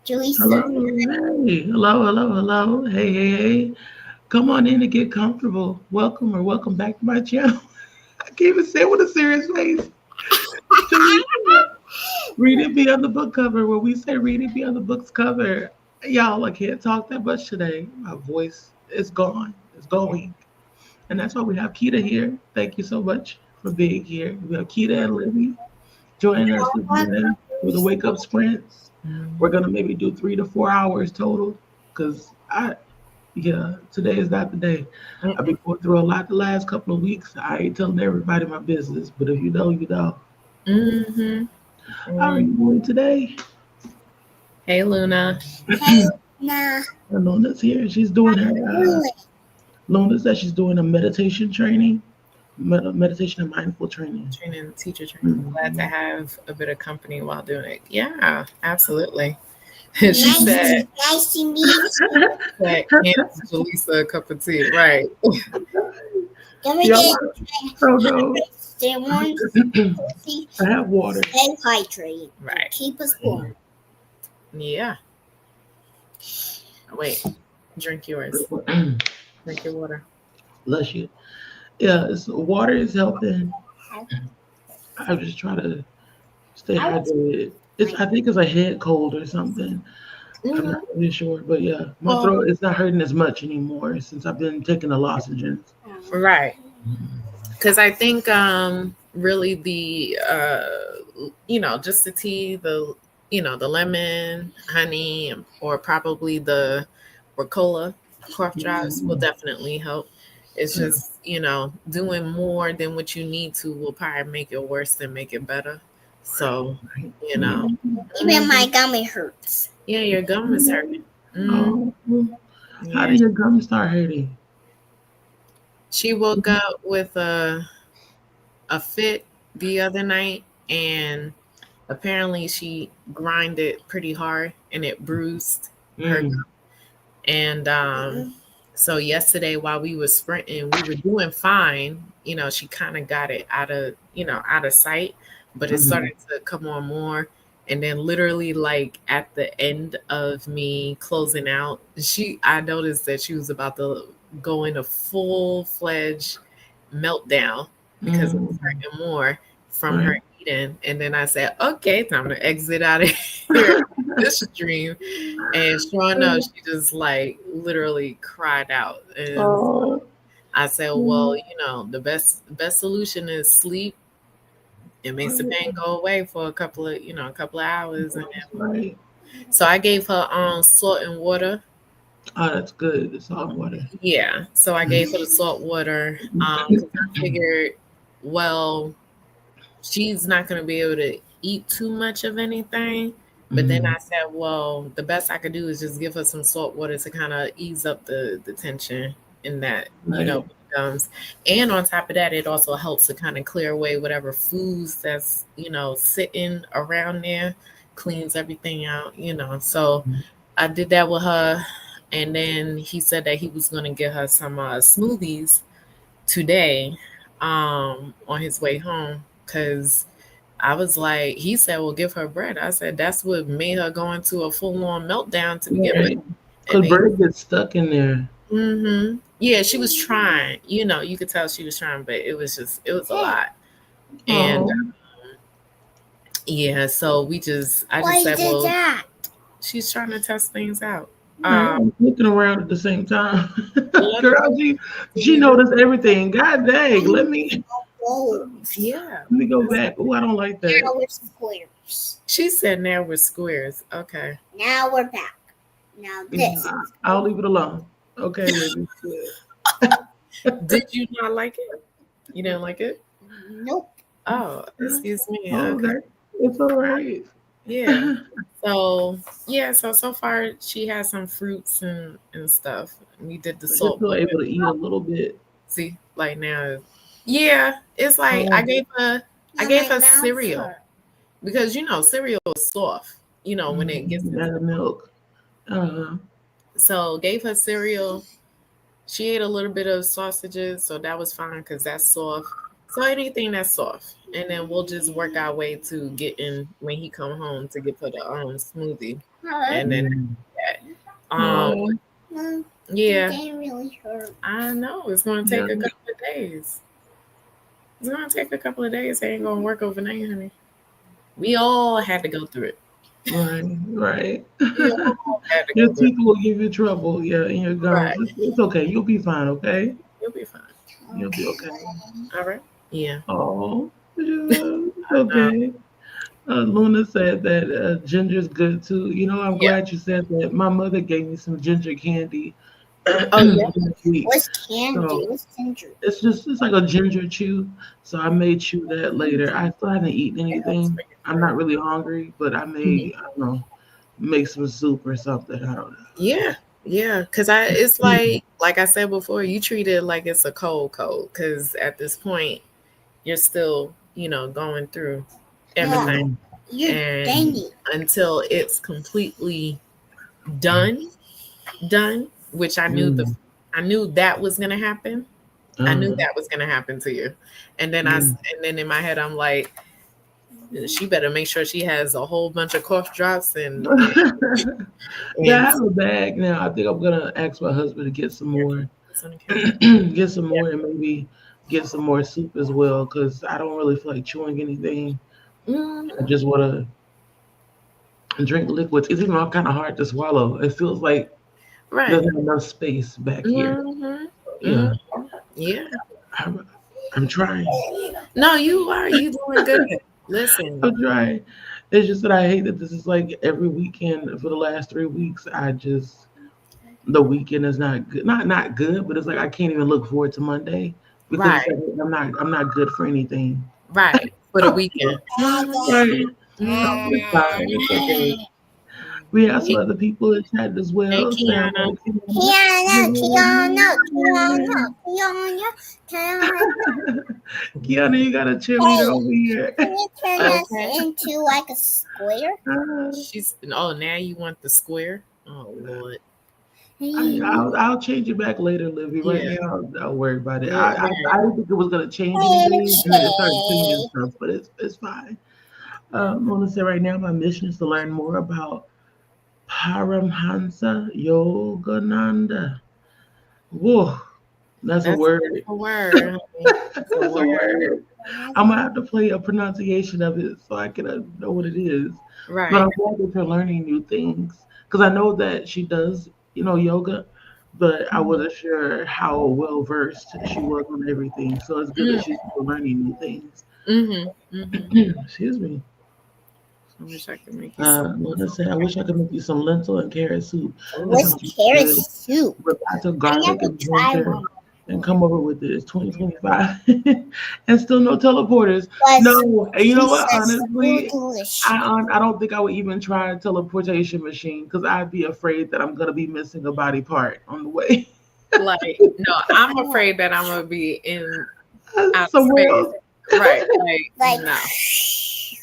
Jaleesa. Hello. Hey. Hello. Hey. Come on in and get comfortable. Welcome or welcome back to my channel. I can't even say it with a serious face. Teresa, read it be on the book cover. When we say read it be on the book's cover, y'all, I can't talk that much today. My voice is gone. It's going. And that's why we have Kita here. Thank you so much for being here. We have Kita and Libby joining us this morning for the wake up sprints. We're gonna maybe do 3 to 4 hours total. Today is not the day. I've been going through a lot the last couple of weeks. I ain't telling everybody my business, but if you know, you know. Mm-hmm. How are you doing today? Hey, Luna. Hey, nah. Luna's here. She's doing her. Luna said she's doing a meditation training, meditation and mindful training. Teacher training. Glad to have a bit of company while doing it. Yeah, absolutely. She said, Nice to meet you. that hands Jaleesa a cup of tea. Right. Don't forget no. stay warm, I have water. stay hydrated. Right. Keep us warm. Yeah. Wait. Drink yours. Drink your water. Bless you. Yeah, water is helping. I'm just trying to stay hydrated. I think it's a head cold or something. I'm not really sure, but yeah, my throat is not hurting as much anymore since I've been taking the lozenges. Right. Because I think really the just the tea, the the lemon, honey, or probably the Ricola cough drops will definitely help. It's just doing more than what you need to will probably make it worse than make it better. So Even my gummy hurts. Yeah, your gum is hurting. Oh, how did your gum start hurting? She woke up with a fit the other night, and apparently she grinded pretty hard, and it bruised her gum. And so yesterday, while we were sprinting, we were doing fine. She kind of got it out of sight, but it started to come on more. And then literally like at the end of me closing out, I noticed that she was about to go in a full-fledged meltdown because it was hurting more from her eating. And then I said, okay, time to exit out of here, this stream. And sure enough, she just like literally cried out. And I said, well, the best solution is sleep. It makes the pain go away for a couple of hours. And then, so I gave her salt and water. Oh, that's good. The salt water. Yeah. So I gave her the salt water. 'Cause I figured, well, she's not going to be able to eat too much of anything. But then I said, well, the best I could do is just give her some salt water to kind of ease up the tension in that, gums. And on top of that, it also helps to kind of clear away whatever foods that's, sitting around there, cleans everything out, So I did that with her. And then he said that he was going to get her some smoothies today on his way home, because I was like, he said, well, give her bread. I said, that's what made her go into a full-on meltdown to begin with. Because bread gets stuck in there. Yeah, she was trying. You could tell she was trying, but it was a lot. And so I just said, well, she's trying to test things out. I'm looking around at the same time. Girl, she noticed everything. God dang, let me go back. Oh, I don't like that. Now we're squares. She said now we're squares. Okay. Now we're back. Now this. I'll leave it alone. Okay, Libby. Did you not like it? You didn't like it? Nope. Oh, excuse me. Okay. It's all right. Yeah. So far she has some fruits and stuff. We did the salt. Still able to eat a little bit. See, like now, it's like I gave her cereal because cereal is soft. When it gets into milk. So gave her cereal. She ate a little bit of sausages, so that was fine because that's soft. So anything that's soft, and then we'll just work our way to getting when he come home to get for the smoothie, and then Oh, No, yeah, they really hurt. I know it's gonna take a couple of days. It's gonna take a couple of days. It ain't gonna work overnight, honey. We all had to go through it. right. We all had to Your go through teeth will give you trouble. Yeah, in your it. Right, gums. It's okay. You'll be fine. Okay. you'll be fine. You'll be okay. All right. Yeah. Oh, I know. okay. Luna said that ginger's good too. You know, I'm Yeah. glad you said that. My mother gave me some ginger candy. Oh yeah. last week. What's candy? So What's ginger? it's like a ginger chew. So I may chew that later. I still haven't eaten anything. I'm not really hungry, but I may I don't know make some soup or something. I don't know. Yeah. Yeah. Cause it's like I said before, you treat it like it's a cold. Cause at this point, you're still, going through everything. You're And dainty. until it's completely done, which I knew that was gonna happen. I knew that was gonna happen to you. And then and then in my head I'm like, she better make sure she has a whole bunch of cough drops and Yeah, I have a bag now. I think I'm gonna ask my husband to get some more, get some more, and maybe get some more soup as well. Cause I don't really feel like chewing anything. I just want to drink liquids. It's even kind of hard to swallow. It feels like right. there's not enough space back here. Yeah, Yeah. I'm trying. No, you are. You doing good. Listen. I'm trying. It's just that I hate that this is like every weekend for the last 3 weeks. The weekend is not good. Not good, but it's like I can't even look forward to Monday because Right. it's like I'm not good for anything. Right. For the weekend. Right. It's fine. It's okay. We have some other people in chat as well. Hey, Kiana. Kiana, you got a cheerleader over here. Can you turn us into like a square? Now you want the square? Oh Lord. I'll change it back later, Livy. Right now, don't worry about it. Yeah. I didn't think it was gonna change anything, and then it started changing stuff, but it's fine. I want to say right now, my mission is to learn more about Paramhansa Yogananda. Whoa, that's a word. A word. That's a word. I'm gonna have to play a pronunciation of it so I can know what it is. Right. But I'm glad that you're learning new things because I know that she does, yoga, but I wasn't sure how well versed she was on everything. So it's good that she's still learning new things. Excuse me. I wish I could make you some. I wish I could make you some lentil and carrot soup. What's carrot soup? With lots of garlic and ginger, and come over with it. It's 2025, and still no teleporters. No, and you know what? Honestly, I don't think I would even try a teleportation machine because I'd be afraid that I'm gonna be missing a body part on the way. Like, no, I'm afraid that I'm gonna be in somewhere else. Right. Like no.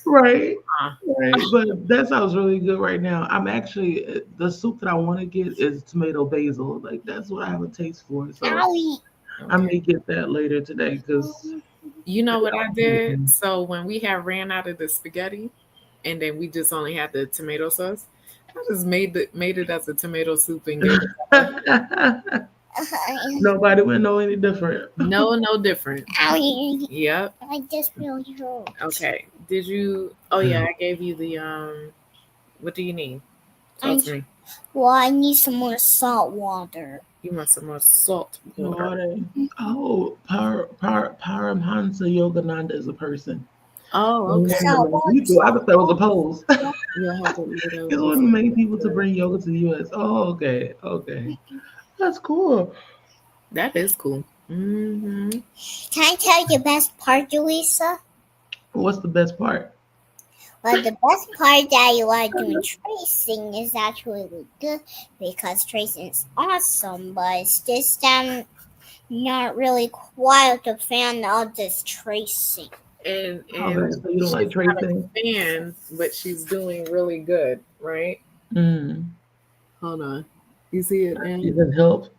Right. But that sounds really good right now. I'm actually the soup that I want to get is tomato basil. Like that's what I have a taste for. So I may get that later today because you know what I did. So when we had ran out of the spaghetti, and then we just only had the tomato sauce, I just made it as a tomato soup and gave it. Nobody would know any different. No different. Yep. I just really hurt. Okay. Did you? Oh yeah, I gave you the What do you need? Talk to me. Well, I need some more salt water. You want some more salt water? Oh, Paramhansa Yogananda is a person. Oh, okay. I thought that was a pose. He's one of the main people to bring yoga to the U.S. Oh, okay. That's cool. That is cool. Mm-hmm. Can I tell you the best part, Julissa? What's the best part? Well, the best part that you like doing tracing is actually really good because tracing is awesome, but it's just not really quite a fan of this tracing. And so you don't like tracing? Fan, but she's doing really good, right? Mm. Hold on. You see it now? It helps.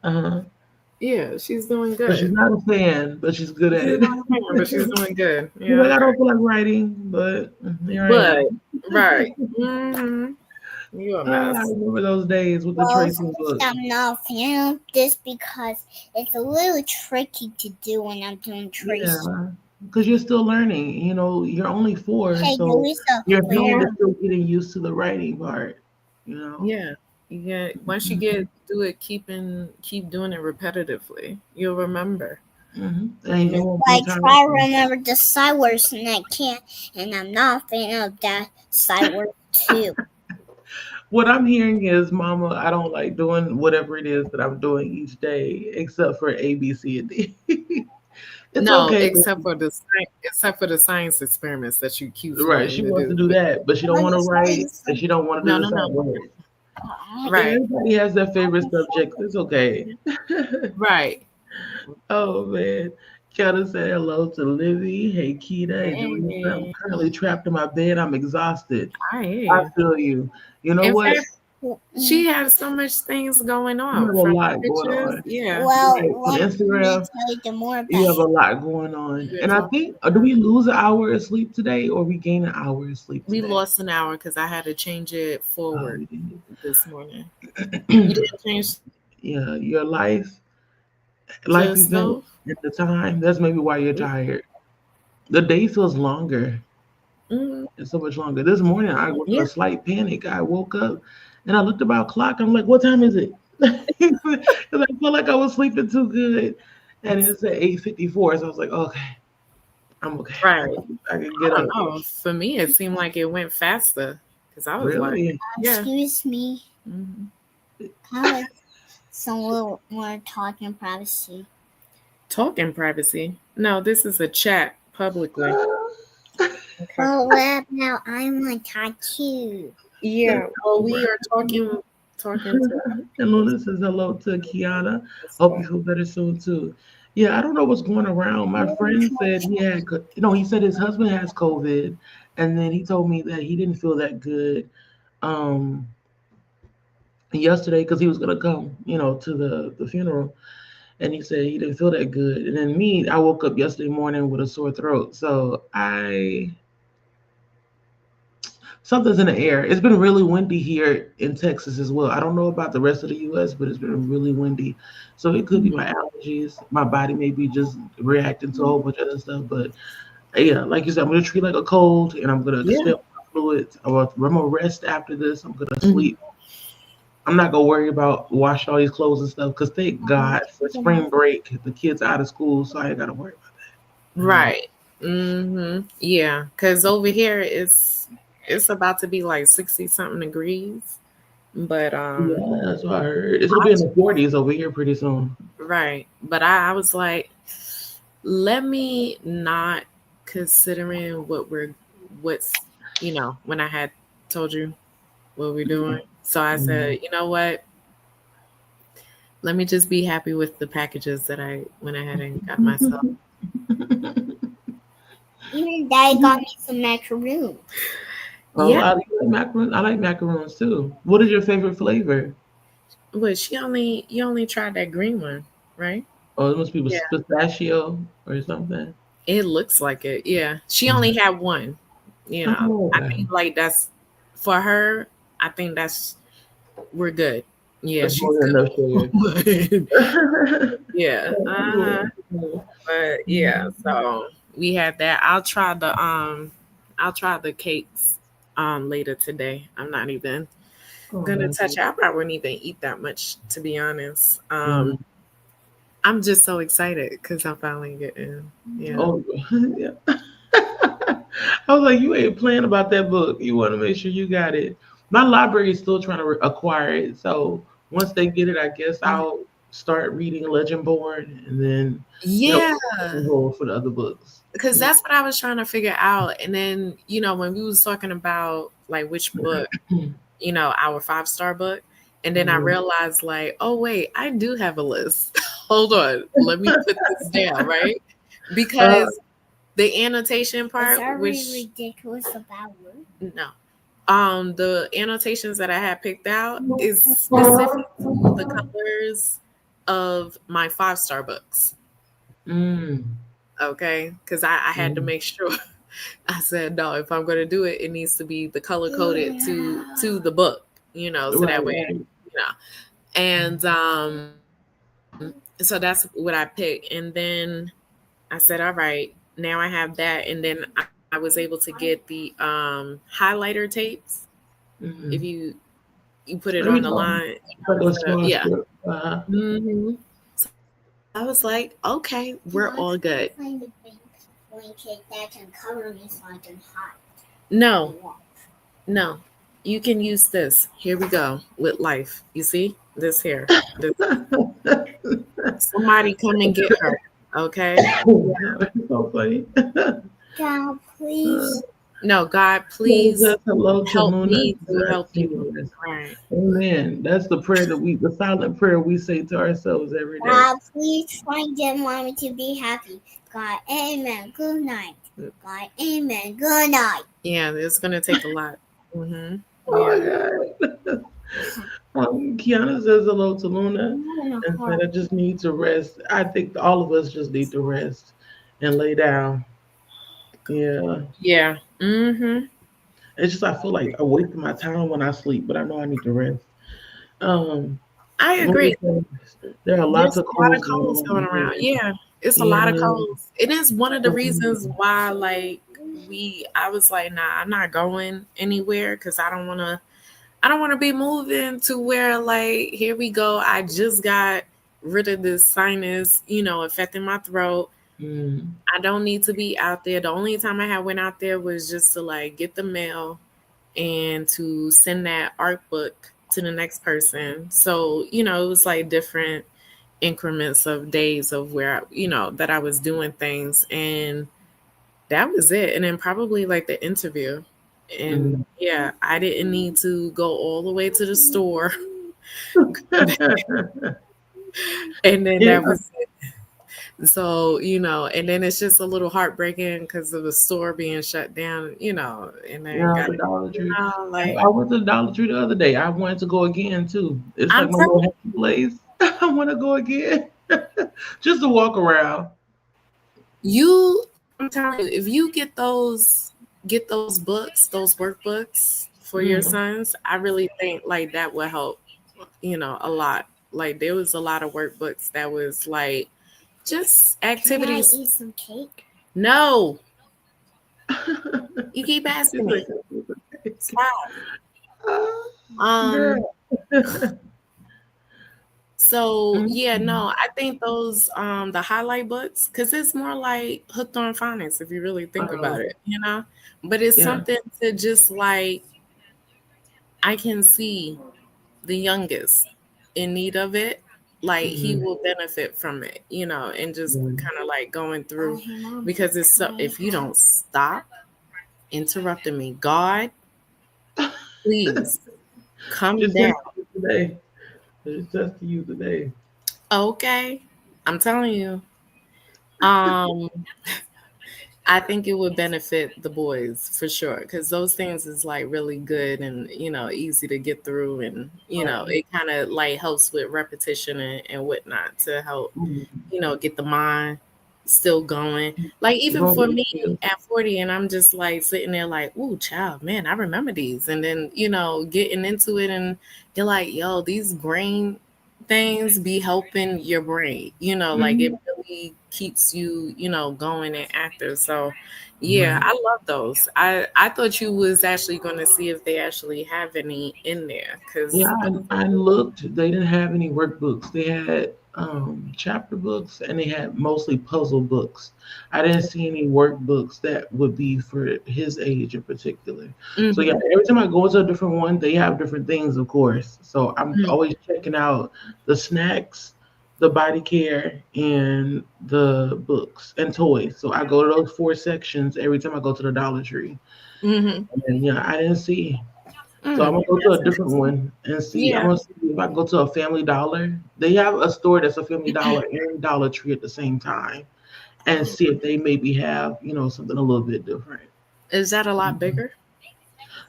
Yeah, she's doing But she's good. not a fan, but she's good at She's it. not a fan, but she's doing good. She's Yeah, like, I okay. don't feel like writing, but here I But am. right. Mm-hmm. You a I mess. remember those days with the Well, tracing since book. I'm not a fan of this because it's a little tricky to do when I'm doing tracing. Yeah, because you're still learning. You know, you're only 4, Hey, there so is a your Yeah. brain clear. is still getting used to the writing part. You know. Yeah. You get once you Hmm. get do it keep doing it repetitively, you'll remember. Hmm. And it won't be Like time. try to remember the side words and I can't, and I'm not a fan of that side word too. What I'm hearing is, Mama, I don't like doing whatever it is that I'm doing each day, except for A, B, C, and D. It's No, okay. except for the science experiments that you keep Right. wanting She to wants to do. do that, but she don't Let want me to tell you write and she something. don't want to No, do the no, no. side words. Right. Everybody has their I favorite can show subjects. It's okay. Right. Oh man. Kiana said hello to Livy. Hey Keita, enjoying yourself. I'm Hey. currently trapped in my bed. I'm exhausted. I hear I you. feel you. You know In what? fact, you. she has so much things going You on have a from lot going pictures. on. Yeah. Well, Right. On let me Instagram, tell you the more you about have a him. lot going on. We're And I talking. think, do we lose an hour of sleep today or we gain an hour of sleep We today? lost an hour because I had to change it Oh, forward we this morning. You did. didn't change Yeah, your life event yourself? at the time. That's maybe why you're tired. The day feels longer. Mm, It's so much longer. This morning I was in yeah. a slight panic. I woke up and I looked at my clock. I'm like, what time is it? Because I felt like I was sleeping too good. And it's at 8:54. So I was like, okay, I'm okay. Right. I can I get don't up. know. For me, it seemed like it went faster because I was like, Really? yeah. Excuse me. Mhm. How is some little more talking privacy? Talking privacy. No, this is a chat publicly. Okay. Well, what about I'm a tattoo? Yeah. Well, we are talking to And people. Luna says hello to Kiana. As Hope you well. feel better soon too. Yeah, I don't know what's going around. My friend said he said his husband has COVID, and then he told me that he didn't feel that good um yesterday because he was gonna come, to the funeral, and he said he didn't feel that good. And then me, I woke up yesterday morning with a sore throat, so I something's in the air. It's been really windy here in Texas as well. I don't know about the rest of the U.S., but it's been really windy. So it could be my allergies. My body may be just reacting to a whole bunch of other stuff. But yeah, like you said, I'm going to treat it like a cold and I'm going to Yeah. expel my fluids. I'm going to rest after this. I'm going to Mhm. sleep. I'm not going to worry about washing all these clothes and stuff because thank God for spring break, the kids out of school. So I ain't got to worry about that. Right. Yeah. Because over here it's about to be like 60 something degrees. But Yeah, that's what I heard. It's going to be in the 40s over here pretty soon. right. But I was like, let me not considering what's when I had told you what we're doing. So I said, you know what? Let me just be happy with the packages that I went ahead and got myself. Even Daddy got me some macaroons. Oh, Yeah, I like macaroons. I like macaroons too. What is your favorite flavor? but you only tried that green one, right? Oh, it must be Yeah. with pistachio or something. It looks like it. Yeah. She only had one. Oh, I okay. think like that's for her, I think that's we're good. Yeah, That's more she's than good. enough sugar. Yeah. Uh-huh. But yeah, so we had that. I'll try the cakes later today. I'm not even Oh, gonna that's touch it. I probably wouldn't even eat that much to be honest. mm. I'm just so excited because I'm finally getting Oh, yeah. I was like, you ain't playing about that book. You want to make sure you got it. My library is still trying to acquire it. So once they get it, I guess I'll start reading Legendborn and then, yeah. hold for the other books. Because that's what I was trying to figure out. And then, when we was talking about like which book, our 5-star book, and then I realized like, oh wait, I do have a list. Hold on, let me put this down, right? Because the annotation Is part, that which really ridiculous about work? no, the annotations that I had picked out is specific to the colors of my 5-star books. Mm. Okay, because I had to Mm. make sure. I said no. If I'm going to do it, it needs to be the color coded to the book. So Right, that way, right. And so that's what I picked. And then I said, all right, now I have that. And then I was able to get the highlighter tapes. If Mm-hmm. you put it Let on me the know. line, Like a instead of, small yeah. strip. So I was like, okay, we're all good. Find a blanket that can cover me so I can hide. No, no, you can use this. Here we go with life. You see this here. This, somebody come and get her. Okay. It's so funny. God, please. No, God, So please just hello to help Luna. me to help you. Yes. Right. Amen. That's the prayer the silent prayer we say to ourselves every day. God, please try and get mommy to be happy. God, amen. Good night. God, amen. Good night. Yeah, it's gonna take a lot. Mm-hmm. Oh Yeah. my God. Kiana says hello to Luna and said, I just need to rest. I think all of us just need to rest and lay down. Yeah. Yeah. Mm-hmm. It's just I feel like I waste my time when I sleep, but I know I need to rest. Um, I Luna agree. says there are lots There's of a lot of colds going colds going on around. here. Yeah, it's a lot of Yeah. colds. It is one of the reasons why, like, I was like, nah, I'm not going anywhere because I don't want to be moving to where, like, here we go. I just got rid of this sinus, affecting my throat. Mm. I don't need to be out there. The only time I had went out there was just to like get the mail and to send that art book to the next person. So, it was like different increments of days of where, that I was doing things. And that was it. And then probably like the interview. And Mm. yeah, I didn't need to go all the way to the store. And then Yeah. that was it. So, and then it's just a little heartbreaking because of the store being shut down, and then Yeah, got, the Dollar Tree. like, I went to the Dollar Tree the other day. I wanted to go again too. It's like I'm my little telling happy place. I want to go again, just to walk around. you, I'm telling you, if you get those books, those workbooks for your Mm. sons, I really think like that will help, a lot. Like there was a lot of workbooks that was like just Can I activities. eat some cake? No, you keep asking It's me. like, Stop. Um, girl. so yeah, Mm. no, I think those the highlight books, because it's more like hooked on phonics if you really think about Oh, it. But it's yeah. something to just like I can see the youngest in need of it, like he Mm-hmm. will benefit from it, and just Mm. kind of like going through Hey, Mom, because it's so if you don't stop interrupting me, God, please come Just down. test you today. Just test you today. Okay. I'm telling you. Um I think it would benefit the boys for sure because those things is like really good and easy to get through and Right. it kind of like helps with repetition and whatnot to help Mm. get the mind still going. Like even for Motor me skills. at 40, and I'm just like sitting there like, ooh, child, man, I remember these. And then, getting into it and you're like, yo, these brain things be helping your brain, like it Mhm. really keeps you, going and active. So yeah, Right. I love those. I thought you was actually going to see if they actually have any in there because Yeah, I looked. They didn't have any workbooks. They had chapter books and they had mostly puzzle books. I didn't see any workbooks that would be for his age in particular. So yeah, every time I go to a different one, they have different things, of course. So I'm always checking out the snacks, the body care, and the books and toys. So I go to those four sections every time I go to the Dollar Tree. mm-hmm. And yeah, I didn't see. So I'm Mm, gonna go to that's a different nice. one and see. I'm Yeah. gonna see if I go to a Family Dollar. They have a store that's a Family Dollar and Dollar Tree at the same time, and see if they maybe have something a little bit different. Is that a lot bigger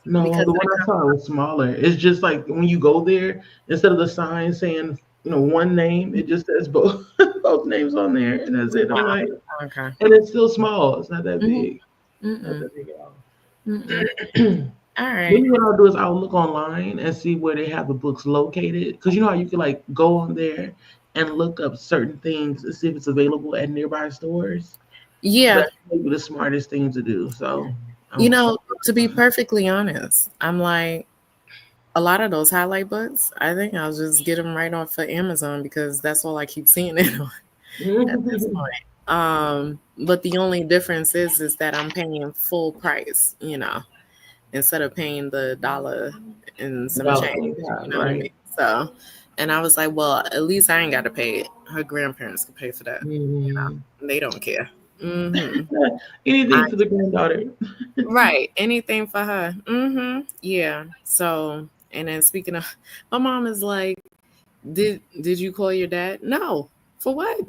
No, because the of one the I saw was smaller. It's just like when you go there, instead of the sign saying one name. It just says both both names on there, and that's it. I'm Wow. like, Okay. and it's still small. It's not that Mhm. big. Not Mm-mm. that big at all. Mm-mm. All right. Maybe what I'll do is I'll look online and see where they have the books located. Because you know how you can like go on there and look up certain things and see if it's available at nearby stores. Yeah. That's maybe the smartest thing to do. So You I'm know, to be perfectly honest, I'm like, a lot of those highlight books, I think I'll just get them right off of Amazon because that's all I keep seeing it on at this point. But the only difference is that I'm paying full price, instead of paying the dollar and some dollar change, thing, you know what I right? mean? So, and I was like, well, at least I ain't got to pay it. Her grandparents can pay for that. Mhm. They don't care. hmm Anything for the granddaughter. Right. Anything for her. Yeah. So, and then speaking of, my mom is like, did you call your dad? No. For what?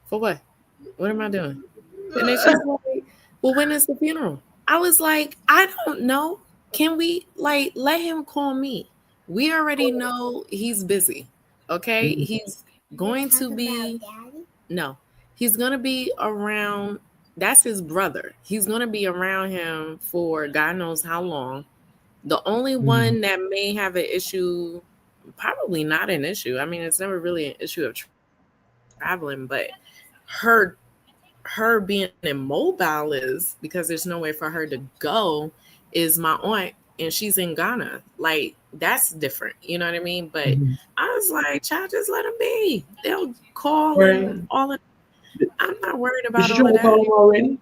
For what? What am I doing? And then she's like, well, when is the funeral? I was like, I don't know. Can we like let him call me? We already know he's busy. Okay? Mhm. He's You going talk to about be daddy? no. He's going to be around, that's his brother. He's going to be around him for God knows how long. The only Mhm. one that may have an issue, probably not an issue. I mean, it's never really an issue of traveling, but her her being immobile is because there's nowhere for her to go is my aunt, and she's in Ghana. Like that's different. You know what I mean? But Mhm. I was like, child, just let them be. They'll call and Right. all of, I'm not worried Did about she all try of to that. call him already?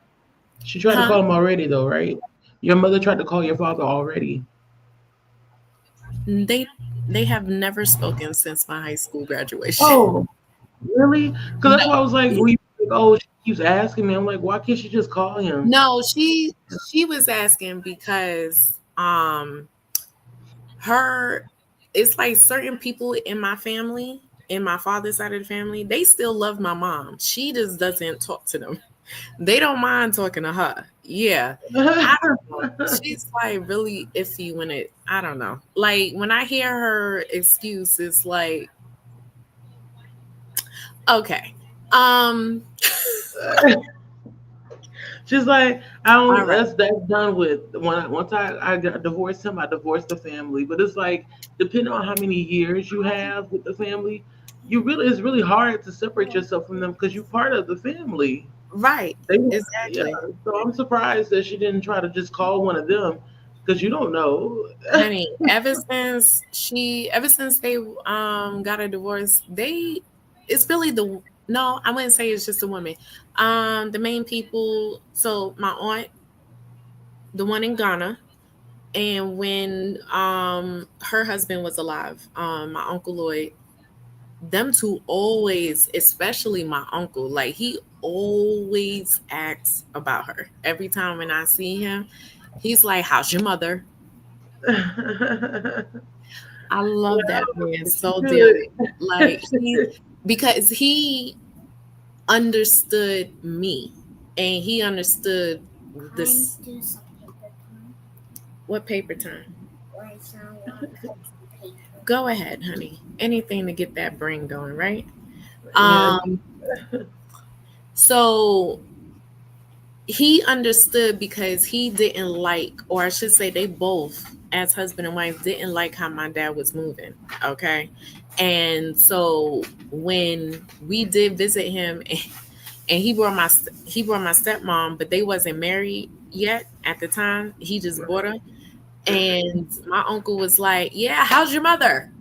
She tried to Huh? call him already, though, right? Your mother tried to call your father already. They have never spoken since my high school graduation. Oh, really? Because that's No. why I was like, we like, oh, she keeps asking me. I'm like, why can't she just call him? No, she was asking because her it's like certain people in my family, in my father's side of the family, they still love my mom. She just doesn't talk to them. They don't mind talking to her. Yeah. I don't know. She's like really iffy when I don't know. Like when I hear her excuse, it's like, okay. Um She's like, I all don't. right. That's done with. Once I got divorced him, I divorced the family. But it's like, depending on how many years you have with the family, it's really hard to separate yourself from them because you're part of the family. Right. They, yeah. Exactly. So I'm surprised that she didn't try to just call one of them because you don't know. Honey, ever since they got a divorce, it's really the no, I wouldn't say it's just the women. The main people, so my aunt, the one in Ghana, and when her husband was alive, my uncle Lloyd, them two always, especially my uncle, like he always asks about her. Every time when I see him, he's like, how's your mother? I love that man so Good. dearly. Like because he understood me and he understood Time this. to do some paper time. What paper time? Write down one cut paper. Go ahead, honey. Anything to get that brain going, right? Yeah. Um, so he understood because he didn't like, or I should say, they both, as husband and wife, didn't like how my dad was moving. Okay. And so when we did visit him, and he brought my stepmom, but they wasn't married yet at the time. He just brought her, and my uncle was like, "Yeah, how's your mother?"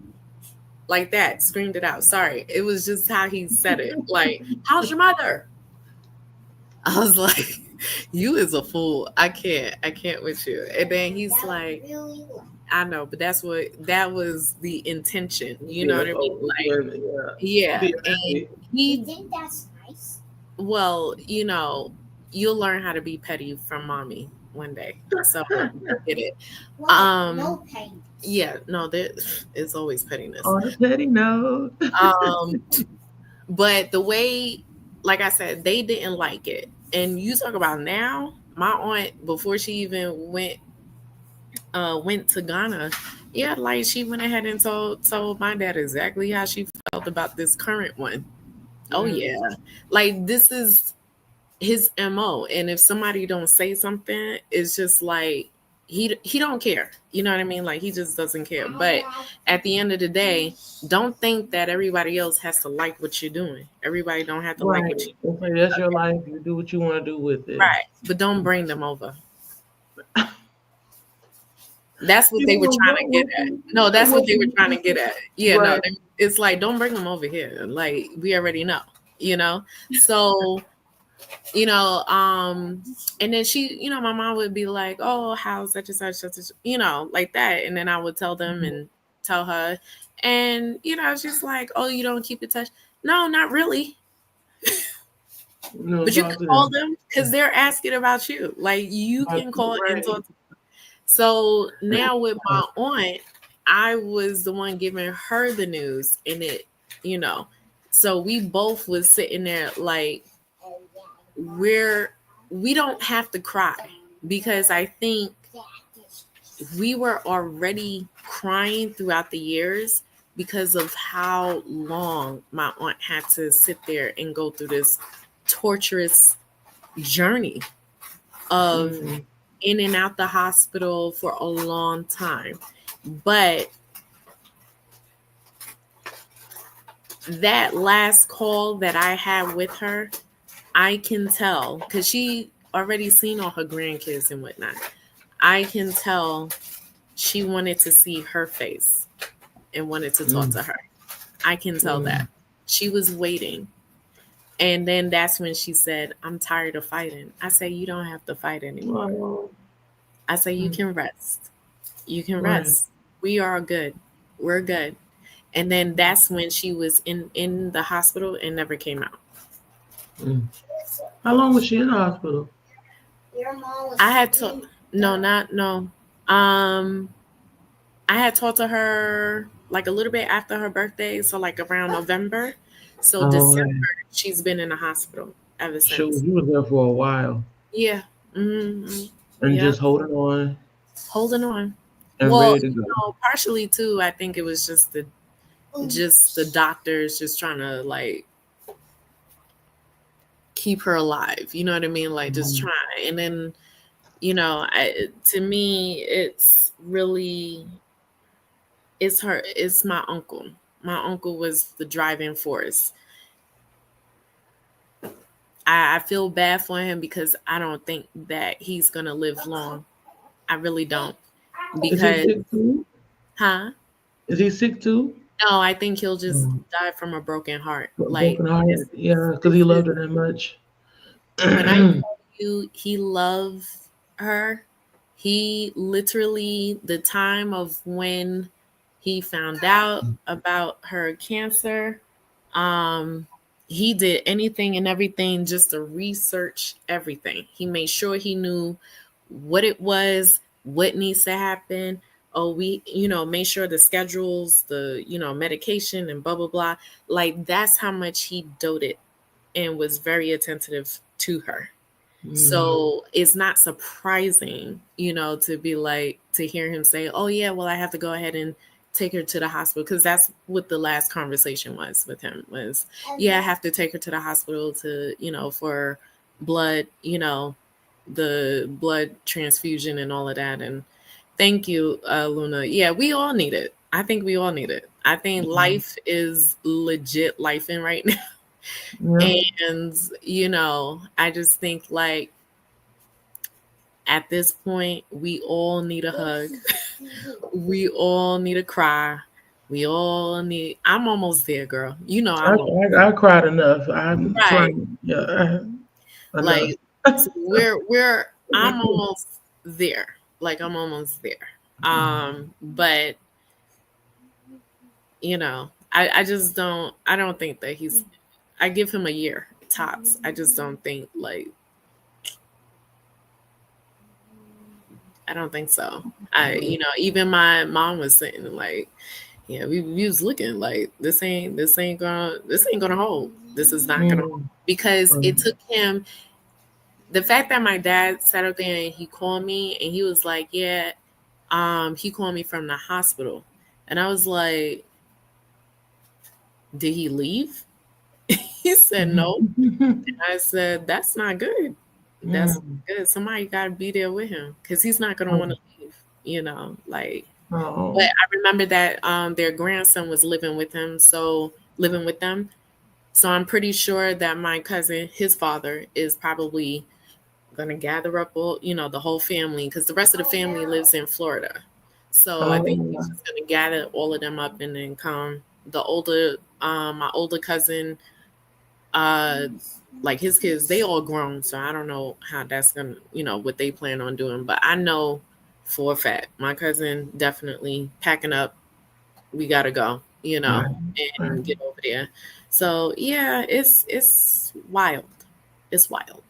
Like that, screamed it out. Sorry, it was just how he said it. Like, "How's your mother?" I was like, "You is a fool. I can't with you." And then he's That like, was really loud. "I know, but that was the intention. You know Yeah. what I mean? Oh, Like, yeah. yeah." Be And happy. You he, think that's nice? well, you'll learn how to be petty from mommy one day. So get it. What? Um, No paint. yeah, no, there is always pettiness. On a petty note. Um, but the way, like I said, they didn't like it. And you talk about now, my aunt before she even went to Ghana, yeah, like she went ahead and told my dad exactly how she talked about this current one. Oh yeah. Like this is his MO. And if somebody don't say something, it's just like he don't care. You know what I mean? Like he just doesn't care. But at the end of the day, don't think that everybody else has to like what you're doing. Everybody don't have to like what Right. you Okay, that's your life. You do what you want to do with it. right. But don't bring them over. That's what You they were know trying to get at. No, that's what they were trying to get at. Yeah, no, Right. it's like don't bring them over here. Like we already know, you know. So, you know, and then she, you know, my mom would be like, "Oh, how's such and such, such, you know, like that," and then I would tell them and tell her, and you know, she's like, "Oh, you don't keep in touch." No, not really. You don't But you talk can to call them. them because they're asking about you. Like you can call and Right. talk. So now with my aunt, I was the one giving her the news, and it, you know, so we both was sitting there like we don't have to cry because I think we were already crying throughout the years because of how long my aunt had to sit there and go through this torturous journey of in and out the hospital for a long time. But that last call that I had with her, I can tell because she already seen all her grandkids and whatnot. I can tell she wanted to see her face and wanted to talk to her. I can tell that. She was waiting. And then that's when she said, I'm tired of fighting. I say, you don't have to fight anymore. Well, I say, you can rest. You can Right. rest. We are good. We're good. And then that's when she was in the hospital and never came out. How long was she in the hospital? Your mom was I had to no. I had talked to her like a little bit after her birthday, so like around November. So Oh, December, right. she's been in the hospital ever Shoot, since. you was there for a while Yeah. and Yeah. just holding on Holding on. and Well, ready to go. you know, partially too, I think it was just the doctors just trying to like keep her alive. You know what I mean? Like just trying. And then, you know, to me, it's really it's my uncle. My uncle was the driving force. I feel bad for him because I don't think that he's gonna live long. I really don't. Is he Because sick too? huh? Is he sick too? No, I think he'll just die from a broken heart. Like Broken heart? Yeah, because he loved her that much. when I tell you he loved her, he literally the time of when he found out about her cancer, he did anything and everything just to research everything. He made sure he knew what it was, what needs to happen. Oh, we, you know, made sure the schedules, the, you know, medication and blah, blah, blah. Like that's how much he doted and was very attentive to her. So it's not surprising, you know, to be like, to hear him say, oh, yeah, well, I have to go ahead and take her to the hospital. Because that's what the last conversation was with him was, yeah, I have to take her to the hospital to, you know, for blood, you know, the blood transfusion and all of that. And thank you, Luna. Yeah, we all need it. I think we all need it. I think life is legit lifing right now. Yeah. And, you know, I just think like at this point, we all need a hug. We all need a cry. We all need, I'm almost there, girl. You know, I cried enough. I'm right. trying. Yeah. Like, so I'm almost there. Like, I'm almost there. But, you know, I just I don't think that I give him a year tops. I just don't think like, I don't think so. You know, even my mom was saying like, yeah, we was looking like this ain't gonna hold. This is not gonna hold. Because it took him, the fact that my dad sat up there and he called me and he was like, yeah, he called me from the hospital. And I was like, did he leave? He said no. I said, that's not good. That's good. Somebody got to be there with him because he's not going to want to leave, like. But I remember that their grandson was living with them. So I'm pretty sure that my cousin, his father, is probably going to gather up all, the whole family because the rest of the family lives in Florida. So I think he's just going to gather all of them up and then come. My older cousin, like his kids, they all grown. So I don't know how that's going to, what they plan on doing. But I know for a fact, my cousin definitely packing up. We got to go, and get over there. So yeah, it's wild. It's wild,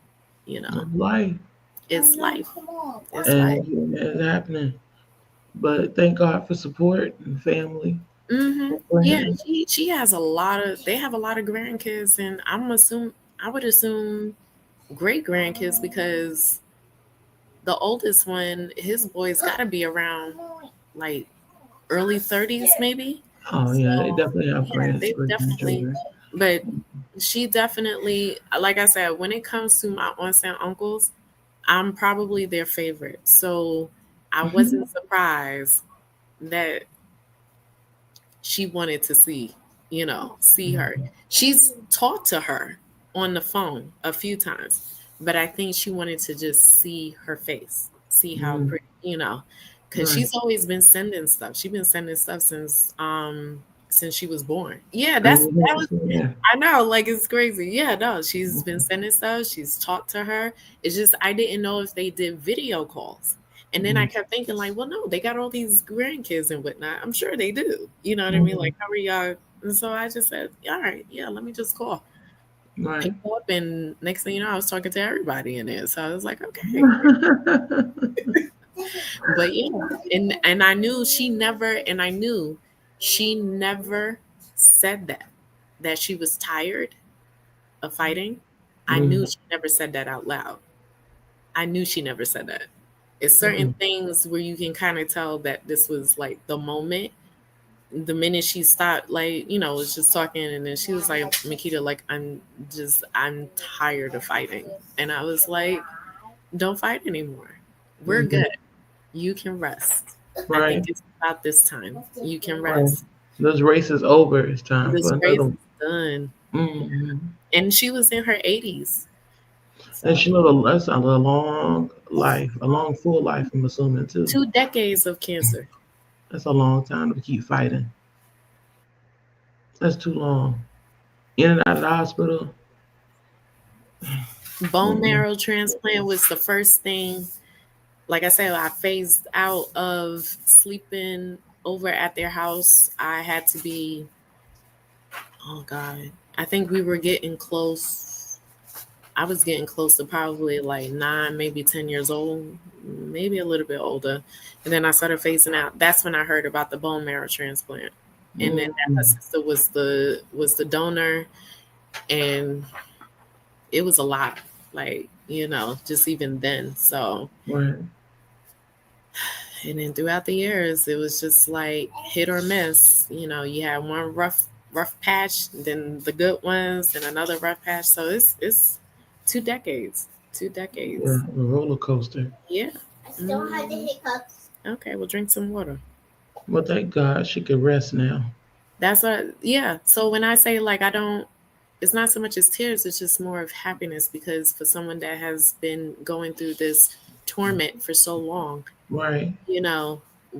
Life. It's life. It's And life. it's happening. But thank God for support and family. Yeah, she has they have a lot of grandkids, and I would assume great grandkids because the oldest one, his boy's got to be around like early 30s, maybe. Oh yeah, they definitely have They definitely, but she definitely, like I said, when it comes to my aunts and uncles, I'm probably their favorite. So I wasn't surprised that she wanted to see her. She's talked to her on the phone a few times, but I think she wanted to just see her face, see how pretty, because she's always been sending stuff. She's been sending stuff since she was born. Yeah, I know, like it's crazy. Yeah, no, she's been sending stuff. She's talked to her. It's just I didn't know if they did video calls. And then I kept thinking, like, well, no, they got all these grandkids and whatnot. I'm sure they do. You know what I mean? Like, how are y'all? And so I just said, all right, yeah, let me just call. Pick up, and next thing you know, I was talking to everybody in there. So I was like, okay. But yeah, and I knew she never said that she was tired of fighting. I knew she never said that out loud. I knew she never said that. It's certain things where you can kind of tell that this was like the moment. The minute she stopped, like, was just talking, and then she was like, Makita, like, I'm tired of fighting. And I was like, don't fight anymore. We're good. You can rest. I think it's about this time. You can rest. This race is over. It's time. This race is done. And she was in her 80s. So. And she lived a long life, a long full life, I'm assuming, too. 2 decades of cancer. That's a long time to keep fighting. That's too long. In and out of the hospital. Bone marrow transplant was the first thing. Like I said, I phased out of sleeping over at their house. I had to be, oh God, I think we were getting close. I was getting close to probably like 9, maybe 10 years old, maybe a little bit older. And then I started phasing out. That's when I heard about the bone marrow transplant. And then my sister was the donor, and it was a lot, like, just even then. So, and then throughout the years, it was just like hit or miss. You had one rough patch, then the good ones, and another rough patch. So it's 2 decades. 2 decades. Yeah, a roller coaster. Yeah. I still had the hiccups. Okay, well, drink some water. Well, thank God she could rest now. That's yeah. So when I say, like, it's not so much as tears, it's just more of happiness, because for someone that has been going through this torment for so long, right?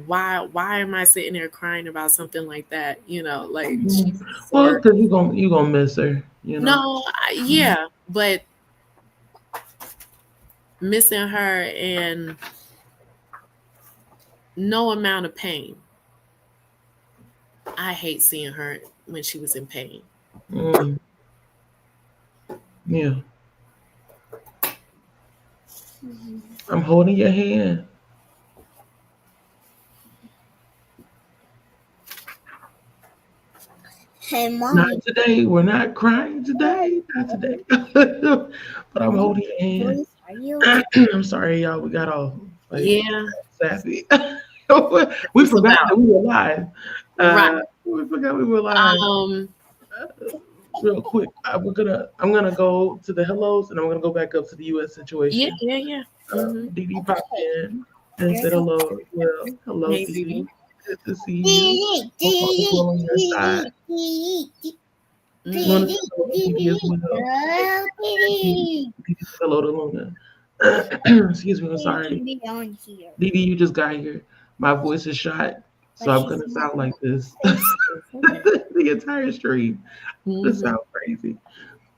Why am I sitting there crying about something like that? Like, well, because you gonna miss her. No, yeah, but missing her and no amount of pain. I hate seeing her when she was in pain. Yeah. I'm holding your hand. Hey, Mom. Not today. We're not crying today. Not today. But I'm holding your hand. Are you okay? I'm sorry, y'all. We got all sassy. We forgot that we were live. Right. We forgot we were live. real quick. I'm gonna go to the hellos, and I'm gonna go back up to the U.S. Yeah, situation. yeah, yeah. Mm-hmm. Dee Dee popped Okay. in and said hello as well. Hello, Hey, Dee Dee. Dee. Good to see you. Hope all is well on your side. Want to say hello to Dee Dee as well. Dee Dee said hello to Luna. Excuse me. I'm She sorry. be on here. Dee Dee, you just got here. My voice is shot, so But I'm she's gonna not sound like this face. Okay. the entire stream. This Mm-hmm. sounds crazy.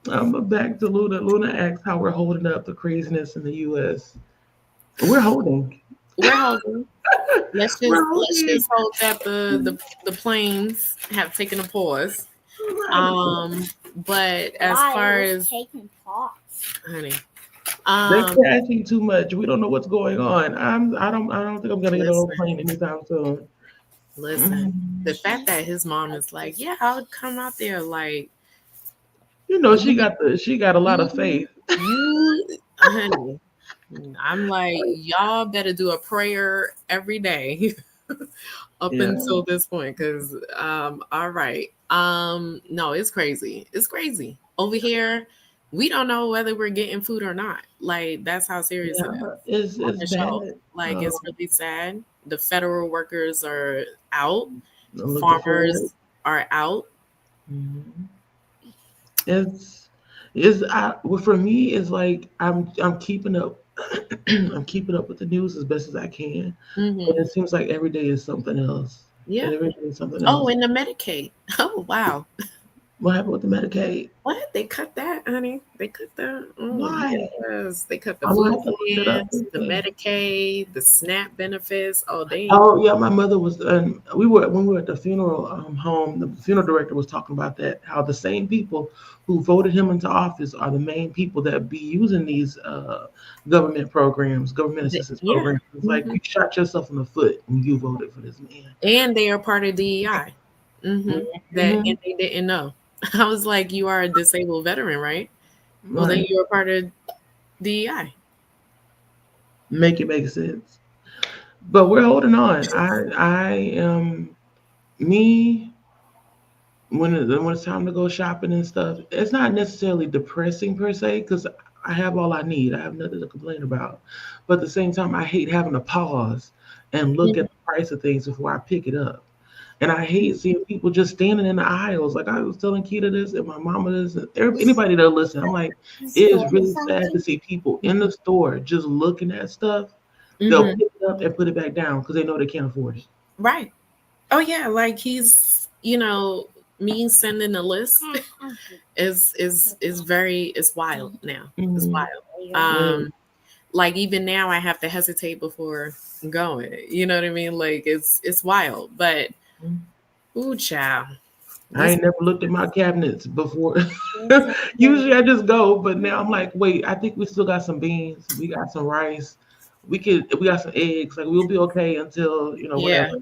But back to Luna. Luna asks how we're holding up the craziness in the U.S. We're holding. We're holding. Let's We're just holding. hope that the planes have taken a pause. Right. But as Why far it was as taking pause? honey, They're um, crashing too much. We don't know what's going on. I don't think I'm gonna get on a listen, plane anytime soon. listen. The Mm. fact that his mom is like, yeah, I'll come out there. Like You know, you, she got a lot of you, faith. honey. I'm like, y'all better do a prayer every day up Yeah. until this point, because all right. No, it's crazy. It's crazy. Over here, we don't know whether we're getting food or not. Like, that's how serious it is Yeah. on It's the show. bad. Like, it's really sad. The federal workers are out, I'm looking forward. farmers are out. Mhm. It's well, for me it's like I'm keeping up I'm keeping up with the news as best as I can. But Hmm. it seems like every day is something else. Yeah. Every day is something Oh, else. and the Medicaid. Oh, wow. What happened with the Medicaid? What? They cut that, honey. They cut that. Oh, Why? yes. They cut the I'm gonna food have to look that up. stamps, the Medicaid, the SNAP benefits. Oh, they. Oh yeah, my mother was. We were when we were at the funeral home. The funeral director was talking about that. How the same people who voted him into office are the main people that be using these government programs, government assistance Yeah. programs. It's like Hmm. you shot yourself in the foot when you voted for this man. And they are part of DEI. That, Hmm. and they didn't know. I was like, you are a disabled veteran, right? Well, then Right. you're a part of DEI. Make it make sense. But we're holding on. I am me. When it's time to go shopping and stuff, it's not necessarily depressing per se because I have all I need. I have nothing to complain about. But at the same time, I hate having to pause and look at the price of things before I pick it up. And I hate seeing people just standing in the aisles. Like I was telling Keita this and my mama this, and anybody that listen. I'm like, it is Store really sad to something. see people in the store just looking at stuff. They'll Hmm. pick it up and put it back down because they know they can't afford it. Right. Oh, yeah. Like he's, me sending a list is very, it's wild now. It's Mm-hmm. wild. Yeah. Like even now I have to hesitate before going. You know what I mean? Like it's wild. But ooh, child. I This ain't never looked at my cabinets before. Usually I just go, but now I'm like, wait, I think we still got some beans, we got some rice, we got some eggs. Like we'll be okay until yeah, whatever.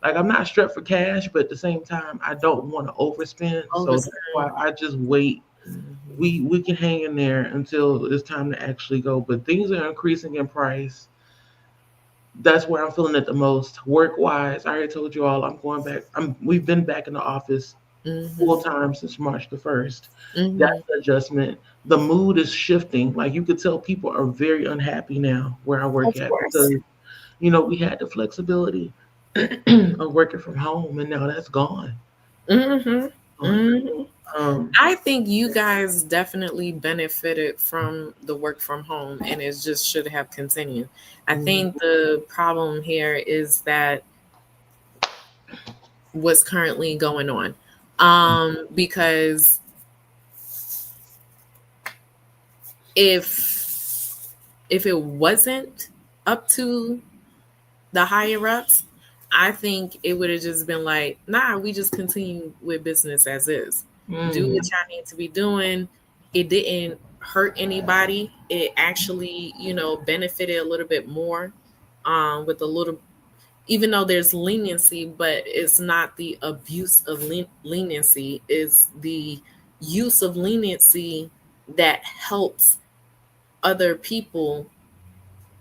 Like I'm not strapped for cash, but at the same time, I don't want to overspend. So that's why overspend. I just wait. Mhm. We can hang in there until it's time to actually go. But things are increasing in price. That's where I'm feeling it the most. Work wise, I already told you all I'm going back. We've been back in the office full Mhm. time since March the 1st. Mhm. That's the adjustment. The mood is shifting. Like you could tell people are very unhappy now where I work Of at course. because, we had the flexibility of working from home and now that's gone. Mhm. Gone. Mhm. Um, I think you guys definitely benefited from the work from home, and it just should have continued. I think mhm, the problem here is that what's currently going on, because if it wasn't up to the higher ups, I think it would have just been like, nah, we just continue with business as is. Do what mhm. y'all need to be doing. It didn't hurt anybody. It actually, benefited a little bit more, with a little, even though there's leniency, but it's not the abuse of leniency, it's the use of leniency that helps other people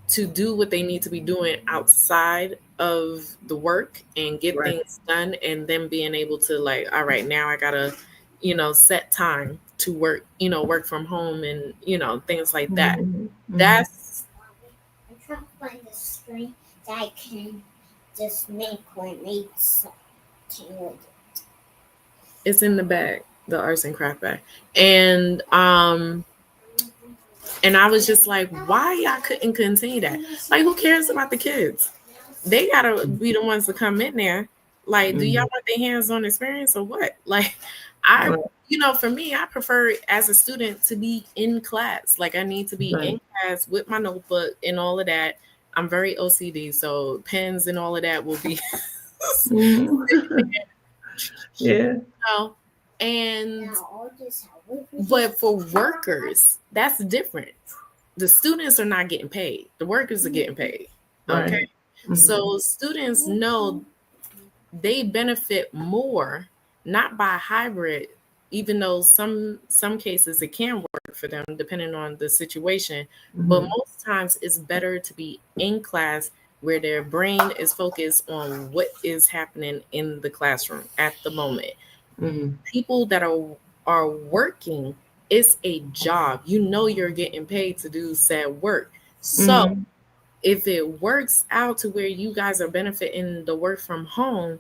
to do what they need to be doing outside of the work and get Right. things done, and then being able to, like, all right, now I gotta, set time to work, work from home and, things like that. Mm-hmm. That's I'm trying to find the screen that I can just make when it makes something with it. it's in the bag, the arts and craft bag. And I was just like, why y'all couldn't continue that? Like, who cares about the kids? They gotta be the ones to come in there. Like, do y'all want their hands-on experience or what? Like, for me, I prefer as a student to be in class. Like, I need to be in class with my notebook and all of that. I'm very OCD, so pens and all of that will be yeah. And but for workers, that's different. The students are not getting paid. The workers are getting paid. Okay. Right. Mm-hmm. So students know they benefit more, not by hybrid, even though some cases it can work for them depending on the situation. Mm-hmm. But most times it's better to be in class where their brain is focused on what is happening in the classroom at the moment. Mm-hmm. People that are working, it's a job. You're getting paid to do said work. So if it works out to where you guys are benefiting the work from home,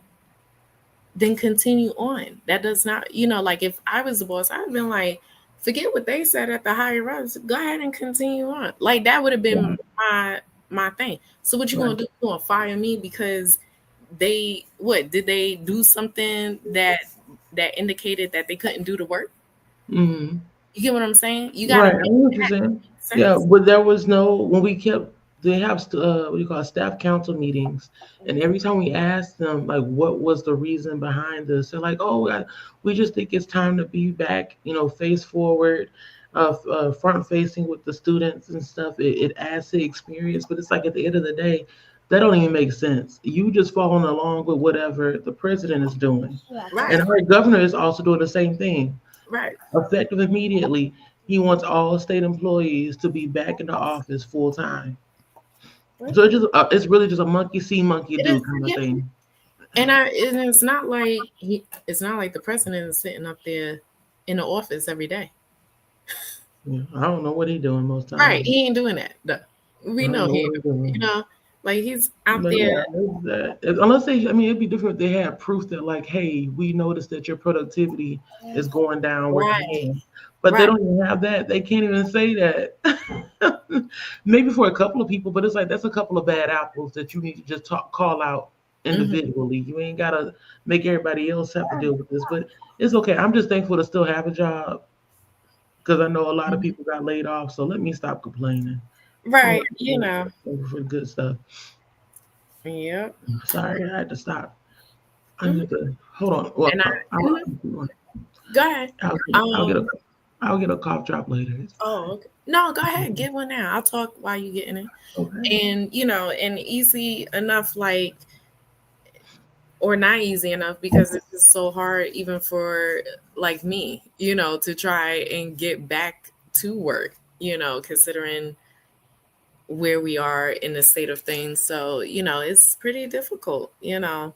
then continue on. That does not, like if I was the boss, I'd have been like, forget what they said at the higher ups. Go ahead and continue on. Like that would have been my thing. So what you gonna do? You gonna fire me because did they do something that indicated that they couldn't do the work? Mm-hmm. You get what I'm saying? You got right. I know what you're saying. Yeah, but there was no when we kept. They have staff council meetings, and every time we asked them like what was the reason behind this, they're like, "Oh, we just think it's time to be back, face forward, front facing with the students and stuff. It adds to the experience." But it's like at the end of the day, that don't even make sense. You just following along with whatever the president is doing, right. And our governor is also doing the same thing. Right. Effective immediately, he wants all state employees to be back in the office full time. So it's really just a monkey see, monkey do kind of thing. And it's not like the president is sitting up there in the office every day. Yeah, I don't know what he's doing most times. Right, he ain't doing that. No. We know he, like he's out there. Unless it'd be different if they had proof that like, hey, we noticed that your productivity is going down. Right. But they don't even have that. They can't even say that. Maybe for a couple of people, but it's like that's a couple of bad apples that you need to just call out individually. You ain't gotta make everybody else have to deal with this. But it's okay. I'm just thankful to still have a job because I know a lot of people got laid off. So let me stop complaining. Right, for good stuff. Yep. Sorry, I had to stop. I need to hold on. Well, go ahead. I'll get a cough drop later. Oh, okay. No, go ahead. Get one now. I'll talk while you're getting it. Okay. And, and easy enough, like, or not easy enough because it's just so hard even for, like, me, to try and get back to work, considering where we are in the state of things. So, it's pretty difficult, I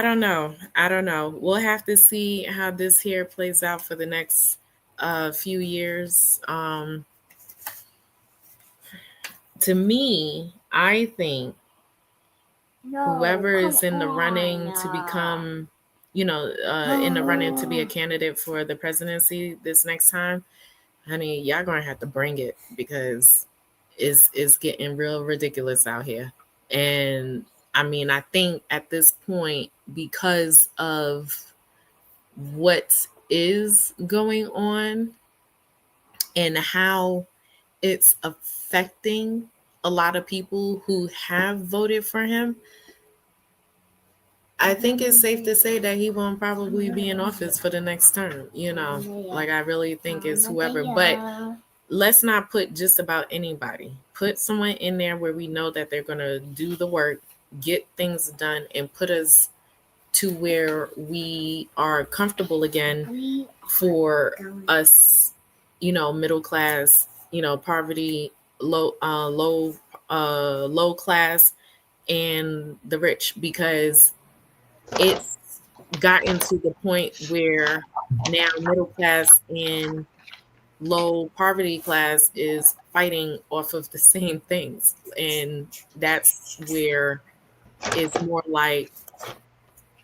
don't know. We'll have to see how this here plays out for the next few years. To me, I think whoever is in the running to become, in the running to be a candidate for the presidency this next time, honey, y'all gonna have to bring it because it's getting real ridiculous out here. And I think at this point, because of what is going on and how it's affecting a lot of people who have voted for him, I think it's safe to say that he won't probably be in office for the next term. Like I really think it's whoever. But let's not put just about anybody. Put someone in there where we know that they're going to do the work, get things done, and put us to where we are comfortable again for us, middle class, poverty, low class, and the rich, because it's gotten to the point where now middle class and low poverty class is fighting off of the same things. And that's where it's more like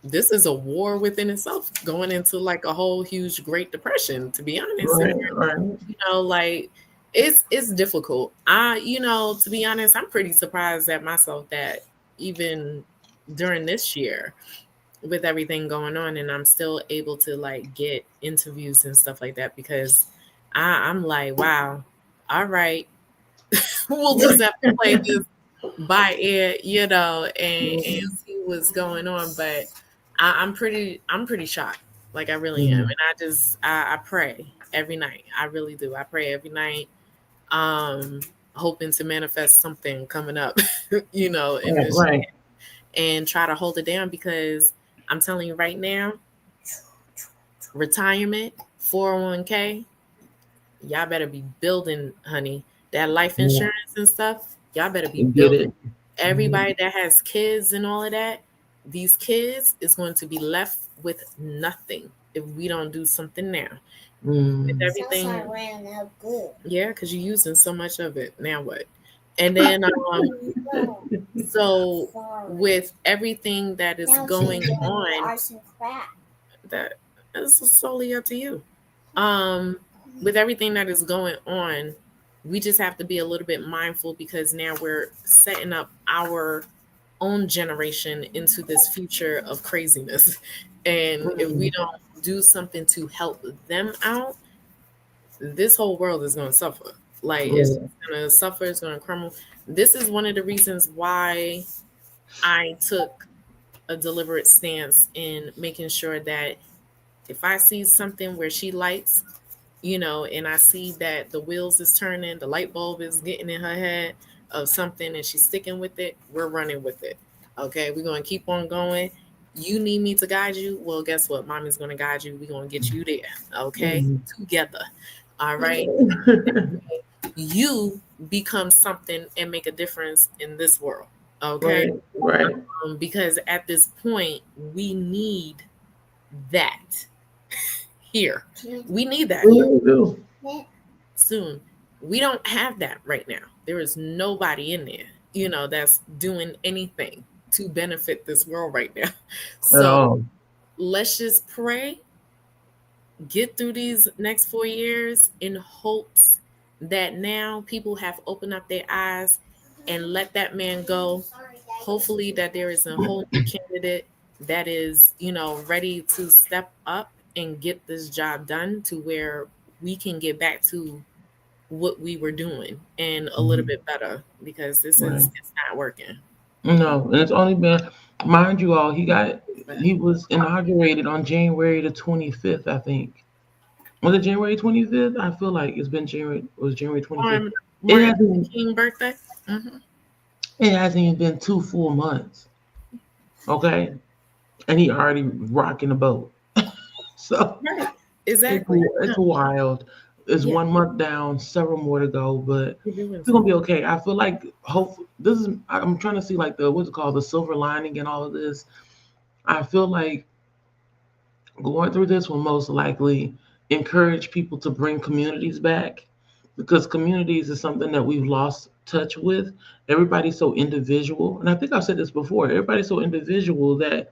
this is a war within itself, going into like a whole huge Great Depression, to be honest. Right, right. Like it's difficult. To be honest, I'm pretty surprised at myself that even during this year, with everything going on, and I'm still able to like get interviews and stuff like that, because I'm like, wow, all right, we'll just have to play this by ear, and see what's going on. But I'm pretty shocked. Like I really am, and I pray every night. I really do. I pray every night, um, hoping to manifest something coming up, in Right, this right. and try to hold it down, because I'm telling you right now, retirement, 401k, y'all better be building, honey. That life Yeah. insurance and stuff, y'all better be Get building. it. Everybody that has kids and all of that, these kids is going to be left with nothing if we don't do something now. With Mm. Sounds everything, like ran out good. yeah, because you're using so much of it. Now what? And then, so with everything that is Now going she's doing on, arts and crafts. that is solely up to you. Um, with everything that is going on, we just have to be a little bit mindful, because now we're setting up our own generation into this future of craziness. And if we don't do something to help them out, this whole world is going to suffer. Like it's Yeah. going to suffer, it's going to crumble. This is one of the reasons why I took a deliberate stance in making sure that if I see something where she likes, and I see that the wheels is turning, the light bulb is getting in her head of something, and she's sticking with it, we're running with it. Okay, we're going to keep on going. You need me to guide you? Well, guess what? Mommy's going to guide you. We're going to get you there. Okay, together. All right. You become something and make a difference in this world. Okay. Right, right. Because at this point, we need that here. We need that We do. soon. We don't have that right now. There is nobody in there, that's doing anything to benefit this world right now. At So all. let's just pray, get through these next 4 years in hopes that now people have opened up their eyes and let that man go. Hopefully that there is a whole new candidate that is, ready to step up and get this job done, to where we can get back to what we were doing and a little bit better, because this Right. is it's not working. No, and it's only been, mind you all, he was inaugurated on January the 25th, I think. Was it January 25th? I feel like it's been January, it was January 25th. On It Martin hasn't, Luther King birthday. Mhm. it hasn't even been 2 full months. Okay. And he already rocking the boat. So Right. Exactly. it's wild. It's Yeah. 1 month down, several more to go, but We're doing it's gonna be okay. I feel like I'm trying to see like what's it called, the silver lining in all of this. I feel like going through this will most likely encourage people to bring communities back, because communities is something that we've lost touch with. Everybody's so individual, and I think I've said this before. Everybody's so individual that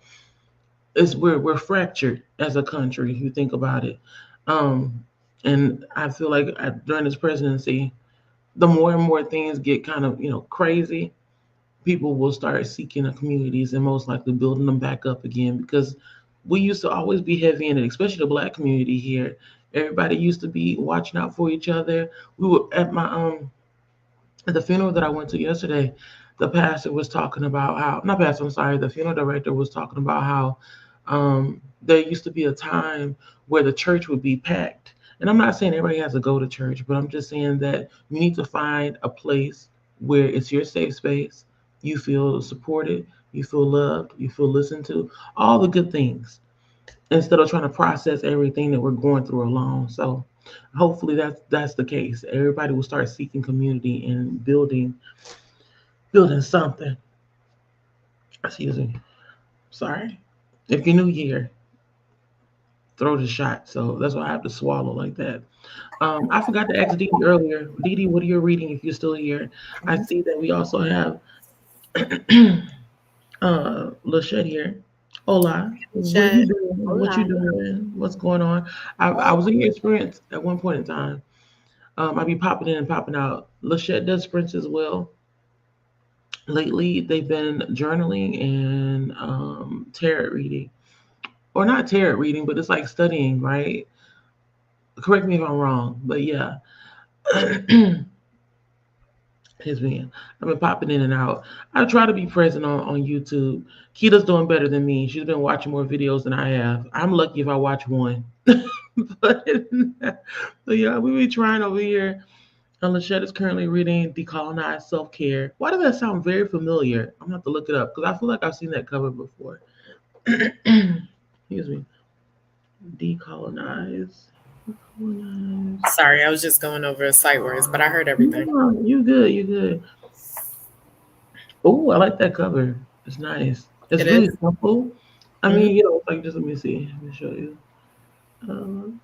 we're fractured as a country. If you think about it, um, and I feel like during this presidency, the more and more things get kind of crazy, people will start seeking the communities and most likely building them back up again, because we used to always be heavy in it, especially the Black community here. Everybody used to be watching out for each other. We were at the funeral that I went to yesterday. The pastor was talking about how, not pastor, I'm sorry, the funeral director was talking about how there used to be a time where the church would be packed. And I'm not saying everybody has to go to church, but I'm just saying that you need to find a place where it's your safe space. You feel supported, you feel loved, you feel listened to, all the good things, instead of trying to process everything that we're going through alone. So hopefully that's the case. Everybody will start seeking community and building something. Excuse me. Sorry. If you're new here, throat is shot, so that's why I have to swallow like that. I forgot to ask Dee Dee earlier. Dee Dee, what are you reading if you're still here? I see that we also have Lachette here. Hola. What are you Chat. doing? What you Hola. doing? What's going on? I was in your experience at one point in time. I be popping in and popping out. Lachette does sprints as well. Lately, they've been journaling and tarot reading. Or not tarot reading, but it's like studying, right? Correct me if I'm wrong, but yeah. His man. I've been popping in and out. I try to be present on YouTube. Kita's doing better than me. She's been watching more videos than I have. I'm lucky if I watch one. but, but yeah, we be trying over here. And Lachette is currently reading Decolonized Self Care. Why does that sound very familiar? I'm gonna have to look it up because I feel like I've seen that cover before. Excuse me. Decolonize. Decolonize. Sorry, I was just going over sight words, but I heard everything. No, you good. You good. Oh, I like that cover. It's nice. It's It really is. simple. I Mhm. mean, you know, like just let me see. Let me show you. Um,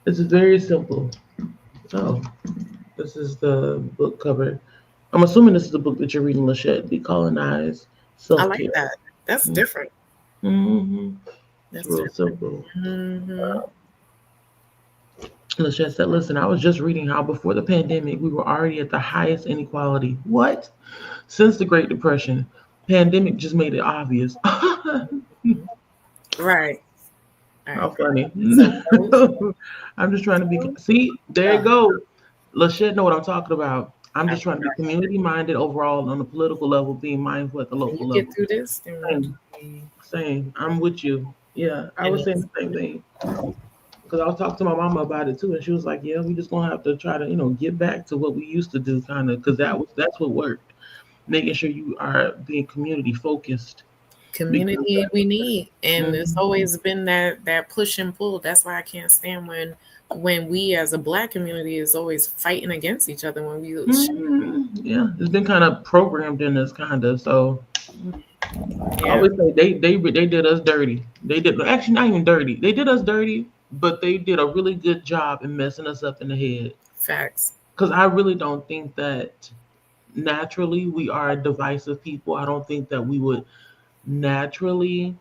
it's very simple. Oh, this is the book cover. I'm assuming this is the book that you're reading, Lachette. Decolonize I Self like Care. that. That's different. Mm-hmm. It's That's real different. simple. Hmm. Lachette said, listen, I was just reading how before the pandemic, we were already at the highest inequality. What? Since the Great Depression. Pandemic just made it obvious. Right. All How right. funny. So those, I'm just trying to be, those- see, there you yeah, go. Lachette know what I'm talking about. I'm I just trying to be community minded overall on the political level, being mindful at the when you local get level. through this, then Same, same. I'm with you. Yeah, I was and saying the same thing. Because I was talking to my mama about it too, and she was like, "Yeah, we just gonna have to try to, get back to what we used to do, kind of, because that's what worked. Making sure you are being community focused, because community we need, and it's Mhm, always been that push and pull. That's why I can't stand when we as a Black community is always fighting against each other when we yeah, it's been kind of programmed in us, kind of. So I yeah, always say they did us dirty. They did actually not even dirty. They did us dirty, but they did a really good job in messing us up in the head. facts. Because I really don't think that naturally we are a divisive people. I don't think that we would naturally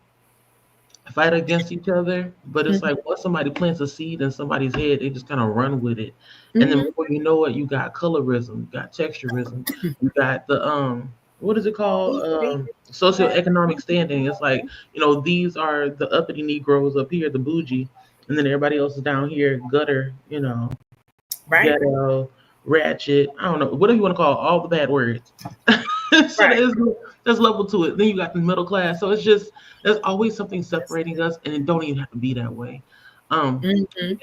fight against each other. But it's Hmm. like once somebody plants a seed in somebody's head, they just kind of run with it. And then Hmm. before you know it, you got colorism, you got texturism, you got the what is it called? Socioeconomic standing. It's like, these are the uppity Negroes up here, the bougie, and then everybody else is down here, gutter, Right, ghetto, ratchet. I don't know, whatever you want to call it, all the bad words. So right. there's level to it. Then you got the middle class. So it's just there's always something separating us, and it don't even have to be that way. Hmm.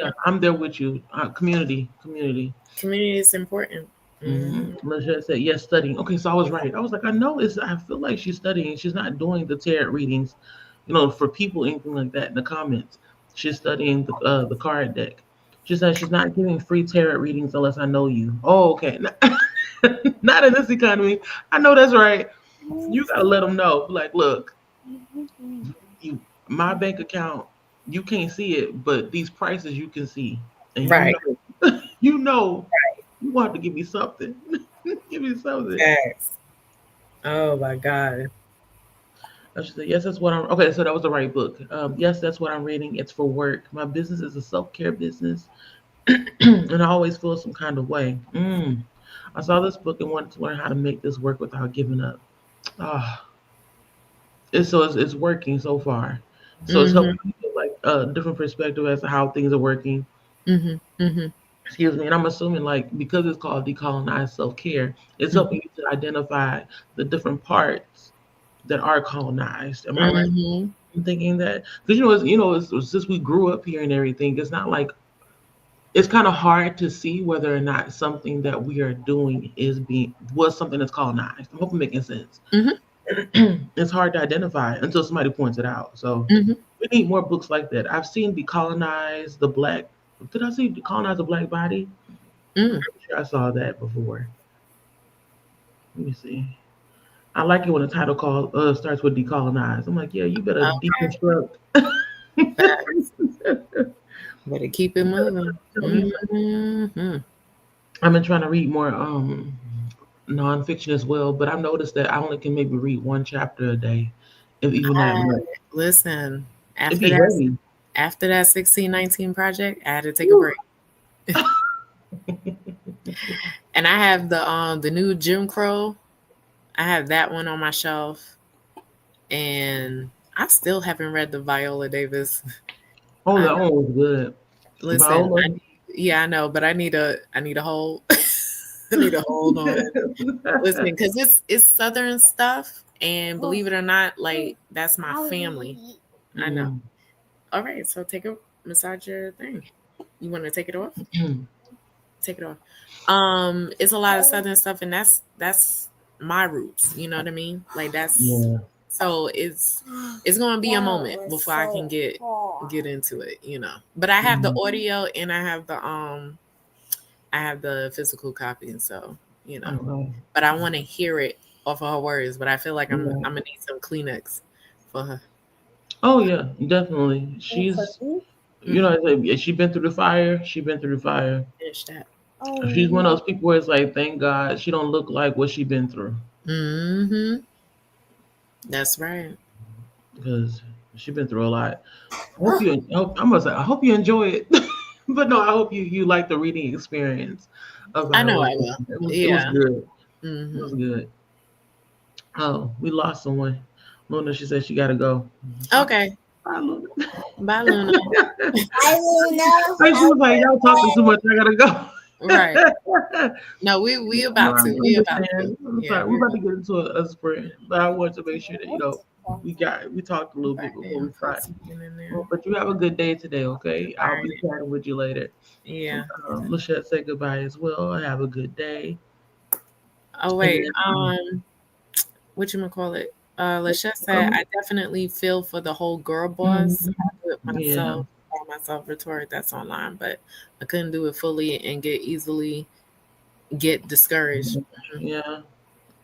Yeah, I'm there with you. Community. Community is important. Hmm. Lachette said yes, studying. Okay, so I was right. I was like, I know it's. I feel like she's studying. She's not doing the tarot readings, for people, anything like that in the comments. She's studying the card deck. She said she's not giving free tarot readings unless I know you. Oh, okay. Not in this economy. I know that's right. You gotta let them know. Like, look, you, my bank account, you can't see it, but these prices you can see, and Right. you know, you want to give me something. Give me something. Facts. Oh my God. I should say, yes, that's what I'm. Okay, so that was the right book. Yes, that's what I'm reading. It's for work. My business is a self care business, and I always feel some kind of way. I saw this book and wanted to learn how to make this work without giving up. Ah, it's working so far. So it's Hmm. helping me get like a different perspective as to how things are working. Hmm. Hmm. Excuse me. And I'm assuming like because it's called decolonized self care, it's helping you to identify the different parts that are colonized. Am I right? Hmm. I'm thinking that because since we grew up here and everything, it's not like it's kind of hard to see whether or not something that we are doing was something that's colonized. I hope I'm making sense. Hmm. It's hard to identify until somebody points it out. So Hmm. we need more books like that. I've seen Decolonize the Black. Did I see Decolonize the Black Body? I'm Mm. pretty sure I saw that before. Let me see. I like it when the title starts with decolonize. I'm like, yeah, you better Okay. deconstruct. Facts. Better keep it moving. Tell me Hmm. I've been trying to read more nonfiction as well, but I've noticed that I only can maybe read one chapter a day, if even that I much. listen. It'd After be that, heavy. after that 1619 project, I had to take a Woo. break. And I have the new Jim Crow. I have that one on my shelf, and I still haven't read the Viola Davis. Oh, I that one was good. listen. Viola. Yeah, I know, but I need a hold. I need to hold on. Listen, because it's Southern stuff, and believe it or not, like that's my family. I know. Mm. All right, so take a massage your thing. You want to take it off? Take it off. It's a lot of Southern stuff, and that's my roots. You know what I mean? Like that's Yeah. so it's gonna be a moment before I can get into it. You know, but I have the audio and I have the physical copy, and so you know. Oh, But I want to hear it off of her words. But I feel like I'm yeah. gonna need some Kleenex for her. Oh, yeah, definitely. She's, you know, she been through the fire. She been through the fire. Finish that. She's one of those people where it's like, thank God she don't look like what she been through, Mm-hmm. That's right. because she been through a lot. I hope you enjoy it, but no, I hope you like the reading experience of I know Viola. I will. It was Yeah. good. It was Mm-hmm. good. Oh, we lost someone. Luna, she said she got to go. Okay. Bye, Luna. Bye, Luna. Hi, Luna. Like, she was like, y'all talking too much. I gotta go. Right. No, we about I to. We about to. understand. I'm Yeah, sorry. We're about to get into a sprint, but I want to make sure that we talked a little bit before we put start. something in there. Well, but you have a good day today, okay? All I'll be right. chatting with you later. Yeah. Lachette, say goodbye as well. Have a good day. Oh And wait. then, What you call it? Lachette said, I definitely feel for the whole girl boss. mhm. I do it Yeah, myself, by myself, retort that's online, but I couldn't do it fully and get discouraged. yeah,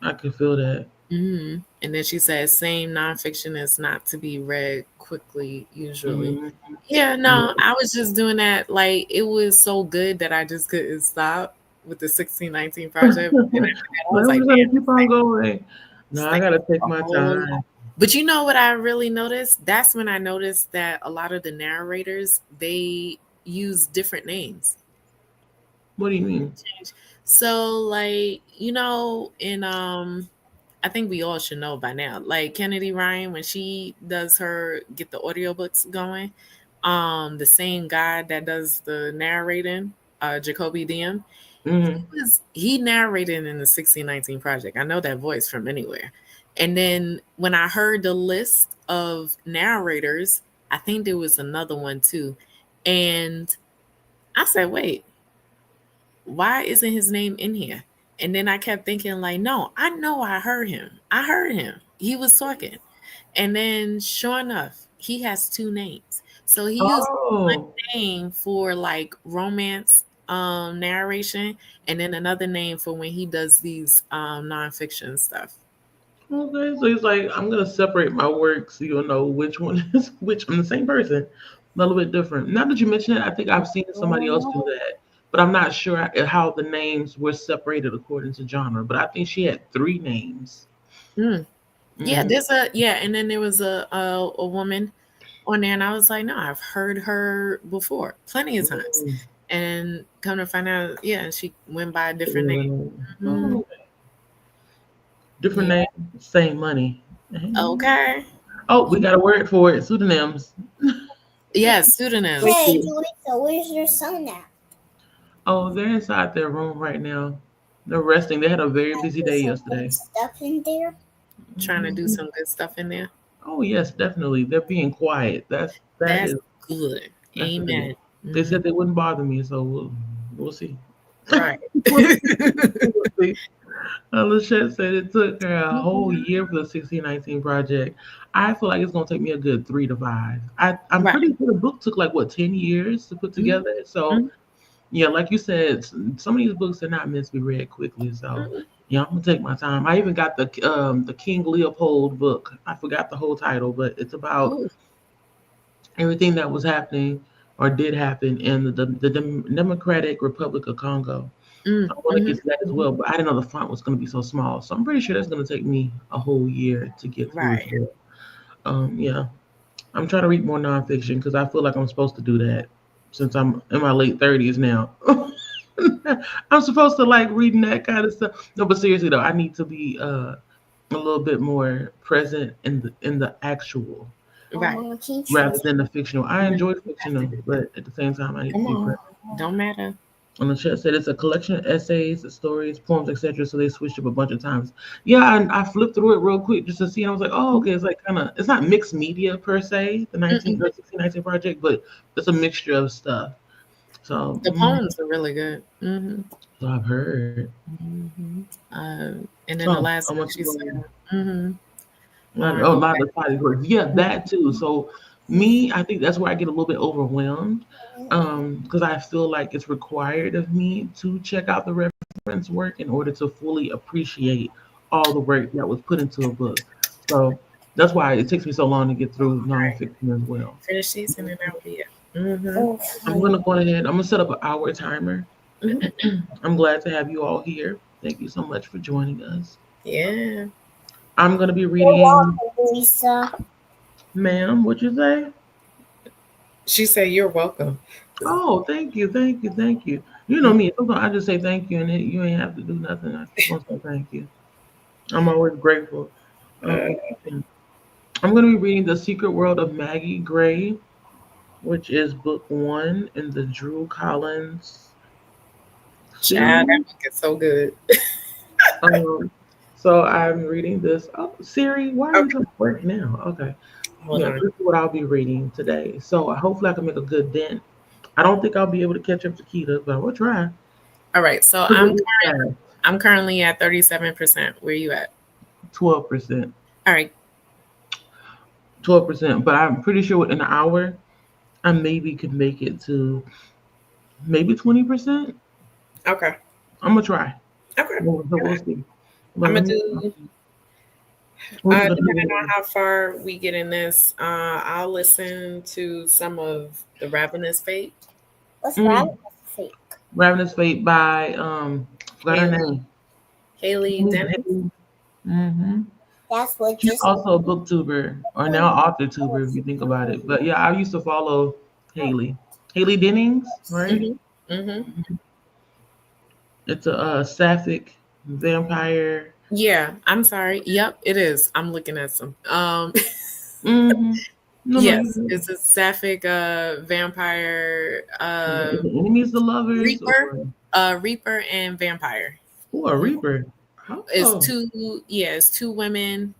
I can feel that. And then she says, same nonfiction is not to be read quickly, usually. Mhm. Yeah, Yeah. no, I was just doing that. Like, it was so good that I just couldn't stop with the 1619 project. And after that, I Like, was I'm like, just man, gonna keep on going. No, I like gotta take a my whole lot. time. But you know what I really noticed? That's when I noticed that a lot of the narrators, they use different names. What do you mean? So, like, you know, in I think we all should know by now. Like Kennedy Ryan, when she does her get the audiobooks going, the same guy that does the narrating, Jacoby Diem, Hmm. he narrated in the 1619 project. I know that voice from anywhere. And then when I heard the list of narrators, I think there was another one too. And I said, wait, why isn't his name in here? And then I kept thinking, like, no, I know I heard him. I heard him. He was talking. And then sure enough, he has two names. So he used one Oh, name for like romance narration and then another name for when he does these nonfiction stuff. okay. So he's like, I'm gonna separate my work so you'll know which one is which. I'm the same person, a little bit different. Now that you mention it, I think I've seen somebody else do that, but I'm not sure how the names were separated according to genre. But I think she had three names. Mm. Yeah, Hmm. and then there was a woman on there, and I was like, no, I've heard her before, plenty of times. And come to find out, yeah, she went by a different name. Mhm. Oh, different Yeah. name, same money. Mhm. Okay. Oh, we got a word for it. Pseudonyms. Yeah, pseudonyms. Hey, Joyce, where's your son at? Oh, they're inside their room right now. They're resting. They had a very busy day There's some yesterday. stuff in there. Trying to do Mhm. some good stuff in there. Oh yes, definitely. They're being quiet. That That's is good. that's good. Amen. They Mhm. said they wouldn't bother me, so we'll see. Right. We'll see. Lachette said it took her a whole year for the 1619 project. I feel like it's gonna take me a good 3 to 5. I'm Right. pretty sure the book took like what 10 years to put Mhm. together. So Mhm. Yeah, like you said, some of these books are not meant to be read quickly. So Mm-mm. yeah, I'm gonna take my time. I even got the King Leopold book. I forgot the whole title, but it's about Ooh, everything that was happening or did happen in the Democratic Republic of Congo. mm, I want to hmm get to that as well, but I didn't know the font was going to be so small. So I'm pretty sure that's going to take me a whole year to get through as right. well. Yeah, I'm trying to read more nonfiction because I feel like I'm supposed to do that since I'm in my late 30s now. I'm supposed to like reading that kind of stuff. No, but seriously though, I need to be a little bit more present in the actual Right. Teacher. rather than the fictional. I You enjoy have to fictional, do that. but at the same time, I need to Come be on. present. Don't matter. On the chat said it's a collection of essays, stories, poems, etc. So they switched up a bunch of times. Yeah, and I flipped through it real quick just to see, and I was like, oh, okay, it's like kind of, it's not mixed media per se, the Mm-mm. 1619 project, but it's a mixture of stuff. So, The poems are really good. so I've heard. Hmm and then the So last I one want to she go said, in. mm-hmm, I want to Oh, go not back. the fighting words. Yeah, that too. So me, I think that's where I get a little bit overwhelmed, because I feel like it's required of me to check out the reference work in order to fully appreciate all the work that was put into a book. So that's why it takes me so long to get through Right. nonfiction as well. Finish these and then that'll be it. Mm-hmm. I'm gonna go ahead. I'm gonna set up an hour timer. Hmm I'm glad to have you all here. Thank you so much for joining us. Yeah. I'm gonna be You're reading, welcome, Lisa. ma'am. What you say? She said, "You're welcome." Oh, thank you, thank you, thank you. You know Mm, me. Sometimes I just say thank you, and you ain't have to do nothing. I just want to say thank you. I'm always grateful. Uh, Um, I'm going to be reading The Secret World of Maggie Gray, which is book one in the Drew Collins child, that series. book is so good. Um, so I'm reading this. Oh, Siri, why are you Okay, trying to work now? Okay. hold Yeah, on. this is what I'll be reading today. So hopefully I can make a good dent. I don't think I'll be able to catch up to Keita, but we'll try. All right, so 'Cause it is fast, I'm currently at 37%. Where you at? 12%. All right. 12%, but I'm pretty sure within an hour, I maybe could make it to maybe 20%. Okay. I'm gonna try. Okay. We'll see. But I'm let gonna me. do. What you gonna Depending on do? how far we get in this, I'll listen to some of the Ravenous Fate. What's wrong Mm, with feet? Ravenous Fate by forgot her Haley name. Haley Dennis. Mm-hmm. That's what She's just. also a booktuber or now author tuber if you think about it. But yeah, I used to follow Haley. Haley Dennings, right? Hmm hmm It's a sapphic vampire. Yeah, I'm sorry. Yep, it is. I'm looking at some. Mm-hmm. No, no, Yes, you. it's a sapphic vampire Is it enemies the lovers reaper, or reaper and vampire. who a reaper? It's Oh. two. Yeah, it's two women.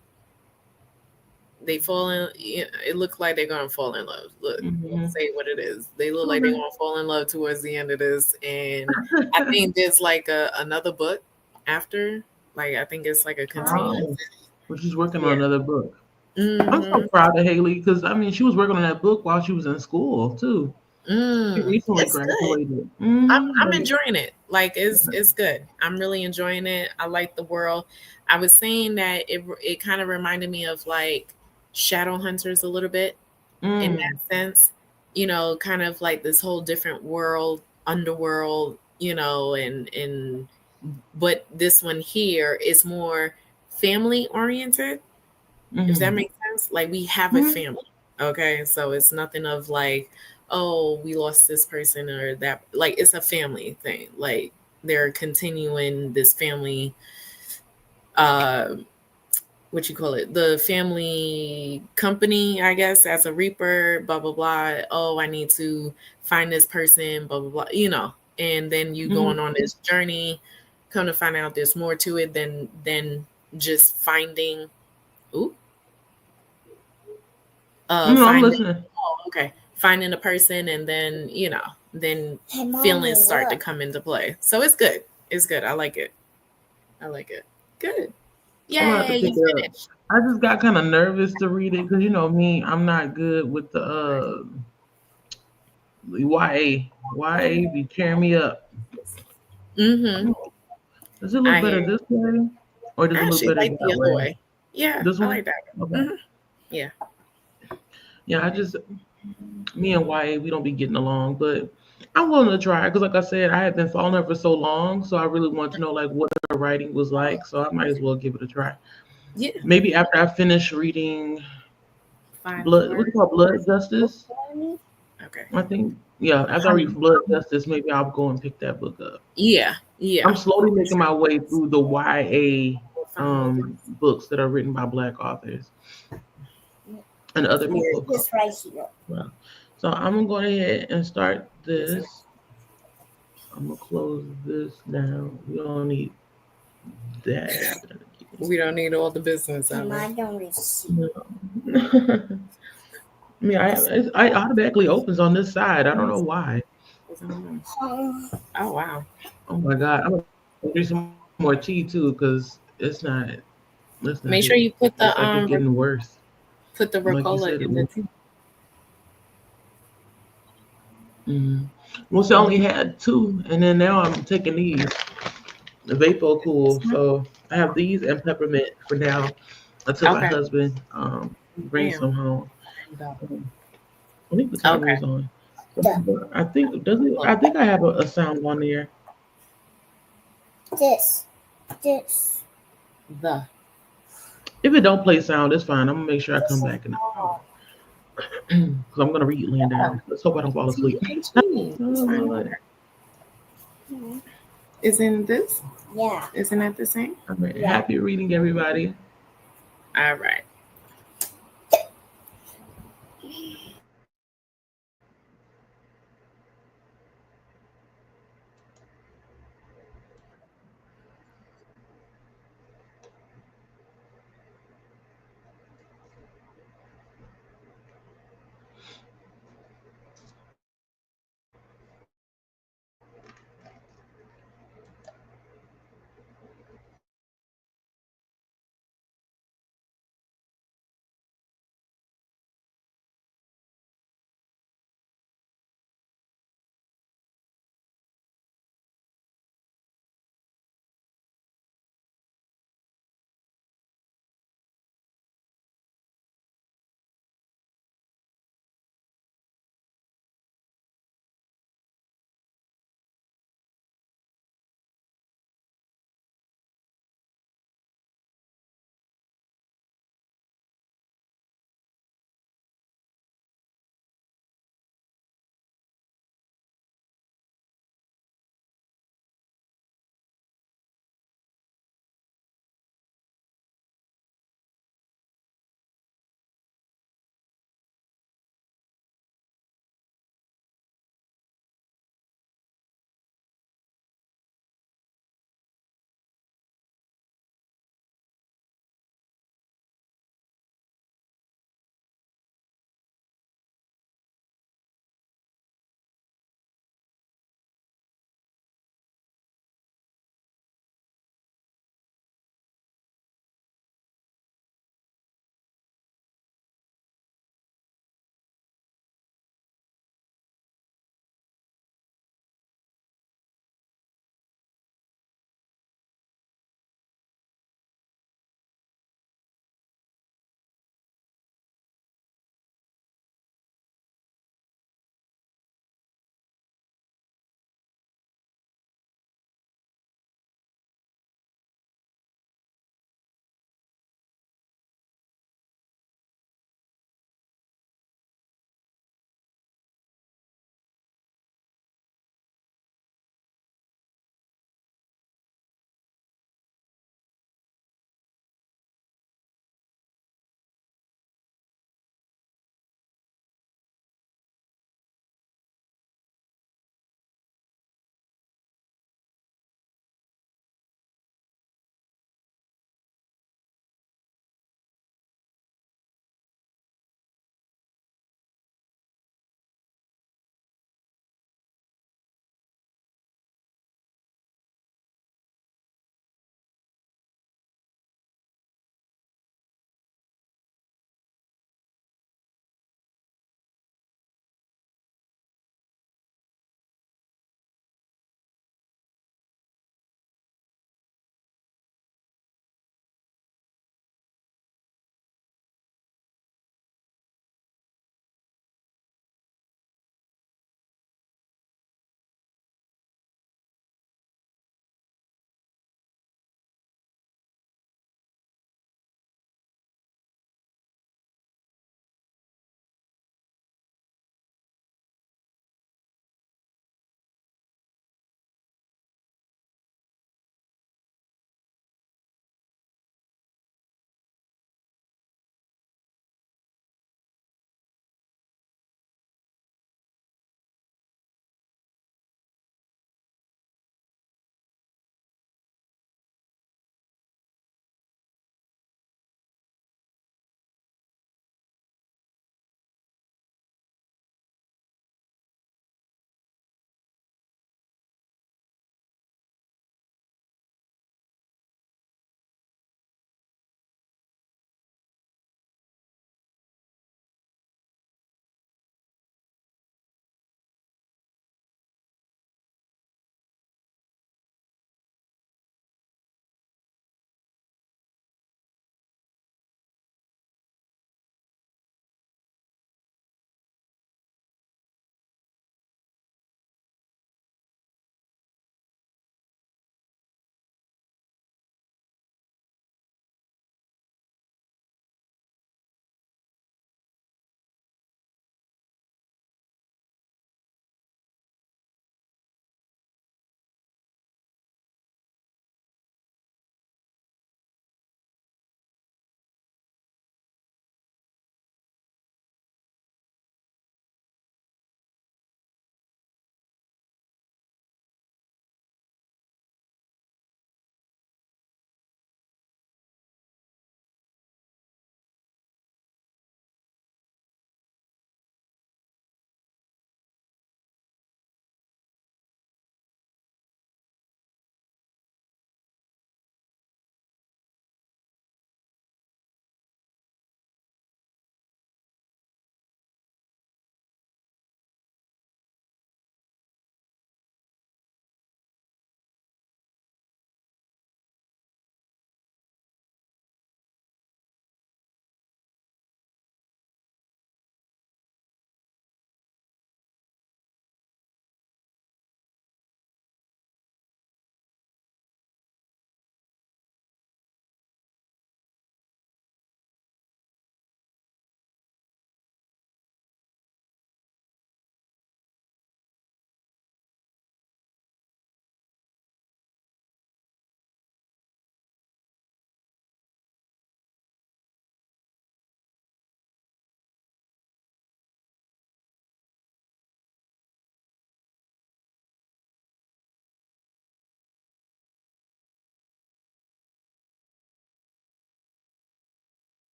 They fall in. It looks like they're gonna fall in love. Look, Hmm. let's say what it is. They look like they're Okay. gonna fall in love towards the end of this, and I think there's like another book after. Like I think it's like a continuation. Oh, well, she's working on Yeah. another book. I'm so Mm-hmm. proud of Haley because I mean she was working on that book while she was in school too. She recently It's good. graduated. I'm Like, enjoying it. Like it's good. I'm really enjoying it. I like the world. I was saying that it kind of reminded me of like Shadowhunters a little bit in mm, that sense. Kind of like this whole different world, underworld. And but this one here is more family oriented. If that mm, makes sense, like we have a mm, family. Okay, so it's nothing of like, oh, we lost this person or that. Like it's a family thing. Like they're continuing this family, uh what you call it, the family company, I guess, as a reaper, blah blah blah. Oh, I need to find this person, blah blah blah, and then you mm. going on this journey. Come to find out there's more to it than just finding. Ooh, No, I'm finding. listening. Oh, okay. Finding a person and then Hey, mommy, feelings start to look. come into play. So it's good. It's good. I like it. I like it. Good. I'm gonna have to Yay, pick you it up. finished. I just got kind of nervous to read it because you know me, I'm not good with the YA. YA be tearing me up. Mm-hmm. Does it look I hear better you. this way, or does I it look actually better like the that other way? way. Yeah, This I one? like that Okay. one. Yeah. Yeah, me and YA, we don't be getting along, but I'm willing to try because, like I said, I had been following her for so long, so I really want to know like what her writing was like. So I might as well give it a try. Yeah. Maybe after I finish reading Five Blood, what's Heart. it called, Blood Justice. Okay. I think, yeah. After I read Um, Blood Justice, maybe I'll go and pick that book up. yeah. Yeah. I'm slowly For making sure. my way through the YA Find books that are written by Black authors and other Here's people of color. this right here. Well, so I'm gonna go ahead and start this. this. I'm gonna close this down. We don't need that happening We don't need all the business of I it. don't receive. again. No. I mean, I automatically opens on this side. I don't know why. Oh, Oh wow. Oh my god, I'm gonna drink some more tea too because it's not Make hitting. sure you put It's like the it's getting worse. put the Like you Ricola said, it in the will. tea. Mm. Once I only had two, and then now I'm taking these, the Vapo Cool. So I have these and peppermint for now until my Okay. husband brings Damn. some home. Um, I think the timer Okay. is on. the, I think does it? I think I have a sound on there. this, this. The. If it don't play sound, it's fine. I'm gonna make sure I come This is back and all. because I'm gonna read laying down. Let's hope I don't fall asleep. THG. It's fine All water. Isn't this? Yeah. Isn't that the same? right. Yeah. Happy reading, everybody. All right.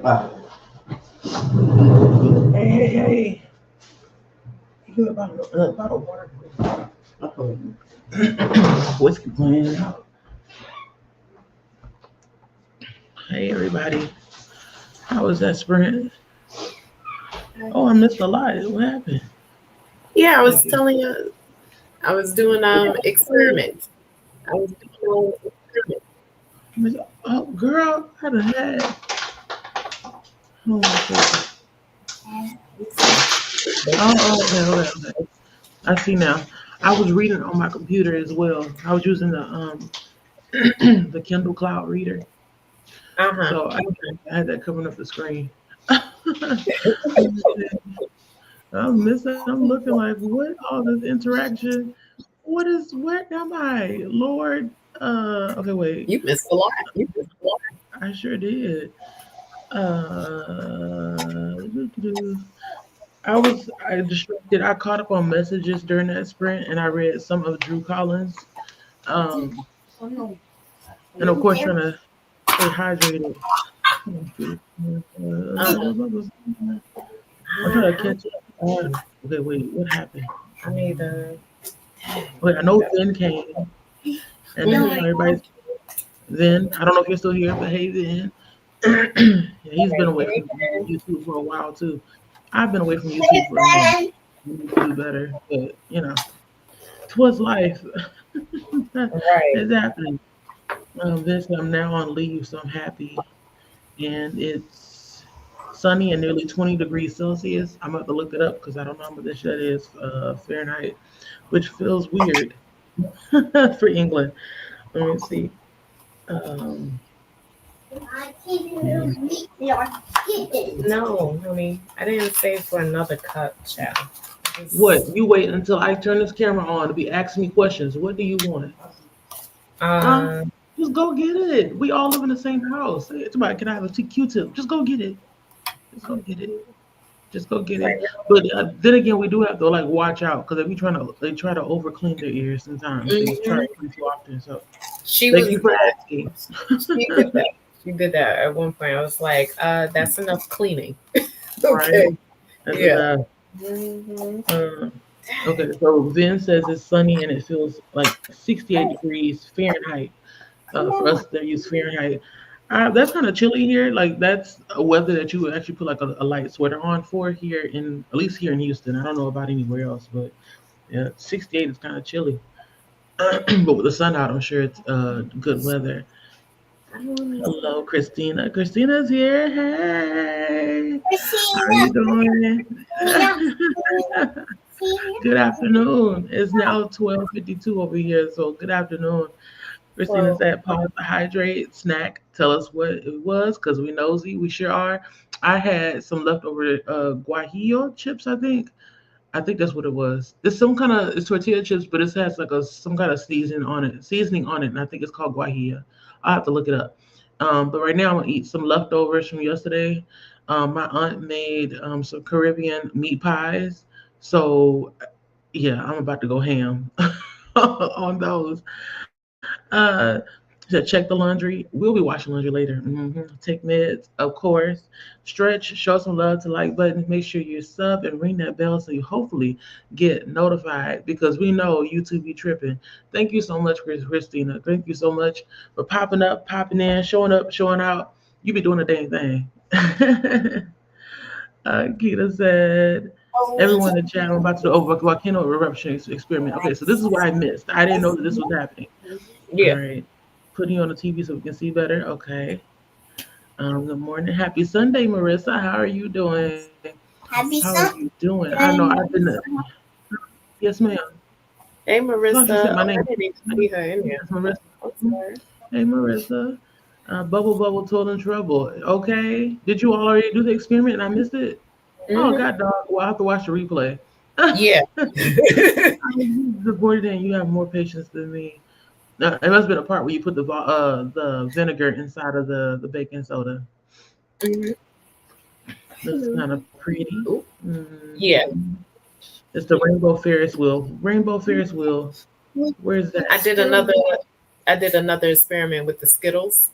Ah. Hey. You good about a water, please? Whiskey playing out. Hey, everybody. How was that sprint? Oh, I missed a lot. What happened? Yeah, I was Thank you. telling you, I was doing experiments. I was doing experiments. Oh, girl, I done had. Oh, my goodness. Okay. I see now. I was reading on my computer as well. I was using the the Kindle Cloud Reader, Uh-huh. so I had that covering up the screen. I'm missing. I'm looking like, what all this interaction? What am I, Lord? Okay, wait. You missed a lot. You missed a lot. I sure did. I distracted. I caught up on messages during that sprint, and I read some of Drew Collins. Um, and of course, trying to stay hydrated. I'm trying to catch up. Okay, wait, what happened? I need a. Wait, I know Zen came, and then everybody's Zen. I don't know if you're still here, but hey, Zen. Yeah, he's been away from YouTube for a while too. I've been away from YouTube for a while. I need to do better, but you know, twas life. Right. It's happening. Vince, I'm now on leave, so I'm happy, and it's sunny and nearly 20 degrees Celsius. I'm about to look it up because I don't know how much this shit is Fahrenheit, which feels weird for England. Let me see. No, honey, I didn't save for another cup, child. What? You wait until I turn this camera on to be asking me questions. What do you want? Just go get it. We all live in the same house. Hey, somebody, can I have a Q-tip? Just go get it. Just go get it. Just go get it. But then again, we do have to like watch out because they try to over clean their ears sometimes. They try to clean too often. So thank you for asking. She did that. She did that at one point. I was like, that's enough cleaning. Okay. That's Yeah. enough. Okay, so Vin says it's sunny and it feels like 68 degrees Fahrenheit. For us that use Fahrenheit, that's kind of chilly here. Like that's a weather that you would actually put like a light sweater on for here in at least here in Houston. I don't know about anywhere else, but yeah, 68 is kind of chilly. But with the sun out, I'm sure it's good weather. Hello, Christina. Christina's here. Hey, how are you doing? Good afternoon. It's now 12:52 over here, so good afternoon. Christina said, pause to hydrate, snack, tell us what it was, because we nosy, we sure are. I had some leftover guajillo chips, I think. I think that's what it was. It's some kind of it's tortilla chips, but it has like some kind of seasoning on it, and I think it's called guajillo. I'll have to look it up. But right now I'm gonna eat some leftovers from yesterday. My aunt made some Caribbean meat pies, so yeah, I'm about to go ham on those. Uh, to check the laundry. We'll be washing laundry later. Take meds, of course. Stretch, show some love to like buttons. Make sure you sub and ring that bell so you hopefully get notified because we know YouTube be tripping. Thank you so much, Christina. Thank you so much for popping up, popping in, showing up, showing out. You be doing the dang thing. Keita said, everyone in the chat, I'm about to do volcano eruption experiment. Okay, so this is what I missed. I didn't know that this was happening. Yeah. All right. Putting you on the TV so we can see better. Okay. Good morning. Happy Sunday, Marissa. How are you doing? Happy How Sunday. are you doing? I know I've been. Yes, ma'am. Hey, Marissa. Said my name. I didn't even see her in here. Marissa. Hey, Marissa. Bubble, toil, and trouble. Okay. Did you already do the experiment and I missed it? Oh Hmm. God, dog. Well, I have to watch the replay. Yeah. I'm disappointed in you have more patience than me. It must have been a part where you put the vinegar inside of the baking soda. Mhm. Looks kind of pretty. Ooh, yeah. Mhm. It's the Rainbow Ferris wheel. Rainbow Ferris wheel. Where's I that? did another I did another experiment with the Skittles,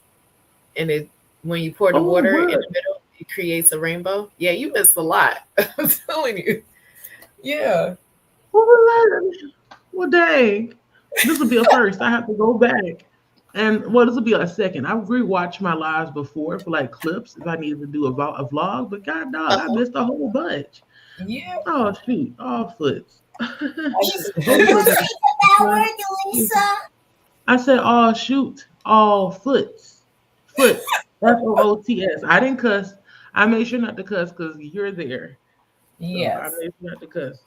and it when you pour the Oh, water in what? the middle, it creates a rainbow. Yeah, you missed a lot. I'm telling you. Yeah. What was that? Well, dang. This will be a first. I have to go back. And well, this will be a second. I've rewatched my lives before for like clips if I needed to do a vlog, but god dog, I Uh-huh. missed a whole bunch. Yeah. Oh shoot, all foots. I just Did Hopefully you that say that word, Lisa? I said all shoot, all foots. Foots. FOOTS. I didn't cuss. I made sure not to cuss because you're there. So I yes. made sure not to cuss.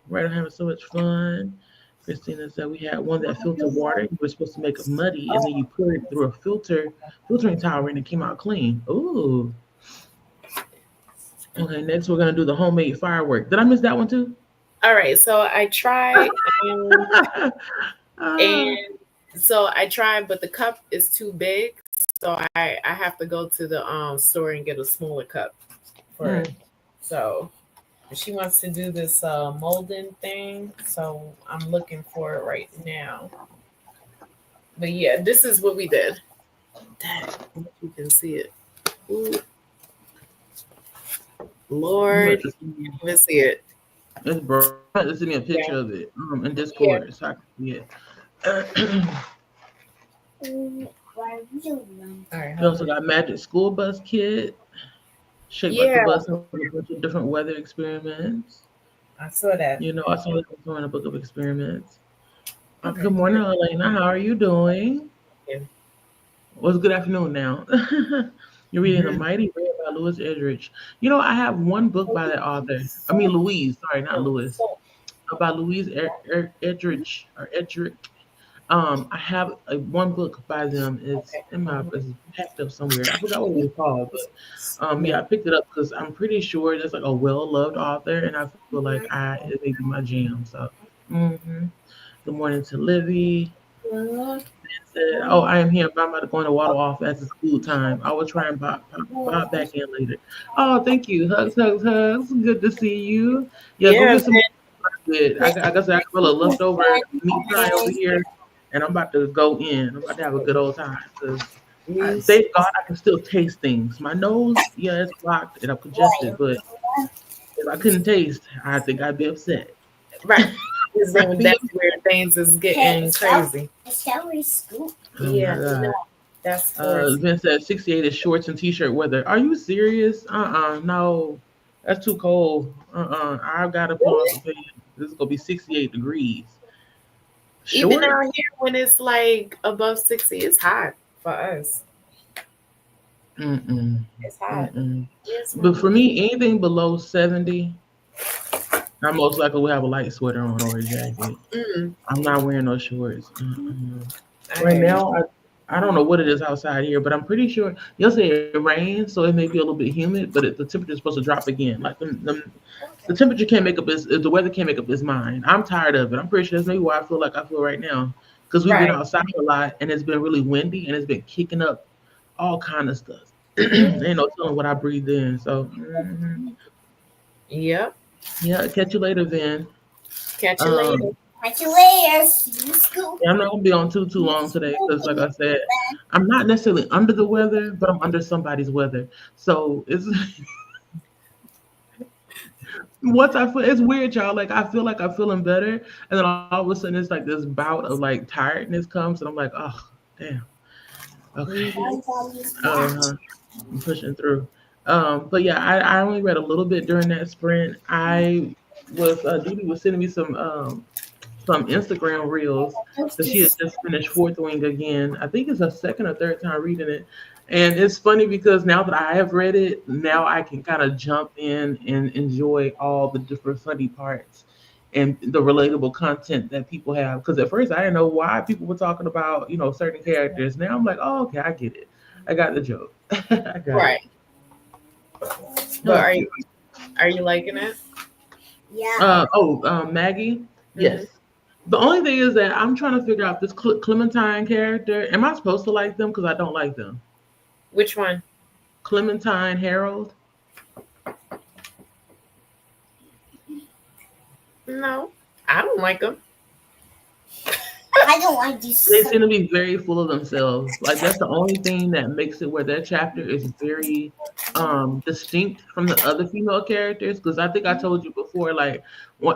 Right, I'm having so much fun. Christina said we had one that filtered water. You were supposed to make it muddy, and then you put it through a filtering tower, and it came out clean. Ooh. Okay, next we're gonna do the homemade firework. Did I miss that one too? All right. So I tried, Ah, and I tried, but the cup is too big. So I have to go to the store and get a smaller cup for it. mm. So she wants to do this molding thing. So I'm looking for it right now. But yeah, this is what we did. Dang, I hope you can see it. Ooh, You Lord, have you to send me, can't even see it. it's bro. You have to send me a Yeah, picture of it in yeah. Discord so I can see it. All right, We hold also on. got Magic School Bus Kit, shaped like a Yeah, bus, and a bunch of different weather experiments. I saw that. I saw this also in a book of experiments. Good Okay, morning, here. Elena. How are you doing? Yeah. Well, it's good afternoon now. You're reading The Mhm. Mighty Red by Louis Edrich. I have one book by that author. I mean, Louise. Sorry, not Louis. By Louise Edrich or Edric. I have one book by them. Okay. It's packed up somewhere. I forgot what it was called, but Yeah. yeah, I picked it up because I'm pretty sure that's like a well-loved author, and I feel like it may be my jam. So, hmm good morning to Livy. Said, "Oh, I am here, but I'm about to go in the water off as it's school time. I will try and bob back in later." Oh, thank you. Hugs, hugs, hugs. Good to see you. Yeah, go Yeah, get some good. I guess I got a little leftover meat pie over here, and I'm about to go in. I'm about to have a good old time because man. thank God I can still taste things. My nose, yeah, it's blocked and I'm congested, but if I couldn't taste, I think I'd be upset. Right. Because I'd then be that's where things is getting crazy. Celery scoop. Oh my Yeah, God. that's crazy. Vince said 68 is shorts and t-shirt weather. Are you serious? No. That's too cold. I've got to put on Really? some pants. This is gonna be 68 degrees. Even Short? out here when it's like above 60, it's hot for us. Mm-mm. It's hot. Mm-mm. Yes, But mama. for me, anything below 70, I most likely will have a light sweater on or a jacket. Mm, I'm not wearing no shorts. Mm-mm. I Right hear you. now, I don't know what it is outside here, but I'm pretty sure yesterday it rained, so it may be a little bit humid, but the temperature is supposed to drop again. Like the temperature can't make up the weather can't make up its mind. I'm tired of it. I'm pretty sure that's maybe why I feel like I feel right now because we've been Right. outside a lot and it's been really windy and it's been kicking up all kind of stuff. Mm, Ain't no telling what I breathed in. So yep. yeah, catch you later, Vin. Catch you later. Um, Catch you later. You scoop. yeah, I'm not gonna be on too You long today because, like scoop. I said, I'm not necessarily under the weather, but I'm under somebody's weather. So it's once I feel it's weird, y'all. Like I feel like I'm feeling better, and then all of a sudden it's like this bout of like tiredness comes, and I'm like, oh, damn. Okay. Hmm. Uh-huh. I'm pushing through. But yeah, I only read a little bit during that sprint. I was Dee was sending me some Instagram reels because she had just finished Fourth Wing again. I think it's her second or third time reading it. And it's funny because now that I have read it, now I can kind of jump in and enjoy all the different funny parts and the relatable content that people have. Because at first I didn't know why people were talking about, certain characters. Now I'm like, oh, okay, I get it. I got the joke. I got it. Right. But are you liking it? Yeah. Maggie. Mhm. Yes. The only thing is that I'm trying to figure out this Clementine character. Am I supposed to like them? Because I don't like them. Which one? Clementine Harold. No, I don't like them. I don't like these. They seem to be very full of themselves. Like that's the only thing that makes it where their chapter is very distinct from the other female characters. Because I think I told you before, like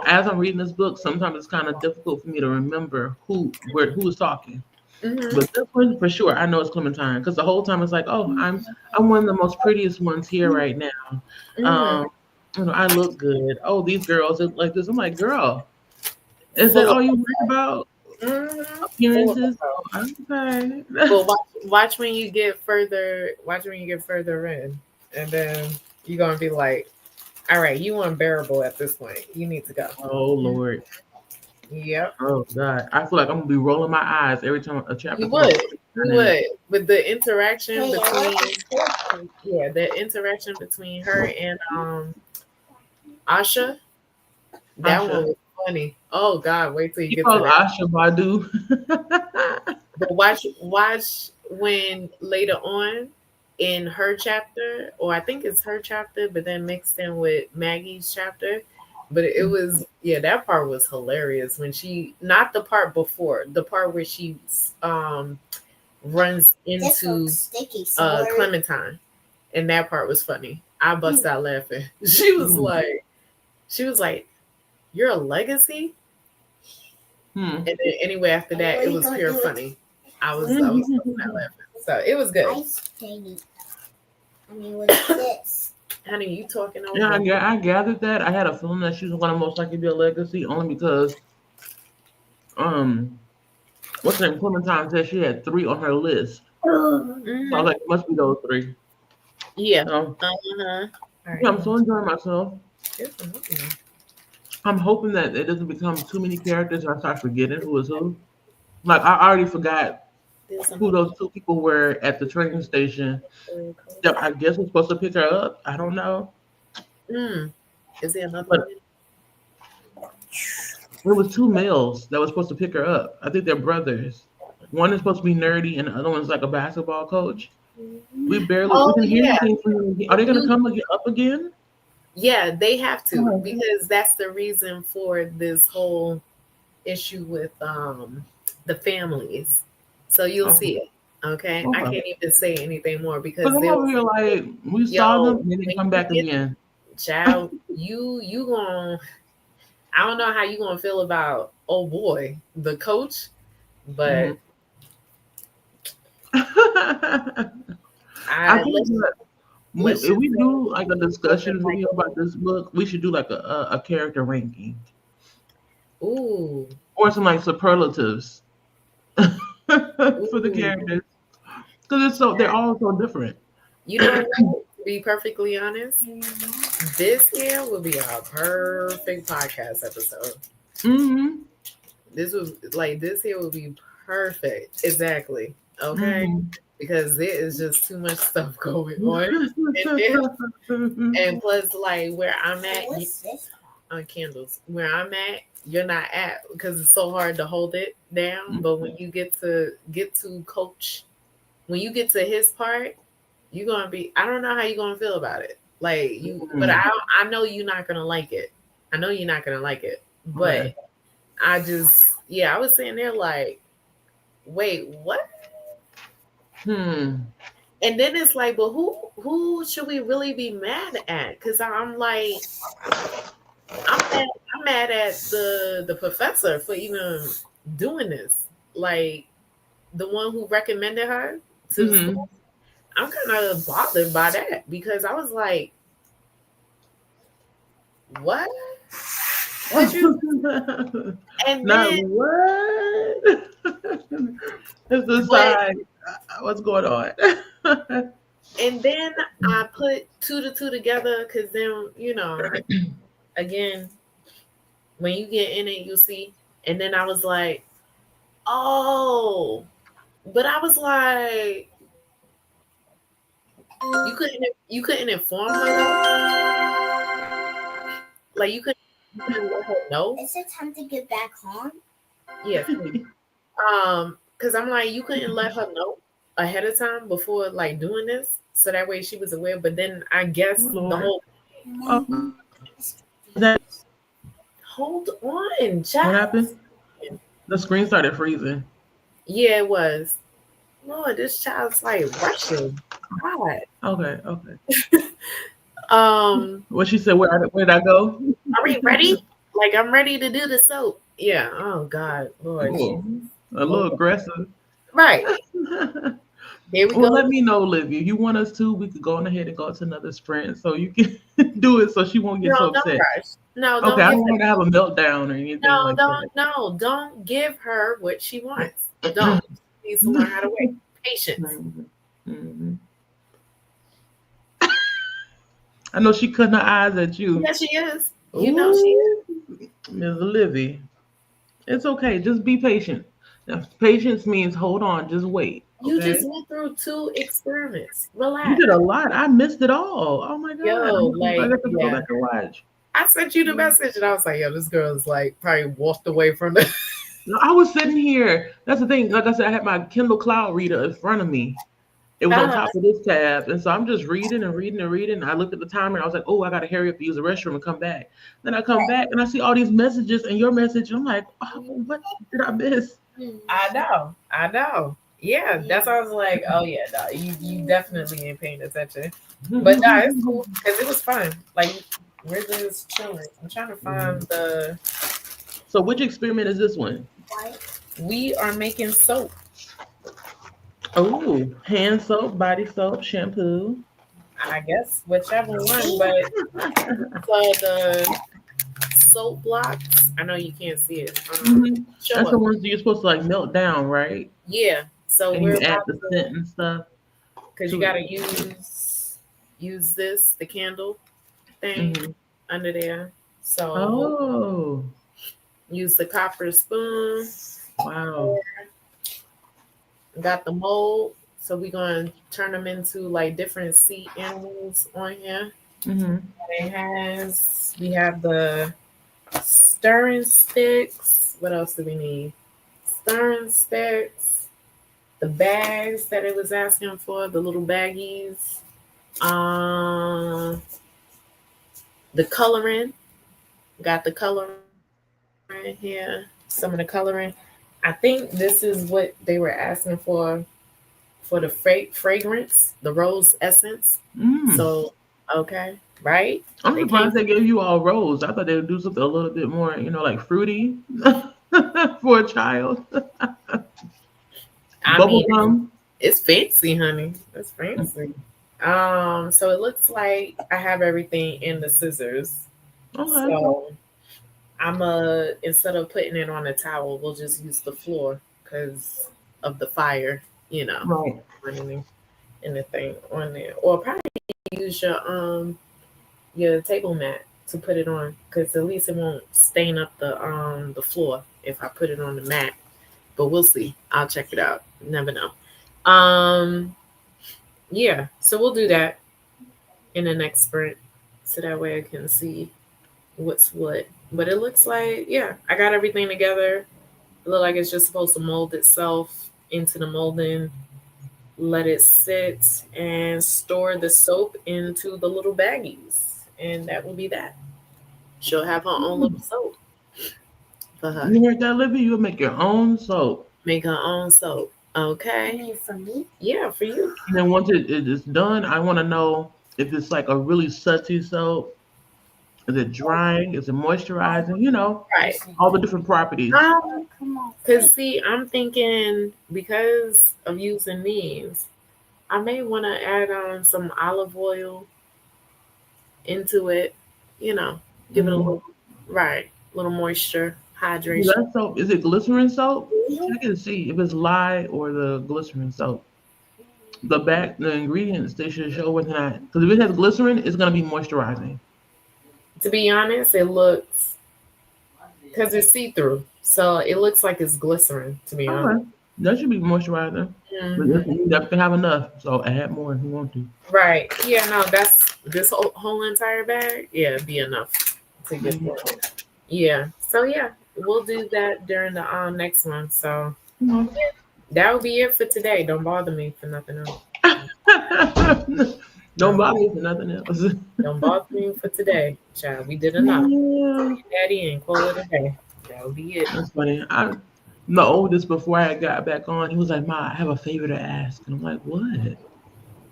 as I'm reading this book, sometimes it's kind of difficult for me to remember who was talking. Hmm. But this one for sure, I know it's Clementine because the whole time it's like, oh, I'm one of the most prettiest ones here right now. Hmm. Um, I look good. Oh, these girls look like this. I'm like, girl, is that Full of all you worry about? full of Appearances? herself. Oh, okay. But watch when you get further. Watch when you get further in, and then you're gonna be like, all right, you unbearable at this point. You need to go. Oh Lord. Yep. Oh God. I feel like I'm gonna be rolling my eyes every time a chapter You comes would. up. You would. But the interaction Hey, I between like the interaction between her and Asha, that one Asha. was funny. Oh God, wait till you He get to calls that. Asha Badu. But watch when later on in her chapter, or I think it's her chapter, but then mixed in with Maggie's chapter. But it was that part was hilarious when she not the part before, the part where she runs this into looks sticky. So Clementine. And that part was funny. I bust out laughing. She was like, "You're a legacy." Hmm. And then anyway, after that, it was pure funny. I was busting out laughing. So it was good. ice baby. I mean, what's this? Honey, you talking over? Yeah, I gathered that. I had a feeling that she was gonna most likely be a legacy only because um what's her name? Clementine said she had 3 on her list. So I was like, it must be those 3. Yeah. So Uh-huh. yeah, I'm so enjoying myself. It's a movie. I'm hoping that it doesn't become too many characters and I start forgetting who is who. Like I already forgot There's a who those 2 people were at the train station movie. that I guess was supposed to pick her up. I don't know. Is there another But one? it was 2 males that were supposed to pick her up. I think they're brothers. One is supposed to be nerdy and the other one's like a basketball coach. We Oh didn't hear yeah. anything from them. Are they gonna come up again? Yeah, they have to Oh. because that's the reason for this whole issue with the families. So you'll Okay. see it. Okay. I Okay. can't even say anything more Because because I'm they over was here like we saw yo, them and they didn't when come you back get again. child, you gonna I don't know how you gonna feel about oh boy, the coach, but I think that let's if just we say do like a it wasn't discussion like video about this book, we should do like a character ranking ooh, or some like superlatives for the ooh. characters because they're all so different. You know what? To be perfectly honest, this here will be a perfect podcast episode. Mm-hmm. This here will be perfect. Exactly. Okay. Because there is just too much stuff going on. And plus, like where I'm at What's this? on candles, where I'm at, you're not at because it's so hard to hold it down. But when you get to coach, when you get to his part, you're gonna be I don't know how you're gonna feel about it. Like you but I know you're not gonna like it. I know you're not gonna like it. But I was sitting there like, wait, what? And then it's like, but who should we really be mad at? Because I'm like, I'm mad at the professor for even doing this. Like the one who recommended her to the school. I'm kind of bothered by that because I was like, what? And Not then what? It's the side. What's going on? and then I put 2 to 2 together because then again, when you get in it, you'll see. And then I was like, oh, but I was like, You couldn't inform her though? Like you couldn't let her know? Is it time to get back home? Yeah, please. Because I'm like, you couldn't let her know ahead of time before like doing this, so that way she was aware. But then I guess the whole That hold on, what child. happened? The screen started freezing. Yeah, it was. Lord, this child's like Russian. God. Okay. Are What she said? Where did I go? we ready? Like I'm ready to do the soap. Yeah. Oh God, Lord. Cool. A little aggressive. Right. Here we Well, go. let me know, Livy. If you want us to, we could go on ahead and go to another sprint so you can do it so she won't get so No, don't upset. rush. No, Okay, don't I give don't want to have a meltdown or anything like that. don't give her what she wants. Don't. She needs to learn how to wait. Patience. Mhm. I know she cutting her eyes at you. Yeah, she is. You know she is. Ms. Livy. It's okay. Just be patient. Now, patience means hold on, just wait. You Okay. just went through 2 experiments. You Relax. did a lot. I missed it all. Oh my god. Yo, I like, got to go yeah. back and watch. I sent you the message and I was like, yo, this girl's like probably walked away from the No, I was sitting here. That's the thing. Like I said, I had my Kindle Cloud reader in front of me. It was on top of this tab. And so I'm just reading and reading and reading. I looked at the timer and I was like, oh, I got to hurry up to use the restroom and come back. Then I come back and I see all these messages and your message. And I'm like, oh, what did I miss? I know. Yeah, that's why I was like, oh yeah, no, you definitely ain't paying attention. But no, it's cool because it was fun. Like we're just chilling. I'm trying to find the. So which experiment is this one? We are making soap. Oh, hand soap, body soap, shampoo. I guess whichever one, but for the soap blocks, I know you can't see it. That's the ones you're supposed to like melt down, right? Yeah. So and we're you add about the scent and stuff. because you gotta use this the candle thing under there. So use the copper spoon. Wow. Got the mold. So we're gonna turn them into like different sea animals on here. We have the stirring sticks. What else do we need? Stirring sticks. The bags that it was asking for, the little baggies. The coloring. Got the coloring here. Some of the coloring. I think this is what they were asking for the fragrance, the rose essence. So, okay, right? I'm surprised they gave you all rose. I thought they would do something a little bit more, like fruity for a child. Bubblegum. It's fancy, honey. It's fancy. So it looks like I have everything in the scissors. Okay. So I'm instead of putting it on a towel, we'll just use the floor because of the fire, right? Anything on there, or probably use your table mat to put it on because at least it won't stain up the floor if I put it on the mat. But we'll see. I'll check it out. Never know. Yeah. So we'll do that in the next sprint, so that way I can see what's what. But it looks like, yeah, I got everything together. It looks like it's just supposed to mold itself into the molding, let it sit, and store the soap into the little baggies. And that will be that. She'll have her own little soap for her. You heard that, Livy? You'll make your own soap. Make her own soap. Okay. For me? Yeah, for you. And then once it is done, I want to know if it's like a really sudsy soap. Is it drying? Is it moisturizing? Right. All the different properties. Because see, I'm thinking because of using these, I may want to add on some olive oil into it. Give it a little moisture, hydration. That soap, is it glycerin soap? Check and see if it's lye or the glycerin soap. The ingredients, they should show what's not. Because if it has glycerin, it's going to be moisturizing. To be honest, it looks, because it's see-through, so it looks like it's glycerin, to be honest. That should be moisturizer. But Mhm. you never can have enough, so add more if you want to. Right. Yeah, no, that's this whole entire bag. Yeah, be enough to get Mhm. through it. Yeah. So yeah, we'll do that during the next one. So Mhm. that will be it for today. Don't bother me for nothing else. Don't No, bother me for nothing else. don't bother me for today, child. We did enough. Yeah. Daddy and call it a day. That'll be it. That's funny. The oldest before I got back on, he was like, "Ma, I have a favor to ask," and I'm like, "What?"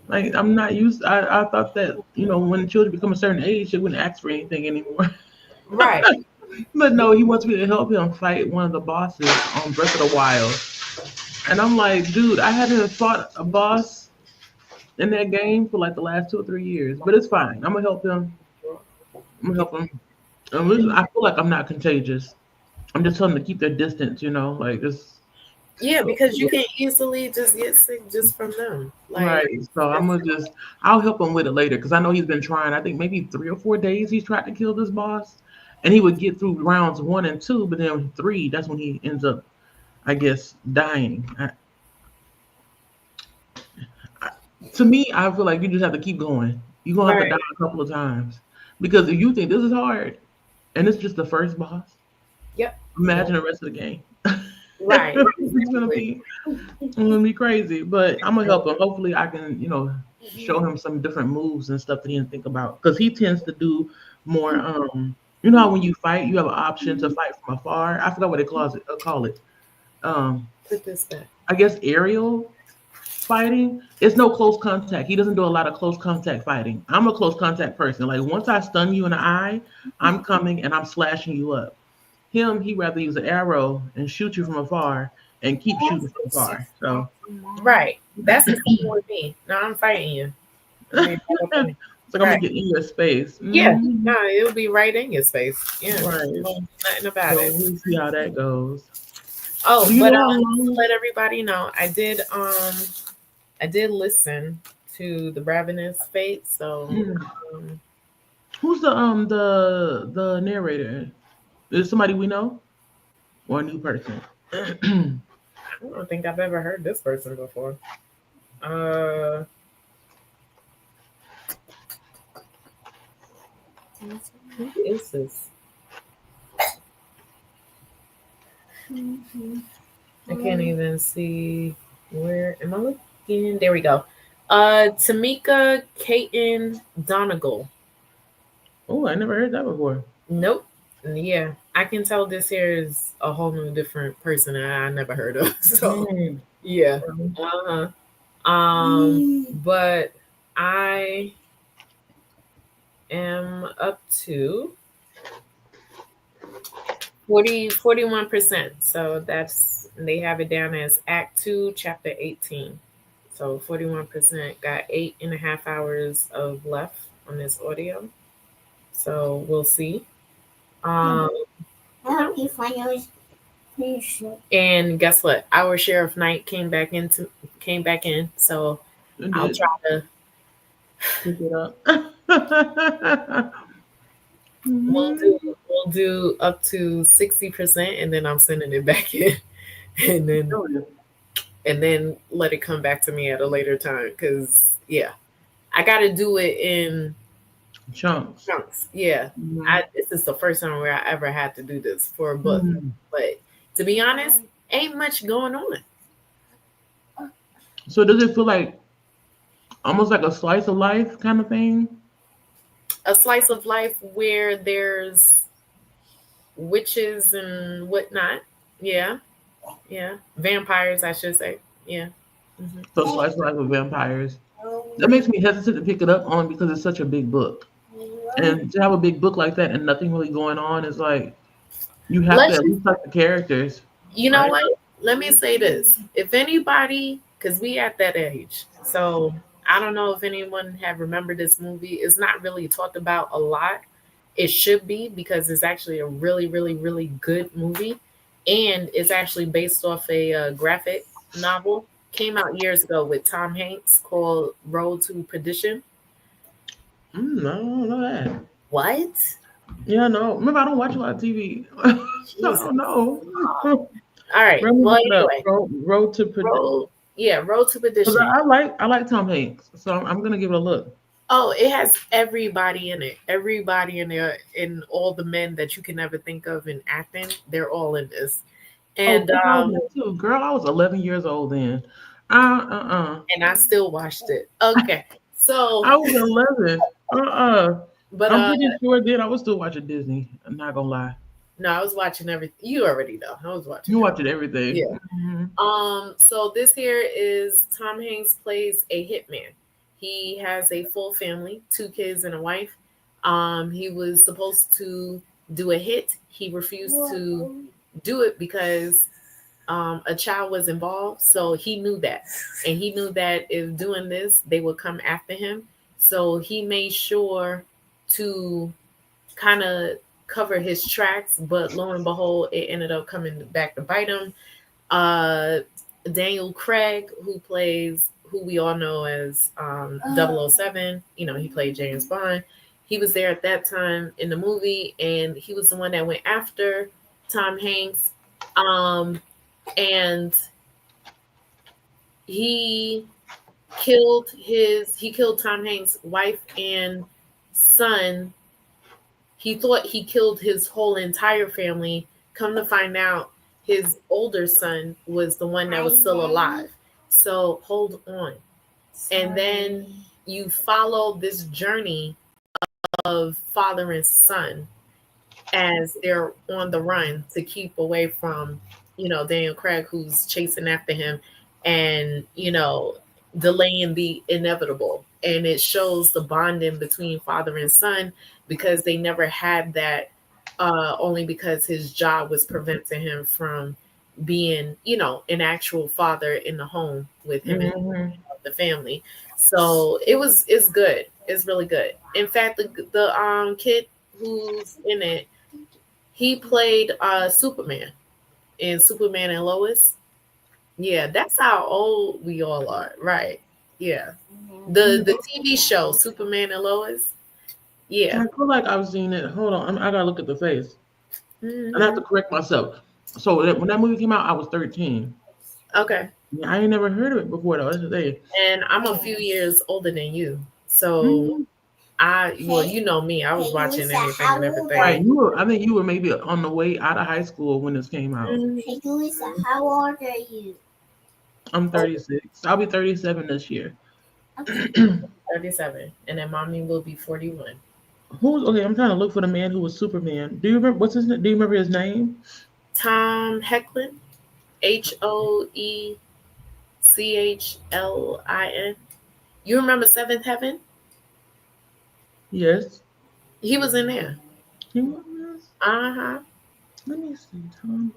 Like I'm not used. I thought that when children become a certain age, they wouldn't ask for anything anymore. Right. But no, he wants me to help him fight one of the bosses on Breath of the Wild, and I'm like, dude, I haven't fought a boss in that game for like the last 2 or 3 years, but it's fine. I'm gonna help him. I'm gonna help him. I feel like I'm not contagious. I'm just telling them to keep their distance, like just Yeah, because you can easily just get sick just from them. Like right. So I'm that's gonna I'll help him with it later because I know he's been trying. I think maybe 3 or 4 days he's tried to kill this boss, and he would get through rounds 1 and 2, but then 3, that's when he ends up, I guess, dying. To me, I feel like you just have to keep going. You're gonna have to right. die a couple of times because if you think this is hard and it's just the first boss, Yep. Yep. imagine the rest of the game. Right. It's gonna Exactly. be it's gonna be crazy. But I'm gonna help him. Hopefully, I can show him some different moves and stuff that he didn't think about because he tends to do more. How when you fight, you have an option to fight from afar. I forgot what they call it. Um, Put this back. I guess aerial fighting. It's no close contact. He doesn't do a lot of close contact fighting. I'm a close contact person. Like once I stun you in the eye, I'm coming and I'm slashing you up. He rather use an arrow and shoot you from afar and keep shooting from afar. So Right. That's the same with me. No, I'm fighting you. You ain't got up on me. it's like I'm gonna Right. get in your space. Yeah. No, it'll be right in your space. Yeah. Right. Nothing about So it. we'll see how that goes. Oh, Do you but know how to long? let everybody know, I did listen to the Ravenous Fate. So Mm. um Who's the narrator? Is it somebody we know or a new person? I don't think I've ever heard this person before. Uh who is this? I can't even see where am I looking? There we go. Tamika Caton Donegal. Oh, I never heard that before. Nope. Yeah. I can tell this here is a whole new different person that I never heard of. So Mm. yeah. Uh-huh. But I am up to 41%. So they have it down as Act 2, Chapter 18. So 41% got 8.5 hours of left on this audio. So we'll see. Um, and guess what? Our Sheriff Knight came back in. So It I'll did try to. pick it up. We'll Mhm. do we'll do up to 60%, and then I'm sending it back in, and then Oh, yeah. let it come back to me at a later time. Cause yeah, I got to do it in Chunks. chunks. Yeah, Mhm. this is the first time where I ever had to do this for a book. Mhm. But to be honest, ain't much going on. So does it feel like almost like a slice of life kind of thing? A slice of life where there's witches and whatnot. Yeah, yeah, vampires, I should say. Yeah. Hmm. So slice of life with vampires. That makes me hesitant to pick it up only because it's such a big book. And to have a big book like that and nothing really going on is like you have to Let's at just, least like the characters, you know right? what? Let me say this. If anybody, because we at that age, so I don't know if anyone have remembered this movie. It's not really talked about a lot. It should be because it's actually a really, really, really good movie, and it's actually based off a graphic novel. Came out years ago with Tom Hanks called Road to Perdition. I don't know that. What? Yeah, no. Remember, I don't watch a lot of TV, so I Jesus. don't know. All right. Let me Well, look it up. anyway, Road to Perdition. Road to Because Perdition. I like Tom Hanks, so I'm gonna give it a look. Oh, it has everybody in it. Everybody in there, and all the men that you can ever think of in acting, they're all in this. And 2002, girl, I was 11 years old then. and I still watched it. Okay, so I was 11. but I'm pretty sure then I was still watching Disney. I'm not gonna lie. no, I was watching everything. You already know. I was watching. You watching everything. Yeah. Mhm. So this here is Tom Hanks plays a hitman. He has a full family, 2 kids and a wife. He was supposed to do a hit. He refused to do it because a child was involved. So he knew that. And he knew that if doing this, they would come after him. So he made sure to kind of cover his tracks, but lo and behold, it ended up coming back to bite him. Daniel Craig, who we all know as 007, he played James Bond. He was there at that time in the movie, and he was the one that went after Tom Hanks. And he killed Tom Hanks' wife and son. He thought he killed his whole entire family. Come to find out, his older son was the one that was still alive. So hold on. And then you follow this journey of father and son as they're on the run to keep away from, Daniel Craig, who's chasing after him and, delaying the inevitable. And it shows the bonding between father and son because they never had that, only because his job was preventing him from being, an actual father in the home with him and the family. So it's good. It's really good. In fact, the kid who's in it, he played Superman in Superman and Lois. Yeah, that's how old we all are, right? Yeah. The TV show Superman and Lois. Yeah. I feel like I've seen it. Hold on, I gotta look at the face. Mhm. And I have to correct myself. So when that movie came out, I was 13. Okay. Yeah, I ain't never heard of it before though. That's the thing. And I'm a few years older than you, so you know me. I was watching anything and everything. Right, I think you were maybe on the way out of high school when this came out. Hey, Louisa, how old are you? I'm 36. I'll be 37 this year. 37, and then mommy will be 41. Okay? I'm trying to look for the man who was Superman. Do you remember what's his name? Do you remember his name? Tom Hecklin, Hoechlin. You remember Seventh Heaven? Yes. He was in there. He was. Uh-huh. Let me see, Tom.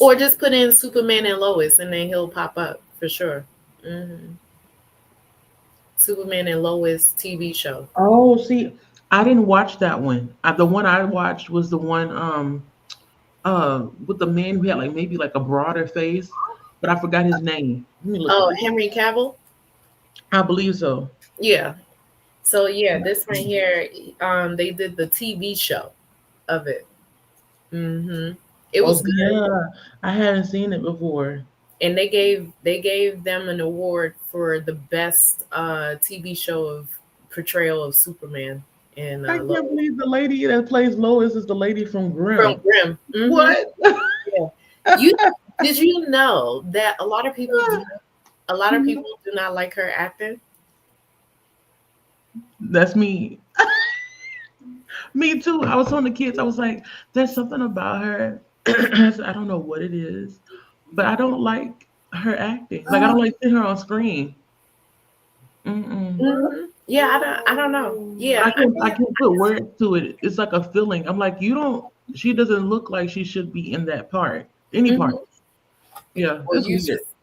Or just put in Superman and Lois, and then he'll pop up for sure. Superman and Lois TV show. Oh, see, I didn't watch that one. The one I watched was the one with the man who had maybe a broader face, but I forgot his name. Let me look. Henry Cavill? I believe so. Yeah. So yeah, this one here, they did the TV show of it. It was good. Yeah, I hadn't seen it before. And they gave them an award for the best TV show of portrayal of Superman. And I can't believe the lady that plays Lois is the lady from Grimm. From Grimm. What? Yeah. Did you know that a lot of people do not like her acting? That's me. Me too. I was telling the kids, I was like, there's something about her. I don't know what it is, but I don't like her acting. I don't like seeing her on screen. Yeah, I don't know. Yeah, I can't put words to it. It's like a feeling. I'm like, she doesn't look like she should be in that part. Any part. Yeah. Well,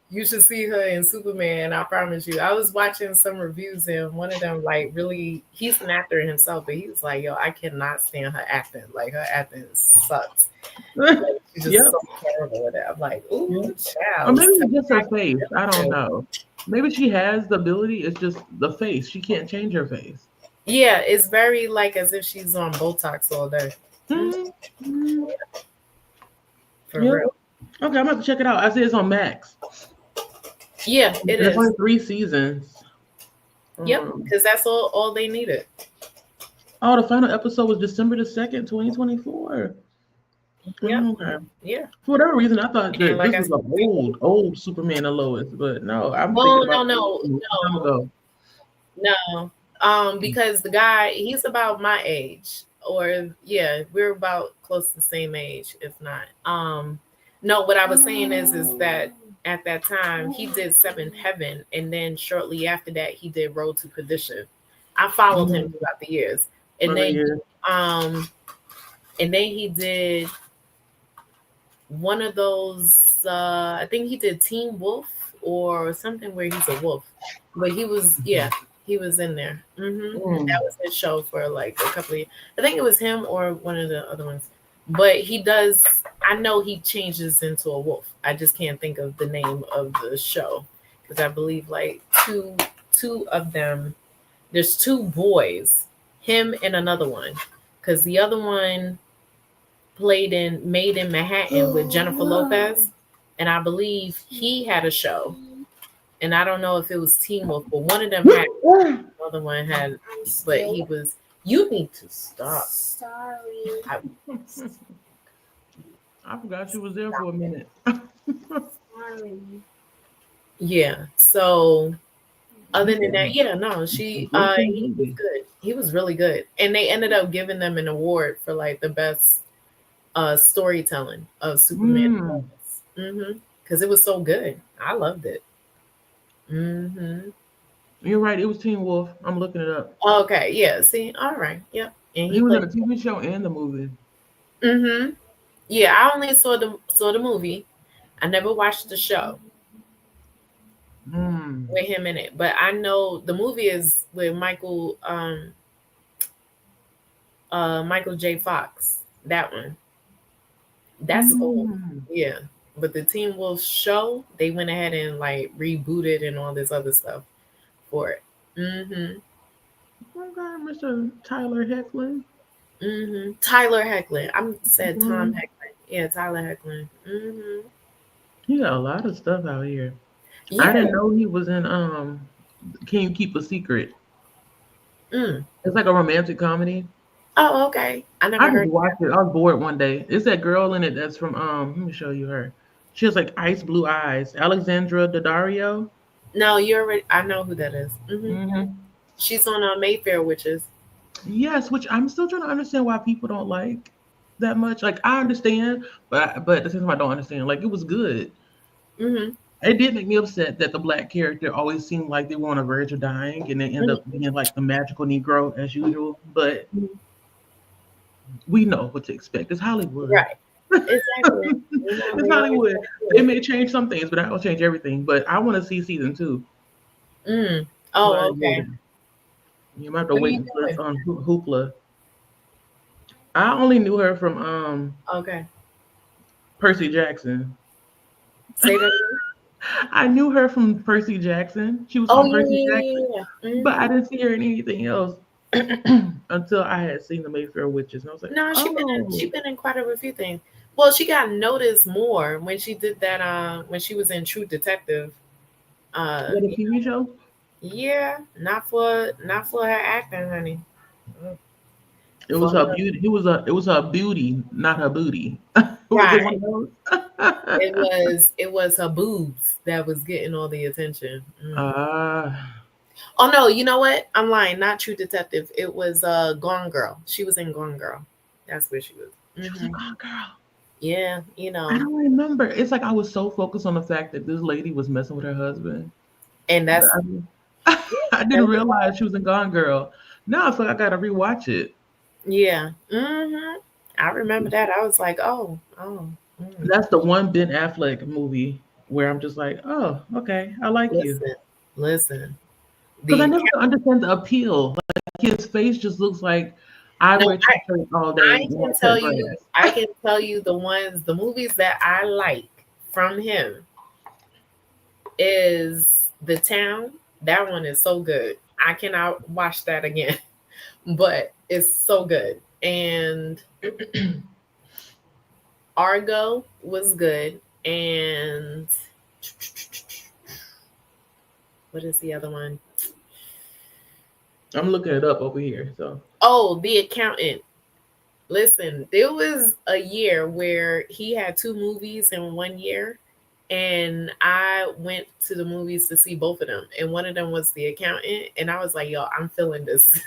you should see her in Superman. I promise you. I was watching some reviews and one of them really, he's an actor himself, but he was like, yo, I cannot stand her acting. Her acting sucks. She's just so terrible with it. I'm like, ooh, child. Or maybe it's just her face. I don't know. Maybe she has the ability. It's just the face. She can't change her face. Yeah, it's very as if she's on Botox all day. Mm-hmm. For Yeah. real. Okay, I'm about to check it out. I see it's on Max. Yeah, it There's is. only 3 seasons. Yep, because that's all they needed. Oh, the final episode was December the 2nd, 2024. Yep. Okay. Yeah. For whatever reason, I thought And that like this I was said, an old Superman and Lois, but no, I'm thinking well, about no, a long time ago. no. Because the guy, he's about my age, or yeah, we're about close to the same age, if not. No, what I was saying is that at that time he did Seventh Heaven, and then shortly after that he did Road to Perdition. I followed him throughout the years, and then he did one of those. I think he did Teen Wolf or something where he's a wolf, but he was he was in there. That was his show for like a couple of years. I think it was him or one of the other ones. But he does. I know he changes into a wolf. I just can't think of the name of the show because I believe like two of them. There's 2 boys, him and another one, because the other one played in Made in Manhattan with Jennifer Lopez, and I believe he had a show. And I don't know if it was Teen Wolf, but one of them had, the other one had, but he was. You need to stop. Sorry. I forgot she was there for a minute. Sorry. Yeah. So other than that, yeah, no, he was good. He was really good, and they ended up giving them an award for like the best storytelling of Superman. Because it was so good. I loved it. You're right. It was Teen Wolf. I'm looking it up. Okay. Yeah. See. All right. Yep. And he was in the TV show and the movie. Yeah. I only saw the movie. I never watched the show with him in it, but I know the movie is with Michael J. Fox. That one. That's old. Yeah. But the Teen Wolf show, they went ahead and like rebooted and all this other stuff for it. Okay, Mr. Tyler Hoechlin. Tyler Hoechlin. I said Tom Hoechlin. Yeah, Tyler Hoechlin. He got a lot of stuff out here. Yeah. I didn't know he was in Can You Keep a Secret? It's like a romantic comedy. Oh, okay. I never heard watched it. I was bored one day. It's that girl in it that's from let me show you her. She has like ice blue eyes. Alexandra Daddario. No, you already. I know who that is. She's on Mayfair Witches. Yes, which I'm still trying to understand why people don't like that much. Like I understand, but at the same time I don't understand. Like it was good. It did make me upset that the Black character always seemed like they were on the verge of dying, and they end up being like the magical Negro as usual. But we know what to expect. It's Hollywood, right? Exactly. It's Hollywood. It may change some things, but that will change everything. But I want to see season 2. Oh, okay. You might have to wait until it's on Hoopla. I only knew her from Percy Jackson. Say that. I knew her from Percy Jackson. She was from Percy Jackson, but I didn't see her in anything else until I had seen the Mayfair Witches, and I was like, "No, she's been in quite a few things." Well, she got noticed more when she did that. When she was in True Detective. The TV show. Yeah, not for her acting, honey. It was her beauty. It was her beauty, not her booty. Right. It was her boobs that was getting all the attention. Oh no, you know what? I'm lying. Not True Detective. It was Gone Girl. She was in Gone Girl. That's where she was. She was in Gone Girl. Yeah, you know. I don't remember. It's like I was so focused on the fact that this lady was messing with her husband. And that's I didn't realize she was in Gone Girl. Now I feel like I gotta rewatch it. Yeah. I remember that. I was like, oh. That's the one Ben Affleck movie where I'm just like, oh, okay, I like you. Listen. Because I never understand the appeal. Like his face just looks like I wear t-shirts all day. I can tell you the movies that I like from him is The Town. That one is so good. I cannot watch that again, but it's so good. and Argo was good, and what is the other one? I'm looking it up over here. So Oh, The Accountant. Listen, there was a year where he had 2 movies in 1 year, and I went to the movies to see both of them. And one of them was The Accountant, and I was like, "Yo, I'm feeling this."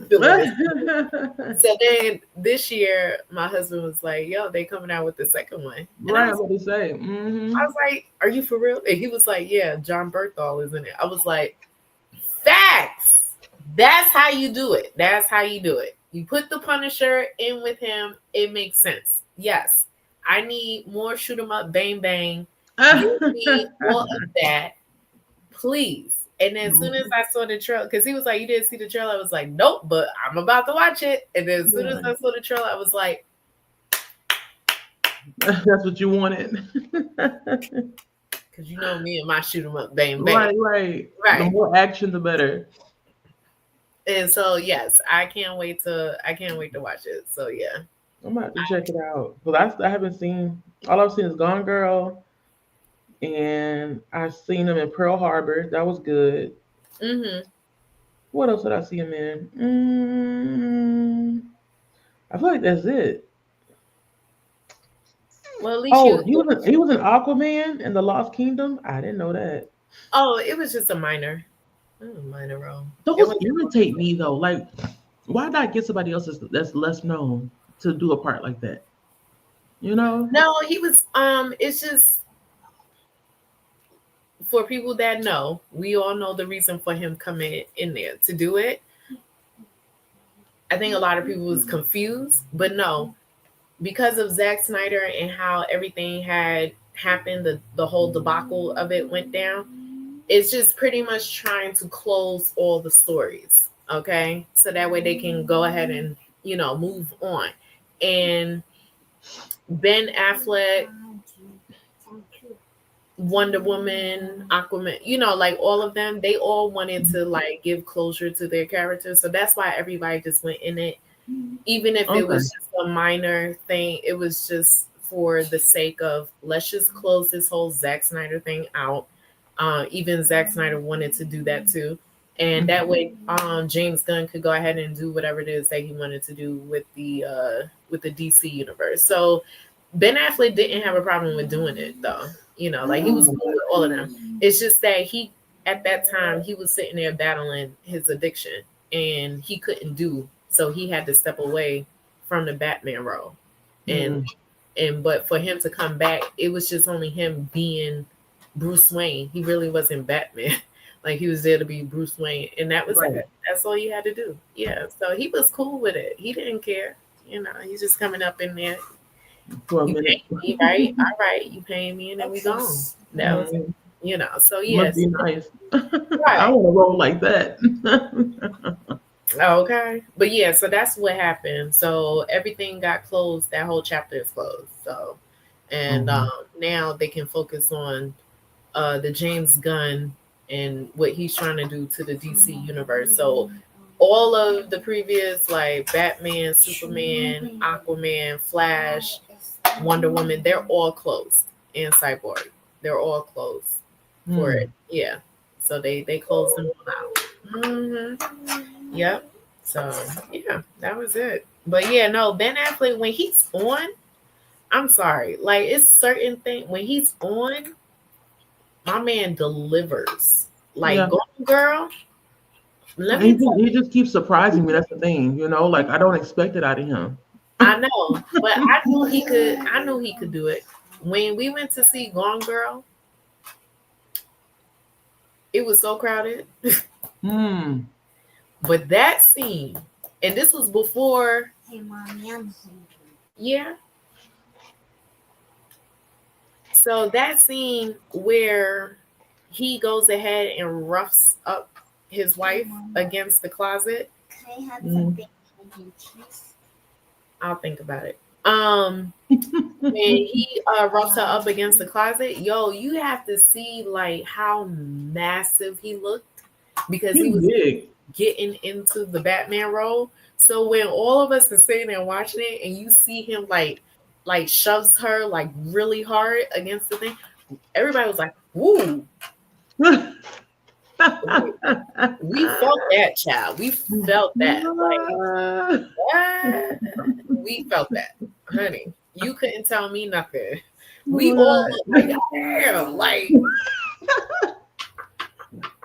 Feeling this. So then this year, my husband was like, "Yo, they coming out with the second one." And right, what to say? I was like, "Are you for real?" And he was like, "Yeah, John Berthal is in it." I was like, "Facts. That's how you do it. That's how you do it. You put the Punisher in with him. It makes sense. Yes, I need more shoot 'em up, bang bang. Give me all of that, please." And then as soon as I saw the trailer, because he was like, "You didn't see the trailer?" I was like, "Nope, but I'm about to watch it." And then as soon as I saw the trailer, I was like, That's what you wanted. because you know me and my shoot 'em up, bang bang. Right. The more action, the better. And so yes, I can't wait to watch it. So yeah, I'm about to check it out. But I haven't seen. All I've seen is Gone Girl, and I've seen him in Pearl Harbor. That was good. What else did I see him in? I feel like that's it. Well, at least he was in Aquaman and the Lost Kingdom. I didn't know that. Oh, it was just a minor role. Those irritate me though. Like, why not get somebody else that's less known to do a part like that? You know? No, he was. It's just for people that know. We all know the reason for him coming in there to do it. I think a lot of people was confused, but no, because of Zack Snyder and how everything had happened, the whole debacle of it went down. It's just pretty much trying to close all the stories, okay? So that way they can go ahead and, move on. And Ben Affleck, Wonder Woman, Aquaman, like all of them, they all wanted to like give closure to their characters. So that's why everybody just went in it. Even if it was just a minor thing, it was just for the sake of, let's just close this whole Zack Snyder thing out. Even Zack Snyder wanted to do that too. And that way, James Gunn could go ahead and do whatever it is that he wanted to do with the DC universe. So Ben Affleck didn't have a problem with doing it though. Like he was cool with all of them. It's just that at that time, he was sitting there battling his addiction and he couldn't do. So he had to step away from the Batman role. But for him to come back, it was just only him being Bruce Wayne. He really wasn't Batman. Like he was there to be Bruce Wayne. And that was it. That's all he had to do. Yeah. So he was cool with it. He didn't care. He's just coming up in there. You paying me, right? All right, you paying me, and then we gone. That was, So yes, must be nice. Right. I want to roll like that. Okay, but yeah, so that's what happened. So everything got closed. That whole chapter is closed. So, and now they can focus on the James Gunn and what he's trying to do to the DC universe. So all of the previous like Batman, Superman, Aquaman, Flash, Wonder Woman, they're all closed. And Cyborg, they're all closed for it. Yeah. So they closed them out. Yep. So yeah, that was it. But yeah, no, Ben Affleck, when he's on, I'm sorry. Like it's certain things when he's on, my man delivers. Like Golden Girl. He just keeps surprising me. That's the thing, like I don't expect it out of him. I know, but I knew he could do it. When we went to see Gone Girl, it was so crowded. But that scene, and this was before. Hey, Mommy, I'm hungry. Yeah. So that scene where he goes ahead and roughs up his wife against the closet. Can I have some bacon and cheese? I'll think about it. When he roughs her up against the closet, you have to see like how massive he looked because he was big. getting into the Batman role. So when all of us are sitting there watching it, and you see him like shoves her like really hard against the thing, everybody was like, "Woo!" We felt that, child. We felt that. Like, what? We felt that, honey. You couldn't tell me nothing. We all looked like, damn, like,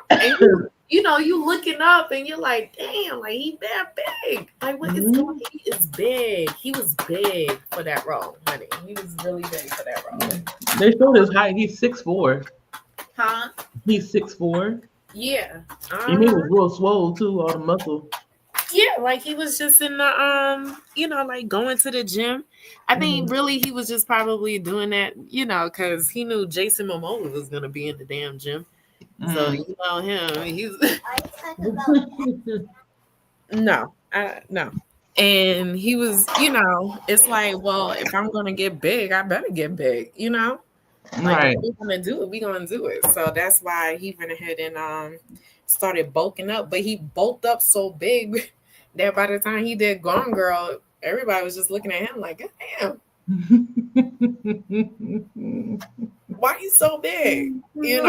and you looking up and you're like, damn, like he that big. Like, what is going on? He is big. He was big for that role, honey. He was really big for that role. They showed his height. He's 6'4". Huh? He's 6'4". Yeah. And he was real swole too, all the muscle. Yeah, like he was just in the like going to the gym. I think really he was just probably doing that, because he knew Jason Momoa was gonna be in the damn gym. So him, he's no. And he was, it's like, well, if I'm gonna get big, I better get big, Like, right. if we're gonna do it, we're gonna do it. So that's why he went ahead and started bulking up. But he bulked up so big that by the time he did Gone Girl, everybody was just looking at him like, damn, why you so big? You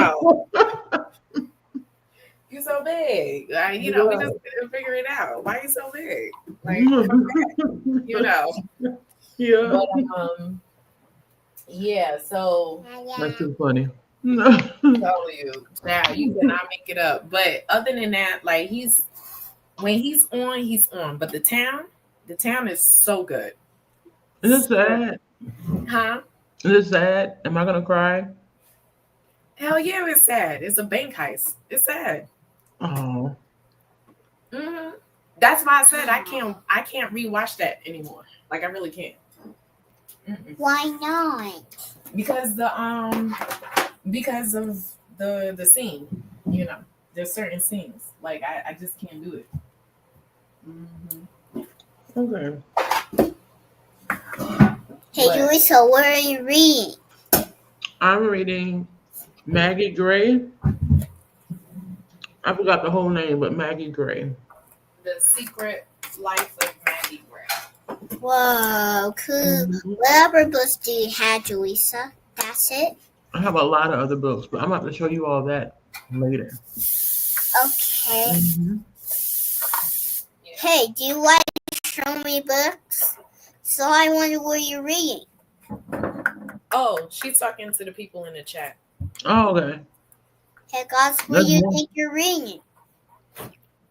so big. Like, we just couldn't figure it out. Why you so big? Like, Yeah. But, yeah, so That's too funny. tell you, now you cannot make it up. But other than that, like when he's on. But the town is so good. Is it sad? Huh? Is it sad? Am I gonna cry? Hell yeah, it's sad. It's a bank heist. It's sad. Oh. Mm-hmm. That's why I said I can't rewatch that anymore. Like, I really can't. Mm-mm. Why not? Because because of the scene, there's certain scenes like I just can't do it. Okay. Hey, Julie, so what are you reading? I'm reading Maggie Gray. I forgot the whole name, but Maggie Gray. The Secret Life of Maggie Gray. Whoa, cool. What other books do you have, Julissa? That's it? I have a lot of other books, but I'm about to show you all that later. Okay. Hey, do you like to show me books? So I wonder what you're reading. Oh, she's talking to the people in the chat. Oh, okay. Hey, guys, what do you think you're reading?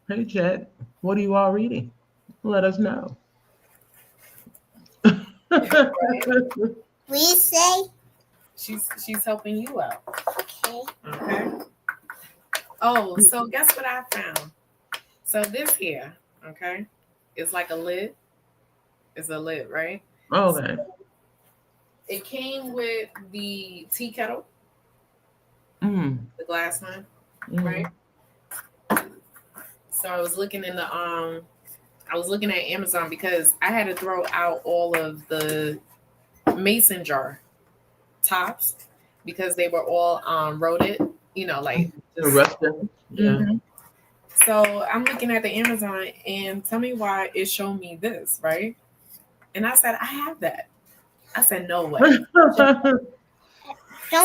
Hey, chat. What are you all reading? Let us know. Please say. She's helping you out. Okay. Oh, so guess what I found? So this here, okay, is like a lid. It's a lid, right? Okay. So it came with the tea kettle, the glass one, right? So I was looking at Amazon because I had to throw out all of the mason jar tops because they were all roded, like just rusted. Yeah. Mm-hmm. So I'm looking at the Amazon and tell me why it showed me this, right? And I said, I have that. I said, no way. Don't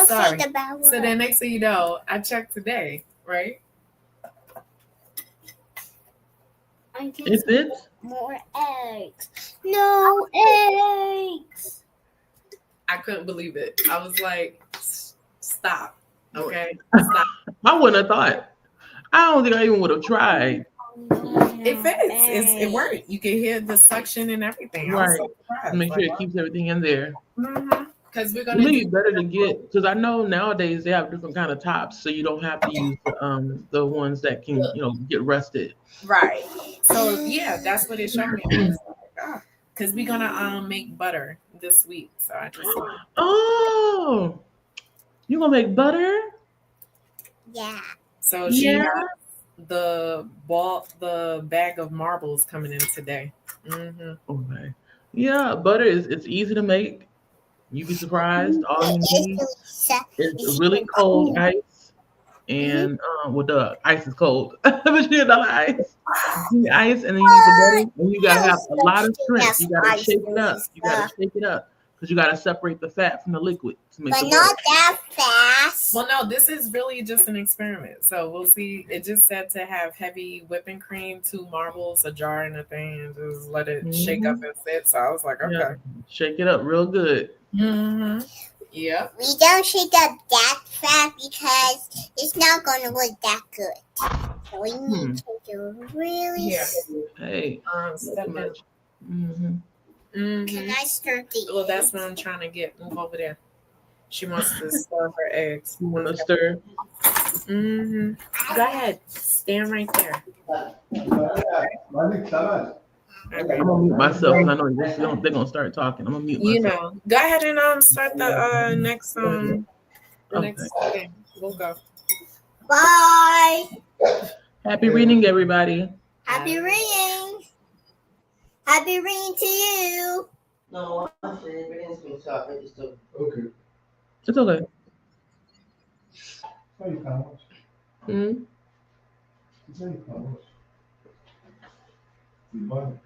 say the bad word. So then next thing you know, I checked today, right? Is it? More eggs. No eggs. I couldn't believe it. I was like, stop. Okay? Stop. I wouldn't have thought. I don't think I even would have tried. It fits. It worked. You can hear the suction and everything. Right. So Make sure it keeps everything in there. Because we're gonna. It's better to get, because I know nowadays they have different kind of tops, so you don't have to use the ones that can get rusted. Right. So yeah, that's what it showed me. Because we're gonna make butter this week. So I just. Oh, you gonna make butter? Yeah. So she has the bag of marbles coming in today. Okay. Yeah, butter it's easy to make. You'd be surprised. All you need is really cold ice, and the ice is cold, but $1 ice. You need ice, and then you need the butter, and you gotta No have a lot such of thing strength. as You gotta ice, shake it up. You gotta Lisa. shake it up because you gotta separate the fat from the liquid to make But the butter. not that fast. Well, no, this is really just an experiment. So we'll see. It just said to have heavy whipping cream, 2 marbles, a jar, and a thing, and just let it shake up and sit. So I was like, Yeah. okay. Shake it up real good. Mm-hmm. Yeah. We don't shake up that fast because it's not going to look that good. So we need to do really. Yeah. Hey, Step in. much. Mm-hmm. Mm-hmm. Can I stir the? Well, that's what I'm trying to get. Move over there. She wants to stir her eggs. You want to stir? Mm-hmm. Go ahead. Stand right there. I'm gonna mute myself because I know they're gonna start talking. I'm gonna mute You myself. know. Go ahead and start the next Okay. next game. We'll go. Bye. Happy reading, everybody. Happy reading. Happy reading to you. No, I'm saying everything's been shot. I just don't. Okay. It's okay. Hey, Thomas. Mm-hmm. Hey, Thomas. Money.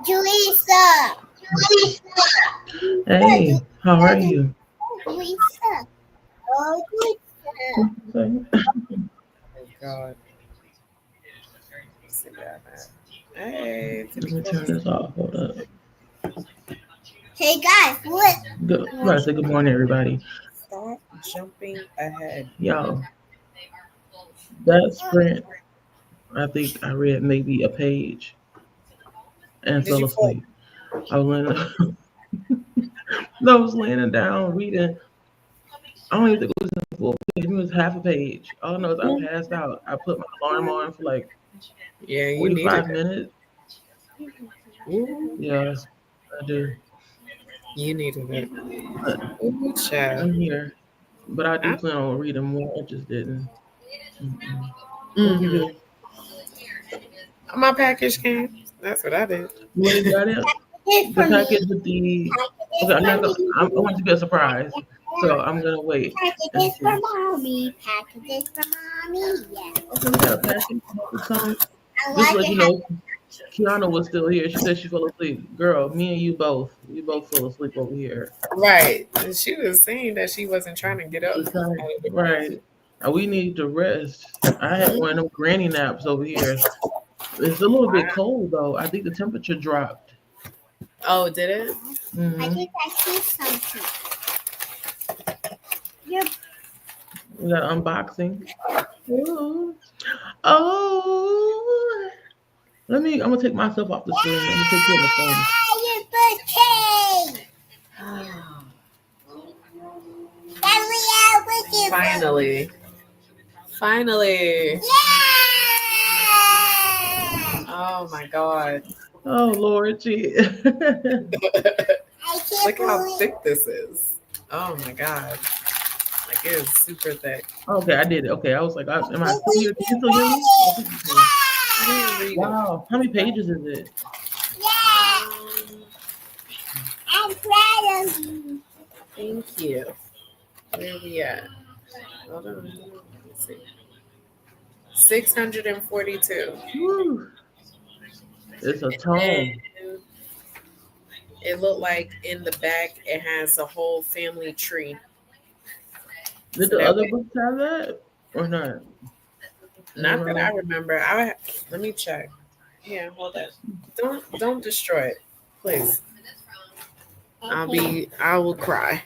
Julissa. Hey, how are you? Julissa. Oh, Julissa. Okay. Oh God. See where I'm at. Hey, Let me turn this off. Hold up. Hey guys, what? Good. I'm about to say good morning, everybody. Stop jumping ahead. Yo, that sprint, I think I read maybe a page and Did fell you fall? asleep. I was laying, no, I was laying down reading. I don't even think it was a full page. It was half a page. All I know is I passed out. I put my alarm on for like Yeah, you needed 45 it. minutes. Ooh, Yeah, I do. you needed it. But Ooh, child. I'm here. But I do I, plan on reading more. I just didn't. Mm-mm. What you mm-hmm. do? My package came. That's what I did. You already got it? It The for me. package with the. Okay, Package I'm for not gonna. I me. want it to be a surprise, so I'm gonna wait and Packages for see. mommy. Packages for mommy. Yeah. Okay, we got a package about to come. I Just to like let it. you know, Kiana was still here. She said she fell asleep. Girl, me and you both. We both fell asleep over here. Right. And she was saying that she wasn't trying to get up It's out like, of the bed. right. We need to rest. I had one of them granny naps over here. It's a little bit cold though. I think the temperature dropped. Oh, did it? I Hmm. think I see something. You're We got unboxing. Ooh. Oh. I'm gonna take myself off the screen. Let me take you on the phone. your birthday. Gabrielle, what's your birthday? Finally. Finally. Yeah! Oh my God. Oh Lord, gee. I can't Look how believe thick this is. Oh my God. Like it is super thick. Okay, I did it. Okay, I was like, am I still here? Can you you still hear me? I think you can. I didn't read it. Wow, how many pages is it? Yeah! Um, I'm proud of you. thank you. Where we at? Hold on. Let me see. 642. Woo. It's a And tome. it looked like in the back it has a whole family tree. Did So the that other way, books have that or not? not that I No. remember. Let me check. Yeah, hold on. Don't destroy it, please. I will cry.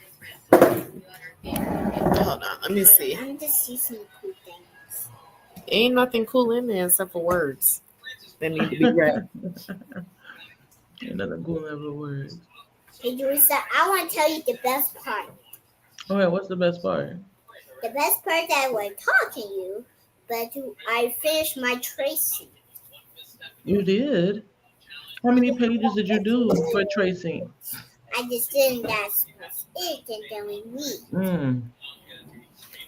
Hold on, let me see. I'm just see some cool things. Ain't nothing cool in there except for words that need to be read. Another cool level words. Hey, Teresa, I want to tell you the best part. Oh yeah, what's the best part? The best part that I was talking to you, but I finished my tracing. You did? How many pages did you do for tracing? I just didn't. That was it, and then we read, Mm.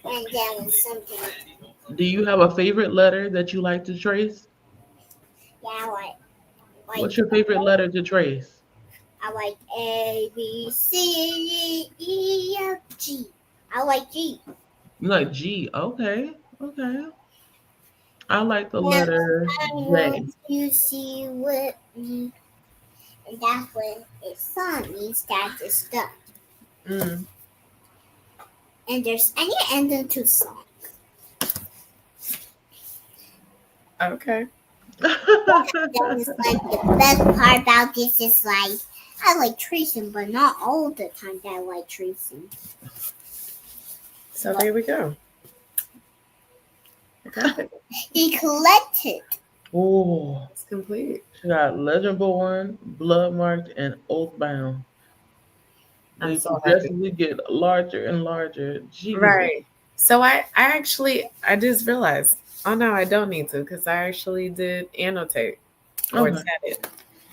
and then was something. Do you have a favorite letter that you like to trace? Yeah, What's your favorite letter to trace? I like A B C D E F G. I like G. You like G. Okay. Okay. I like the And letter I J. want to see what, and that's what it's song means. That is stuff. Mm, And there's any ending to song. okay. That is like the best part about this is like I like tracing, but not all the time that I like tracing. So there we go. I got it. He collected. Oh, It's complete. she got Legendborn, Blood Marked, and Oathbound. I'm They so happy. progressively get larger and larger. Jesus. Right. So I just realized. Oh no, I don't need to because I actually did annotate or Okay. tat it.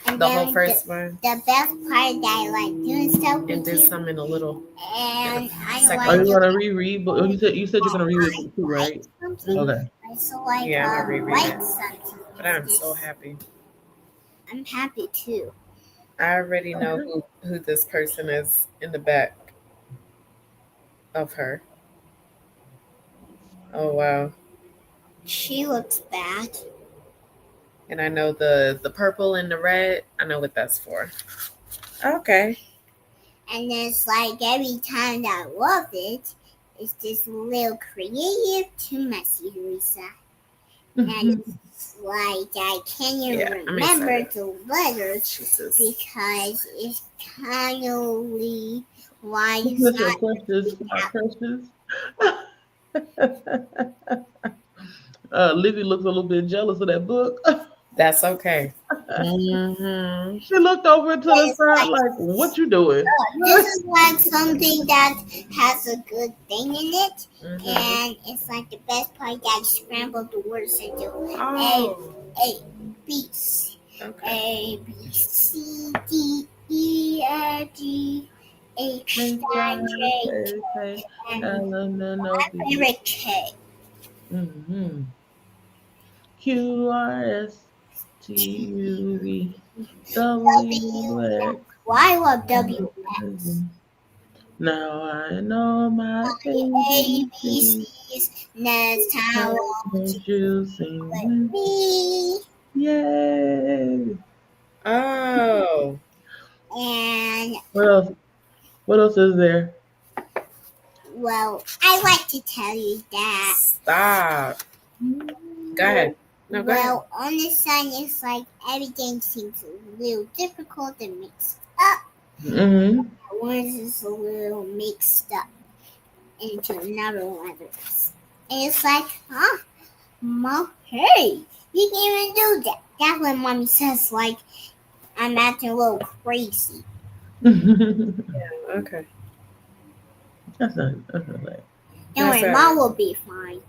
And The whole then first one the best part that I like doing stuff and with did you, some in a little. and I Second. Are like you gonna reread? But you said you're gonna reread book two, right? something. Okay. I so like Yeah, I'm gonna reread like it. something. But I'm so happy. I'm happy too. I already know who this person is in the back of her. Oh wow. She looks bad. And I know the purple and the red. I know what that's for. Okay. And it's like every time that I love it, it's just a little creative to messy, Lisa. And it's like I can't even Yeah, I'm remember excited. the letters Jesus. because it's kind of why it's Listen, not. precious, my precious. Livy looks a little bit jealous of that book. That's okay. Mm-hmm. She looked over to the It's side like, like, "What you doing?" this is like something that has a good thing in it, Mm-hmm. and it's like the best part that scrambled the words into Oh. B Okay. A B C D E F G H I J K and my favorite K. Mm-hmm. QRSTUV Why I love W WX. Now I know my A B ABC. C's next time Make you sing with with me. yay. Oh. And What else? What else is there? well, I like to tell you that. Stop. Go ahead. No, go ahead. Well, on the sun, it's like everything seems a little difficult and mixed up. Mm-hmm. One is a little mixed up into another letter. And it's like, huh? Mom, hey, you can even do that. That's when Mommy says, like, I'm acting a little crazy. Okay. That's not bad. Don't worry, That's Mom will be fine.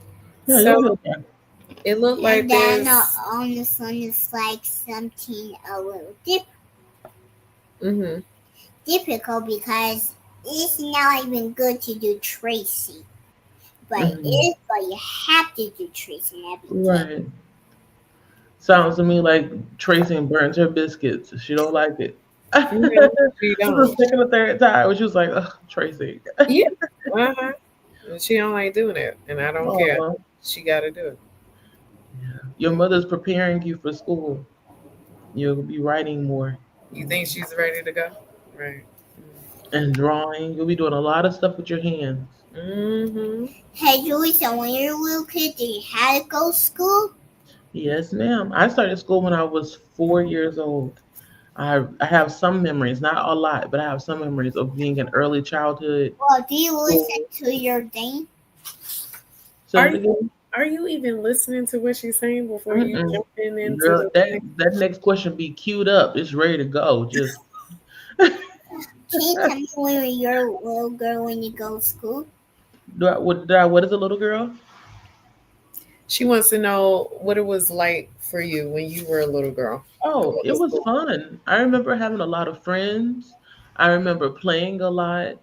Yeah, So you'll be okay. it looked like And then this. on the sun, it's like something a little Mm-hmm. difficult because it's not even good to do tracing. But Mhm. but you have to do tracing every day. Right. Sounds to me like Tracy burnt her biscuits. She don't like it. She This is the don't. second or third time where she was like, "Ugh, Tracy." Yeah. Uh-huh. She don't like doing it, and I don't care. Aw. She got to do it. Your mother's preparing you for school. You'll be writing more You think she's ready to go? Right. and drawing. You'll be doing a lot of stuff with your hands. Mm-hmm. Hey, Joyce, when you were a little kid, did you have to go to school? Yes, ma'am. I started school when I was 4 years old. I have some memories, not a lot, but I have some memories of being in early childhood. Well, do you listen to your Dane? So Are you even listening to what she's saying before you Mm-mm. jumping into Girl, the that next question be queued up. It's ready to go. Just Can you tell me when you're a little girl when you go to school? what is a little girl? She wants to know what it was like for you when you were a little girl. Oh, it was fun. I remember having a lot of friends. I remember playing a lot.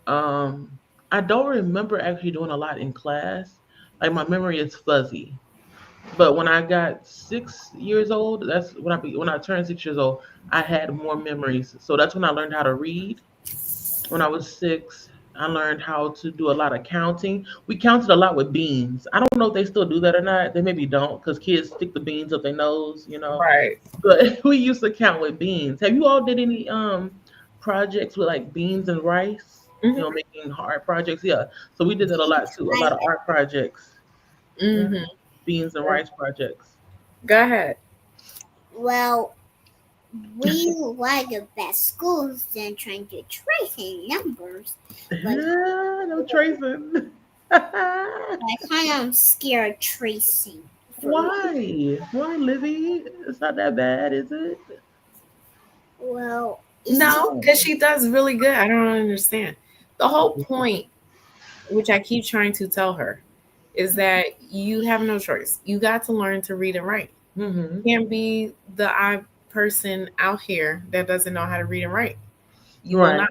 Um, I don't remember actually doing a lot in class. Like my memory is fuzzy. But when I got 6 years old, that's when I turned 6 years old, I had more memories. So that's when I learned how to read. When I was 6, I learned how to do a lot of counting. We counted a lot with beans. I don't know if they still do that or not. They maybe don't because kids stick the beans up their nose. Right. But we used to count with beans. Have you all did any projects with like beans and rice? Mm-hmm. Making hard projects. Yeah. So we did that a lot too. A lot of art projects. Mm-hmm. Beans and rice projects. Go ahead. Well, we like the best schools than trying to trace in numbers. No tracing. I kind of scared tracing. Why? Why, Lizzie? It's not that bad, is it? Well, No, because she does really good. I don't understand. The whole point, which I keep trying to tell her, is that you have no choice. You got to learn to read and write. Mm-hmm. You can't be the odd person out here that doesn't know how to read and write. You Right. will not.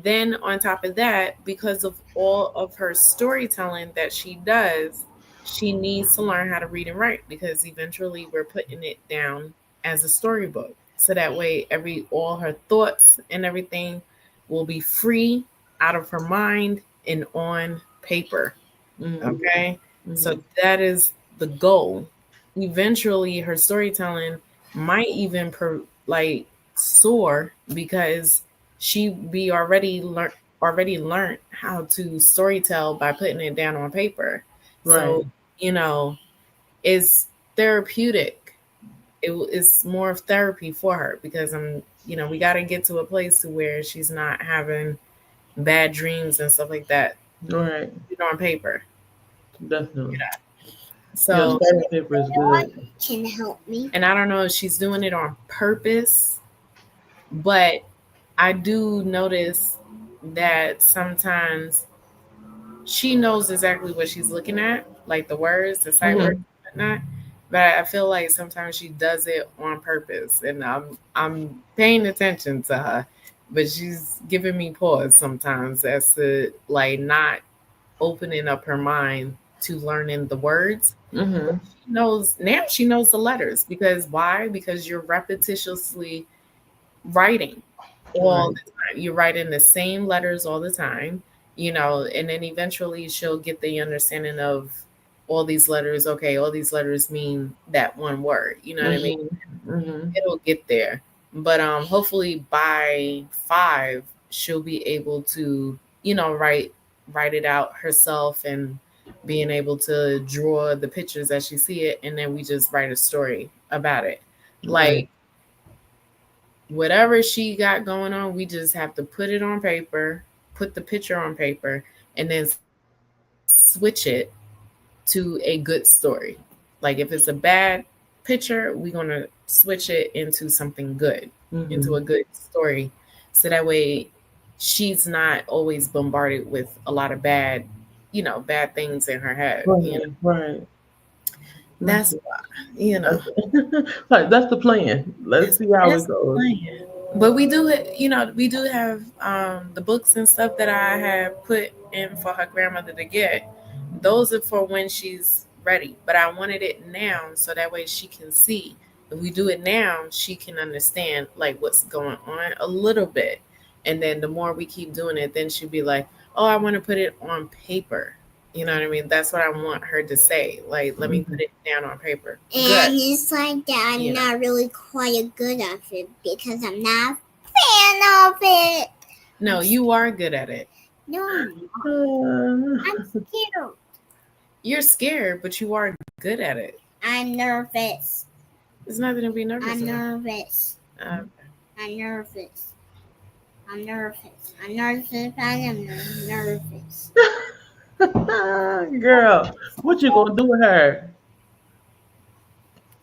Then, on top of that, because of all of her storytelling that she does, she needs to learn how to read and write because eventually we're putting it down as a storybook. So that way, all her thoughts and everything will be free out of her mind and on paper. Mm-hmm. Okay. Mm-hmm. So that is the goal eventually her storytelling might even like soar because she be already learned how to storytell by putting it down on paper. Right. So, you know, it's therapeutic. It's more of therapy for her because we got to get to a place to where she's not having bad dreams and stuff like that Right. on paper. Definitely. So, starting paper is good. Can help me. and I don't know if she's doing it on purpose, but I do notice that sometimes she knows exactly what she's looking at, like the words, the sight words, and whatnot. But I feel like sometimes she does it on purpose, and I'm paying attention to her, but she's giving me pause sometimes as to like not opening up her mind to learning the words. Mm-hmm. She knows the letters because why? Because you're repetitiously writing all the time. You're writing the same letters all the time, and then eventually she'll get the understanding of all these letters. Okay, all these letters mean that one word. You know what I mean? Mm-hmm. It'll get there. But hopefully by 5, she'll be able to, write it out herself and being able to draw the pictures as she see it, and then we just write a story about it. Like whatever she got going on, we just have to put it on paper, put the picture on paper, and then switch it to a good story. Like if it's a bad picture, we're going to switch it into something good, into a good story. So that way she's not always bombarded with a lot of bad things in her head. Right. That's why, Like that's the plan. Let's see how it goes. But we do have the books and stuff that I have put in for her grandmother to get. Those are for when she's ready. But I wanted it now so that way she can see. If we do it now, she can understand like what's going on a little bit. And then the more we keep doing it, then she'll be like, oh, I want to put it on paper. You know what I mean? That's what I want her to say. Like, let me put it down on paper. And it's like that I'm not really quite good at it because I'm not a fan of it. No, you are good at it. No, I'm scared. You're scared, but you are good at it. I'm nervous. There's nothing to be nervous I'm about. nervous. Uh, I'm nervous. I'm nervous. I'm nervous. I'm nervous. Girl, what you gonna do with her?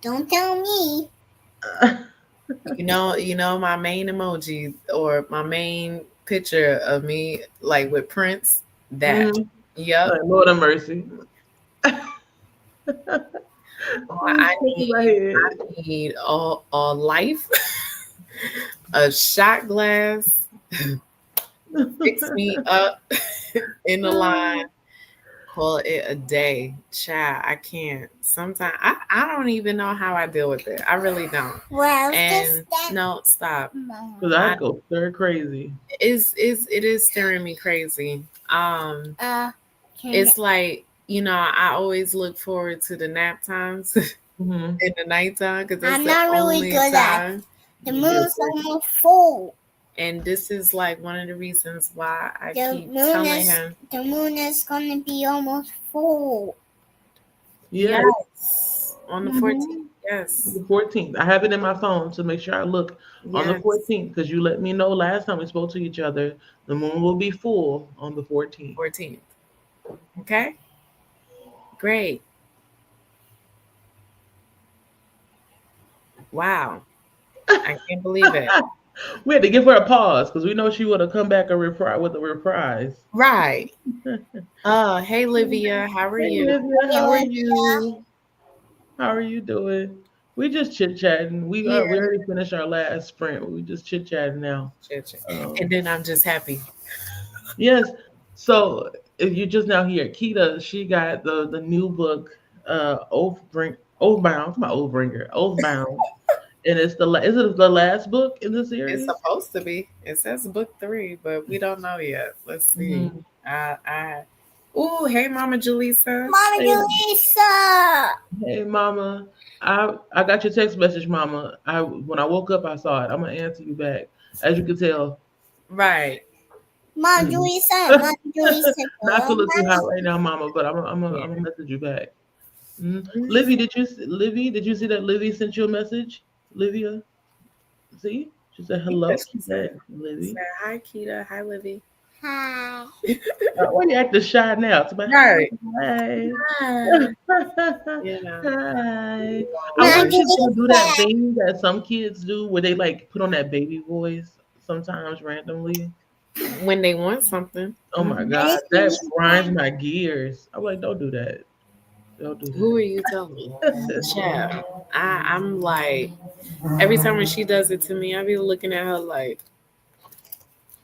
Don't tell me. you know my main emoji or my main picture of me like with Prince. That yep. Like, Lord of mercy. I need all life, a shot glass, fix me up in the line. Call it a day. Child, I can't. Sometimes I don't even know how I deal with it. I really don't. Well, and no, stop. Because I go stir crazy. It is stirring me crazy. It's like, I always look forward to the nap times in the nighttime because I'm not really good at it. The moon's almost full. And this is like one of the reasons why I keep telling him. The moon is going to be almost full. Yes. On the 14th. Yes. The 14th. I have it in my phone to make sure I look on the 14th because you let me know last time we spoke to each other. The moon will be full on the 14th. 14th. Okay. Great. Wow. I can't believe it. We had to give her a pause because we know she would have come back with a reprise. Right. Hey, Livia. How are you? Livia, how are you? How are you doing? We just chit-chatting. We already finished our last sprint. We just chit-chatting now. And then I'm just happy. Yes. So if you're just now here, Keita, she got the new book, Oathbound. And is it the last book in the series? It's supposed to be. It says book 3, but we don't know yet. Let's see. Ooh, hey, Mama Julissa. Mama Hey. Julissa. Hey, Mama. I got your text message, Mama. When I woke up, I saw it. I'm gonna answer you back. As you can tell, Right. Mama Mhm. Julissa. Mama Julissa. not feeling too Mama. hot right now, Mama. But I'm Yeah. gonna message you back. Livy, did you see that Livy sent you a message? Livia, see? She said Yeah, hello. she said, Livy. hi, Kita. Hi, Livy. Hi. Why you acting shy now? It's about Right. hi. Hi. Hi. Yeah. I Mama wonder if she's gonna do that Julissa. thing that some kids do where they like put on that baby voice sometimes randomly. When they want something. Oh my Mhm. God, that grinds my gears. I'm like, don't do that. Don't do Who are you telling? Child. I'm like, every time when she does it to me, I be looking at her like,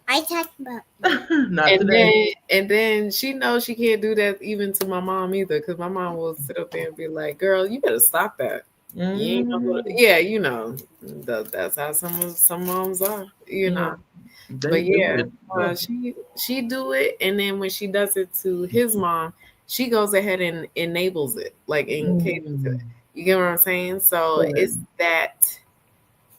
I talk about that. Not today. and then she knows she can't do that even to my mom either, because my mom will sit up there and be like, "Girl, you better stop that. You ain't know Mm, yeah, you know, that's how some moms are, you yeah, know." they But do yeah, it. Oh, she do it, and then when she does it to his mom, she goes ahead and enables it, like in case mm, you get what I'm saying. So right.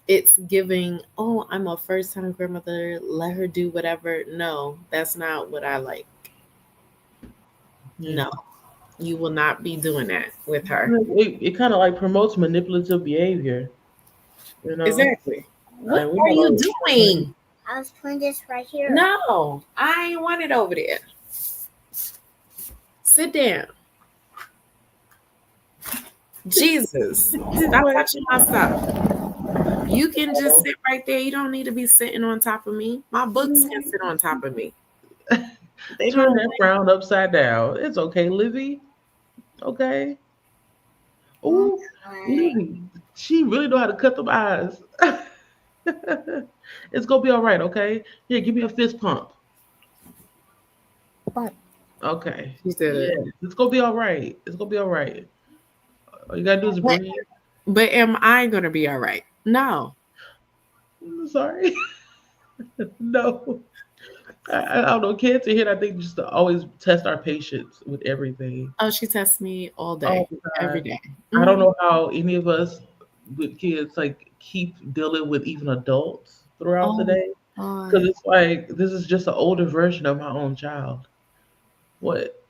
it's giving. Oh, I'm a first time grandmother. Let her do whatever. No, that's not what I like. Yeah. No, you will not be doing that with her. It kind of like promotes manipulative behavior, you know. Exactly. What Like we are you gotta. doing? I was putting this right here. No, I ain't want it over there. Sit down. Jesus, stop touching my stuff. You can just sit right there. You don't need to be sitting on top of me. My books can sit on top of me. They Turn don't. that frown upside down. It's okay, Livy. Okay. Ooh, Livy. She really know how to cut them eyes. It's gonna be all right. Okay. Here, give me a fist pump. Bump. Okay. She said it. Yeah, it's gonna be all right. It's gonna be all right. All you gotta do is But, breathe. but am I gonna be all right? No. I'm sorry. No. I don't know. Kids are here, I think, just to always test our patience with everything. Oh, she tests me all All day, the every time. day. I don't Mhm. know how any of us with kids like keep dealing with even adults throughout the Oh day. Because God. it's like this is just an older version of my own child. What?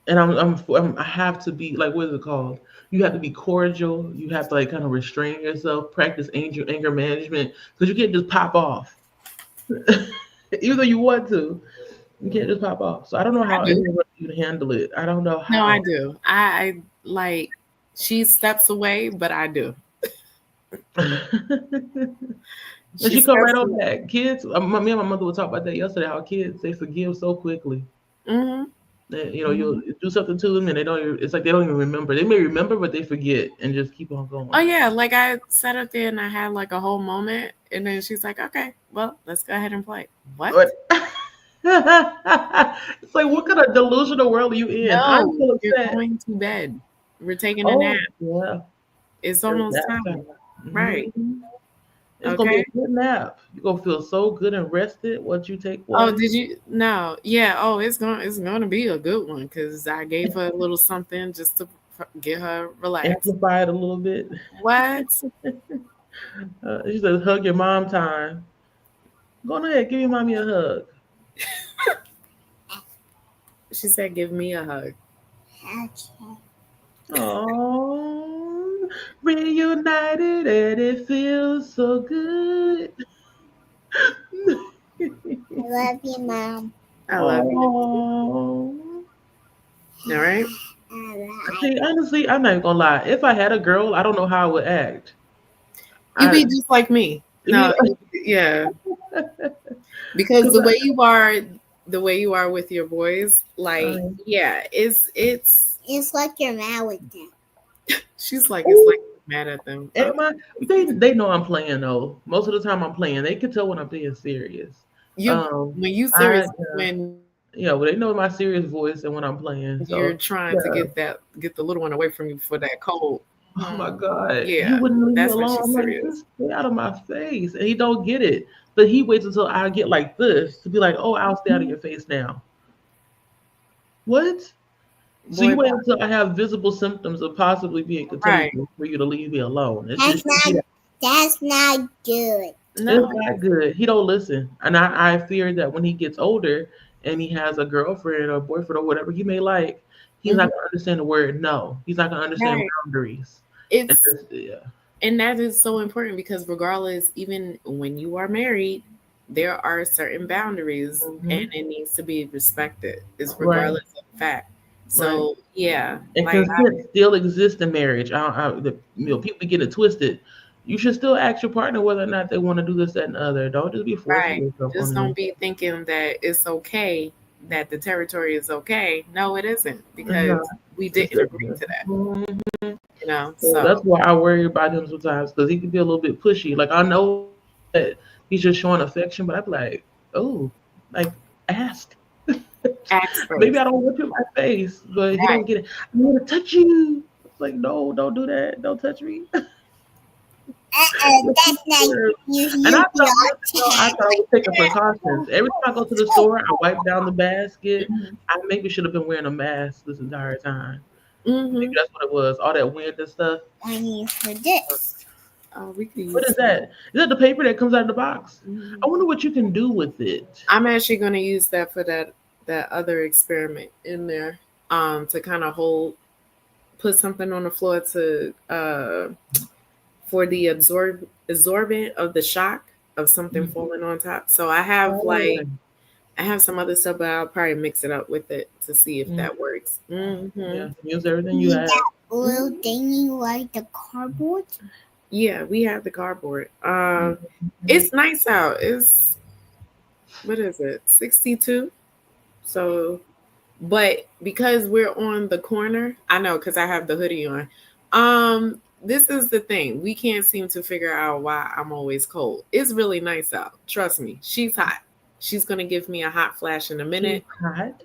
And I have to be like, what is it called? You have to be cordial. You have to like kind of restrain yourself, practice anger management, because you can't just pop off, even though you want to. You can't just pop off. So I don't know I how do. anyone can handle it. I don't know No, I how. do. I like. She steps away, but I do. And She she come right steps on away. back. Kids, me and my mother were talking about that yesterday. How kids they forgive so quickly. Hmm. You'll do something to them and they don't. It's like they don't even remember. They may remember, but they forget and just keep on Oh going. yeah, like I sat up there and I had like a whole moment, and then she's like, "Okay, well, let's go ahead and play." What? But it's like, what kind of delusional world are you in? I'm No, still you're upset. going to bed. We're taking a nap. Oh yeah, It's it's almost nap time, time. right? Mhm. It's gonna be Okay. a good nap. You're gonna feel so good and rested once you take Oh, one. did you? No, yeah. Oh, it's gonna be a good one because I gave her a little something just to get her relaxed. Amplify it a little bit. What? She says, "Hug your mom time." Go ahead, give your mommy a hug. She said, "Give me a hug." Okay. Oh, reunited and it feels so good. I love you, Mom. I love you. Oh. All right. I See, honestly, I'm not even gonna lie. If I had a girl, I don't know how I would act. You I, be just like me. you No, yeah. know, Because 'cause the way you are with your boys, like, I, yeah, it's it's like you're mad with them. she's like, it's like oh, mad at them. am I? They know I'm playing though. Most of the time I'm playing. They can tell when I'm being serious. You Um, when you I serious when yeah, well, they know my serious voice and when I'm playing. you're So trying to yeah. get the little one away from you for that cold. Oh my God, you Yeah, wouldn't leave me that's when alone. she's I'm like, serious. just stay out of my face. And he don't get it. But he waits until I get like this to be like, oh, I'll stay out of your face now. What? So Boy, you wait until I have visible symptoms of possibly being right. contagious for you to leave me alone. That's not good. It's No. not good. He don't listen, and I fear that when he gets older and he has a girlfriend or boyfriend or whatever he may like, he's Mhm. not gonna understand the word no. He's not gonna understand Right. boundaries. And It's yeah, and that is so important because regardless, even when you are married, there are certain boundaries and Mhm. it needs to be respected. It's Right, regardless of fact. right. So yeah, And like consent still exists in marriage. People get it twisted. You should still ask your partner whether or not they want to do this, that, and the other. Don't just be forcing right. yourself Just on don't them. be thinking that it's okay, that the territory is okay. No, it isn't No, because we it's didn't agree different. to that, Mhm. So So that's why I worry about him sometimes because he can be a little bit pushy. Like I know that he's just showing affection, but I'm like, oh, like ask. ask Maybe first. I don't whip in my face, but he Right. don't get it. I want to touch you. It's like, no, don't do that. Don't touch me. That's not And I you thought years blocked. ago, I thought I was taking precautions. Every time I go to the store, I wipe down the basket. Mhm. I maybe should have been wearing a mask this entire time. Maybe Mhm. that's what it was. All that wind and stuff. I need for this. Oh, we could What use is some. that? Is that the paper that comes out of the box? I Mhm. wonder what you can do with it. I'm actually going to use that for that other experiment in there, to kind of put something on the floor to for the absorbent of the shock of something falling on top. So Oh, okay. I have some other stuff, but I'll probably mix it up with it to see if Mm, that works. Hmm. yeah, use everything you Need have. that little thingy like the cardboard. Yeah, we have the cardboard. Mhm. It's nice out. It's what is it? 62. So, but because we're on the corner, I know because I have the hoodie on. This is the thing. We can't seem to figure out why I'm always cold. It's really nice out. Trust me. She's hot. She's gonna give me a hot flash in a She's minute. hot.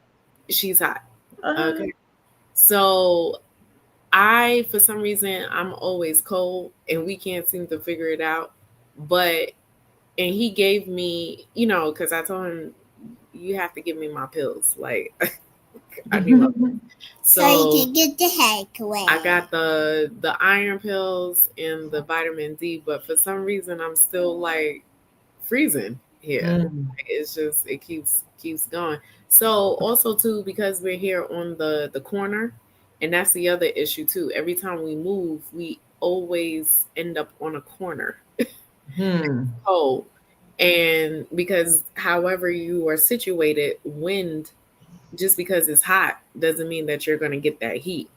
She's hot. Uh, Okay. So for some reason, I'm always cold and we can't seem to figure it out. But, and he gave me, because I told him, you have to give me my pills. Like, I need my So you So can get the heck away. I got the iron pills and the vitamin D, but for some reason I'm still like freezing here. mm, It's just it keeps going. So also too, because we're here on the corner, and that's the other issue too. Every time we move, we always end up on a corner. hmm. Oh, and because however you are situated, wind, just because it's hot doesn't mean that you're going to get that heat.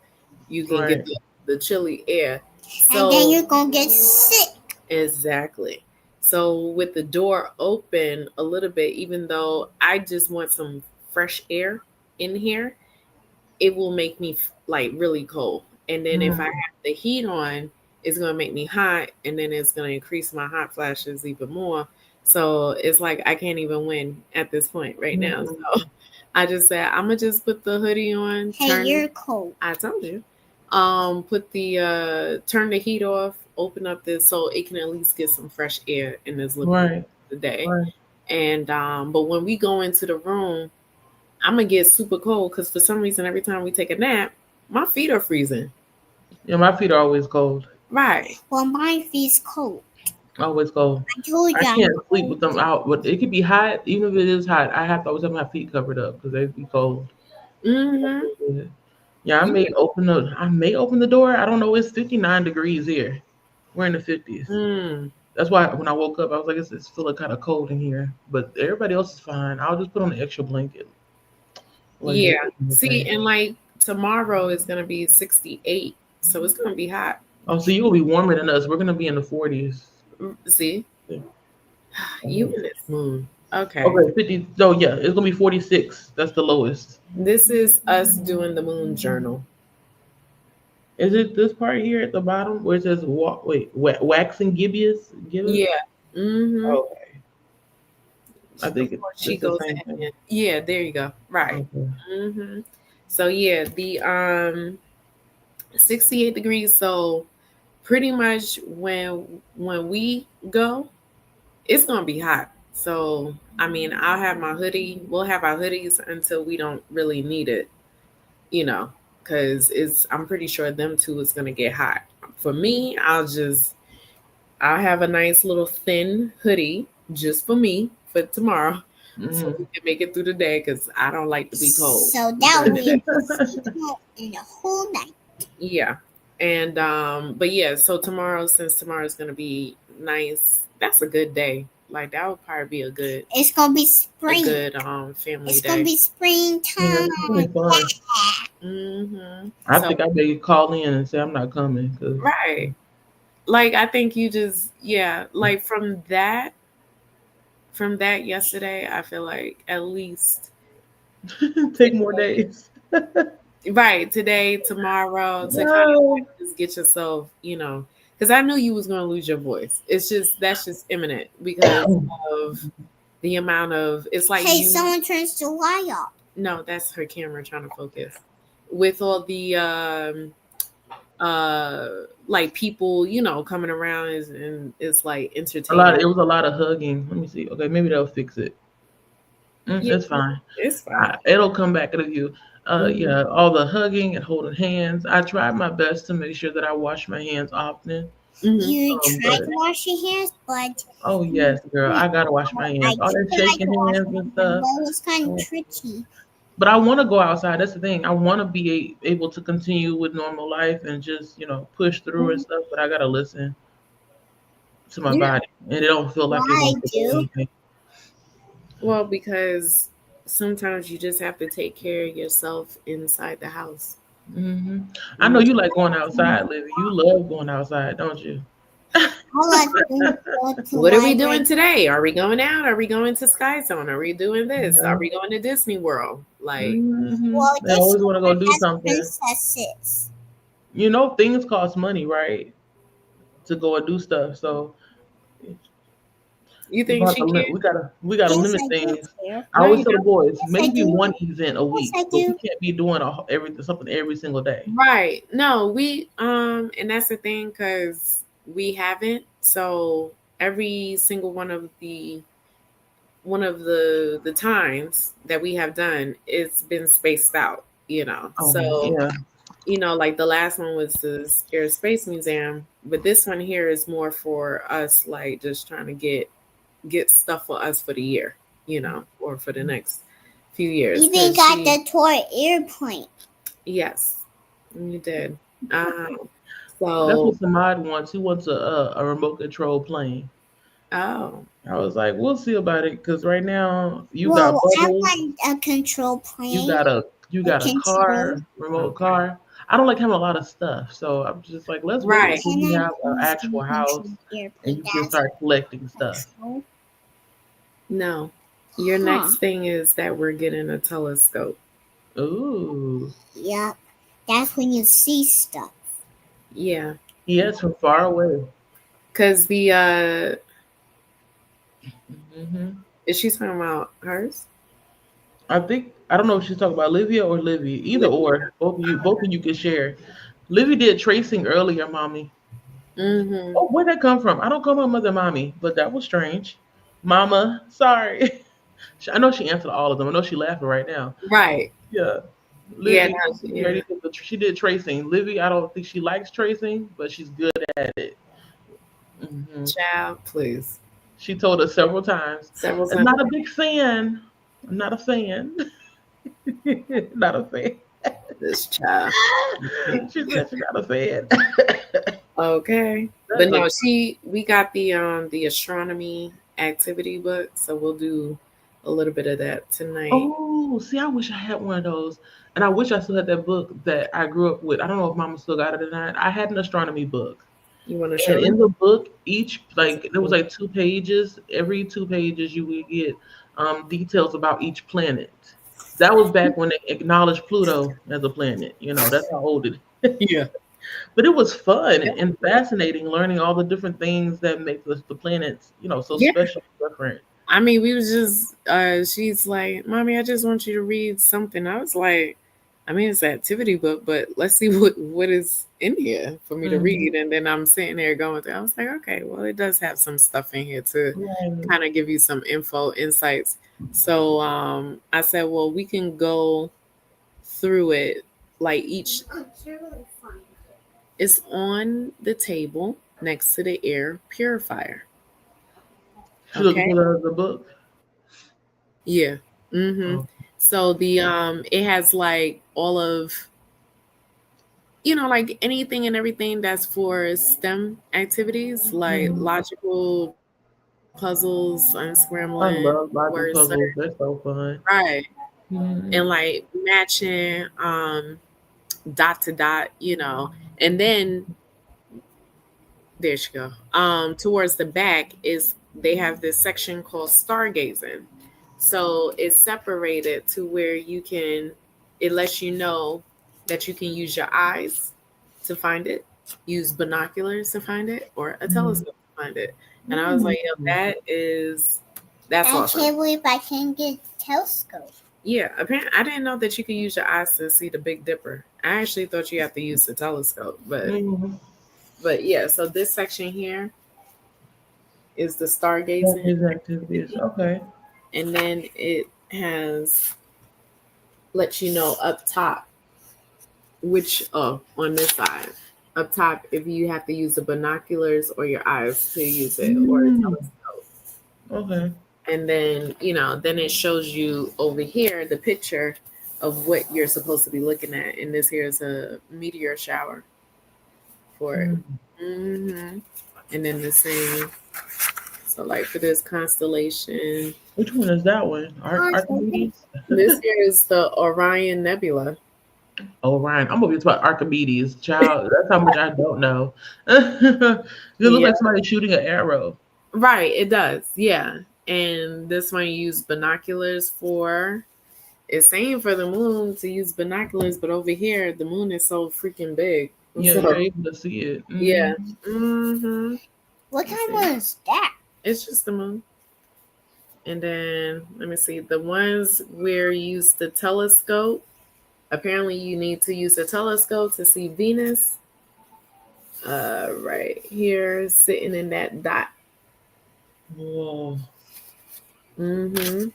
You can get Right. the chilly air. And then So you're gonna get sick. exactly. So with the door open a little bit, even though I just want some fresh air in here, it will make me like really cold. And then if I Mm, have the heat on, it's gonna make me hot, and then it's gonna increase my hot flashes even more. So it's like I can't even win at this point right now. mm, So I just said I'm gonna just put the hoodie on, Hey, you're cold. I told you. Put the turn the heat off, open up this so it can at least get some fresh air in this living room right. today. Right. And but when we go into the room, I'm gonna get super cold because for some reason every time we take a nap, my feet are freezing. Yeah, my feet are always cold. Right. Well, my feet's cold. Always cold. I told I you I'm can't sleep with cold. them out, but it could be hot. Even if it is hot, I have to always have my feet covered up because they be cold. Mm-hmm. Yeah, I may open the door. I don't know. It's 59 degrees here. We're in the 50s. Mm. That's why when I woke up, I was like, it's feeling kind of cold in here. But everybody else is fine. I'll just put on an extra blanket. Like, Yeah. See, okay. and like tomorrow is gonna be 68, so it's gonna be hot. Oh, so you'll be warmer than us. We're gonna be in the 40s. See, Yeah. you and this moon. Okay. Okay, 50. So yeah, it's gonna be 46. That's the lowest. This is us doing the moon journal. Is it this part here at the bottom where it says waxing gibbous? Gibbous? Yeah. Mm-hmm. Okay. I think Before it's she the goes same thing. in. Yeah, there you go. Right. Okay. Mm-hmm. So yeah, the 68 degrees. So pretty much when we go, it's gonna be hot. So I mean, I'll have my hoodie. We'll have our hoodies until we don't really need it. because I'm pretty sure them two is gonna get hot. For me, I'll have a nice little thin hoodie just for me for tomorrow, so we can make it through the day because I don't like to be cold. So that would be in the whole night. Yeah. And but yeah, so since tomorrow's gonna be nice, that's a good day. Like that would probably be a good It's gonna be spring. Family It's day. gonna be springtime. I think I may call in and say I'm not coming. Right. Like I think you just like from that yesterday, I feel like at least take more days. Right, today, tomorrow, to kind of just get yourself, because I knew you was going to lose your voice. That's just imminent because of the amount of, it's like hey, someone turns the light off. No, that's her camera trying to focus. With all the like people, coming around and it's like entertaining. It was a lot of hugging. Let me see. Okay, maybe they'll fix it. It's fine. It's fine. It'll come back to you. Yeah, all the hugging and holding hands. I tried my best to make sure that I wash my hands often. You tried to wash your hands, but oh yes, girl, I gotta wash my hands. All that shaking hands and stuff. That was kind of tricky. But I want to go outside. That's the thing. I want to be able to continue with normal life and just push through and stuff. But I gotta listen to my body, and it don't feel like it. Well, because sometimes you just have to take care of yourself inside the house. I know you like going outside, Livy. You love going outside, don't you? What are we doing today? Are we going out? Are we going to Sky Zone? Are we doing this? Are we going to Disney World? Like, well, I always want to go do something. Princesses. Things cost money, right? To go and do stuff. So you think we gotta limit things. I always tell the boys maybe one event a week, but we can't be doing something every single day. Right? No, we and that's the thing because we haven't. So every single one of the times that we have done, it's been spaced out. Like the last one was the Air Space Museum, but this one here is more for us, like just trying to get stuff for us for the year, or for the next few years. Even got the toy airplane. Yes, you did. So that's what Samad wants. He wants a remote control plane. Oh, I was like, we'll see about it because right now got bubbles. I want a control plane. You got a car, remote car. I don't like having a lot of stuff, so I'm just like, let's wait until you have an actual house and you can start collecting stuff. No, your next thing is that we're getting a telescope. Ooh. Yeah, that's when you see stuff. Yeah. Yes, from far away. Because the is she talking about hers? I don't know if she's talking about Livia or Livy. Either or, both of you can share. Livy did tracing earlier, mommy. Oh, where'd that come from? I don't call my mother mommy, but that was strange. Mama, sorry. I know she answered all of them. I know she's laughing right now. Right. Yeah. Livy, she did tracing. Livy, I don't think she likes tracing, but she's good at it. Child, please. She told us several times. I'm not a big fan. I'm not a fan. Not a fan. This child. She said she's not a fan. Okay. But no, we got the astronomy activity book, so we'll do a little bit of that tonight. Oh, see, I wish I had one of those. And I wish I still had that book that I grew up with. I don't know if Mama still got it or not. I had an astronomy book. You want to show in the book, there was like 2 pages. Every 2 pages you would get details about each planet. That was back when they acknowledged Pluto as a planet. That's how old it is. Yeah. But it was fun and fascinating learning all the different things that make the planets, so special and different. I mean, we was just, she's like, Mommy, I just want you to read something. I was like, I mean, it's an activity book, but let's see what is in here for me to read. And then I'm sitting there going through. I was like, okay, well, it does have some stuff in here to kind of give you some insights. So I said, well, we can go through it like each is on the table next to the air purifier. She looking Okay. for the book. Yeah. Mm-hmm. Oh. So it has like all of, like anything and everything that's for STEM activities, like Mhm. logical puzzles, I unscrambling, love logic word puzzles. search, They're so fun. right? Mhm. And like matching, dot to dot, and then there you go. Towards the back is they have this section called stargazing. So it's separated to where it lets you know that you can use your eyes to find it, use binoculars to find it, or a Mhm. telescope to find it. And I was like, yo, that's I awesome. can't believe I can get a telescope. Yeah, apparently I didn't know that you could use your eyes to see the Big Dipper. I actually thought you have to use the telescope, Mhm. but yeah. So this section here is the That stargazing, is activities. Okay. and then it has let you know up top on this side up top if you have to use the binoculars or your eyes to use it or a Mm. telescope. Okay. And then then it shows you over here the picture of what you're supposed to be looking at, and this here is a meteor shower for it. Mm. And then the same, so like for this constellation, Which one is that one? Archimedes? this here is the Orion Nebula. Oh, Ryan. I'm gonna be about Archimedes, child. That's how much I don't know. It looks Yeah, like somebody shooting an arrow. right, it does. Yeah. And this one you use binoculars for. It's saying for the moon to use binoculars, but over here the moon is so freaking big. Yeah, So you're able to see it. yeah. Mhm. What kind of one is that? It's just the moon. And then let me see. The ones where you use the telescope, apparently you need to use a telescope to see Venus. Right here, sitting in that dot. Whoa. Mm-hmm. Do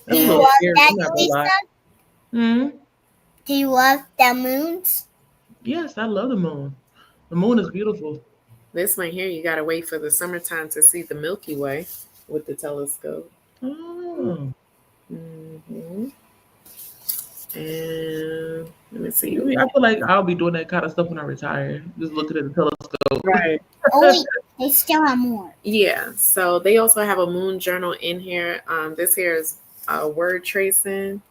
That's a you little love scary. that, I'm not gonna Lisa? lie. Hmm. Do you love the moons? Yes, I love the moon. The moon is beautiful. This one here, you gotta wait for the summertime to see the Milky Way with the telescope. Oh. Mm-hmm. And let me see. I mean, I feel like I'll be doing that kind of stuff when I retire. Just looking at the telescope. Right. Oh wait, they still have more. Yeah. So they also have a moon journal in here. This here is word tracing,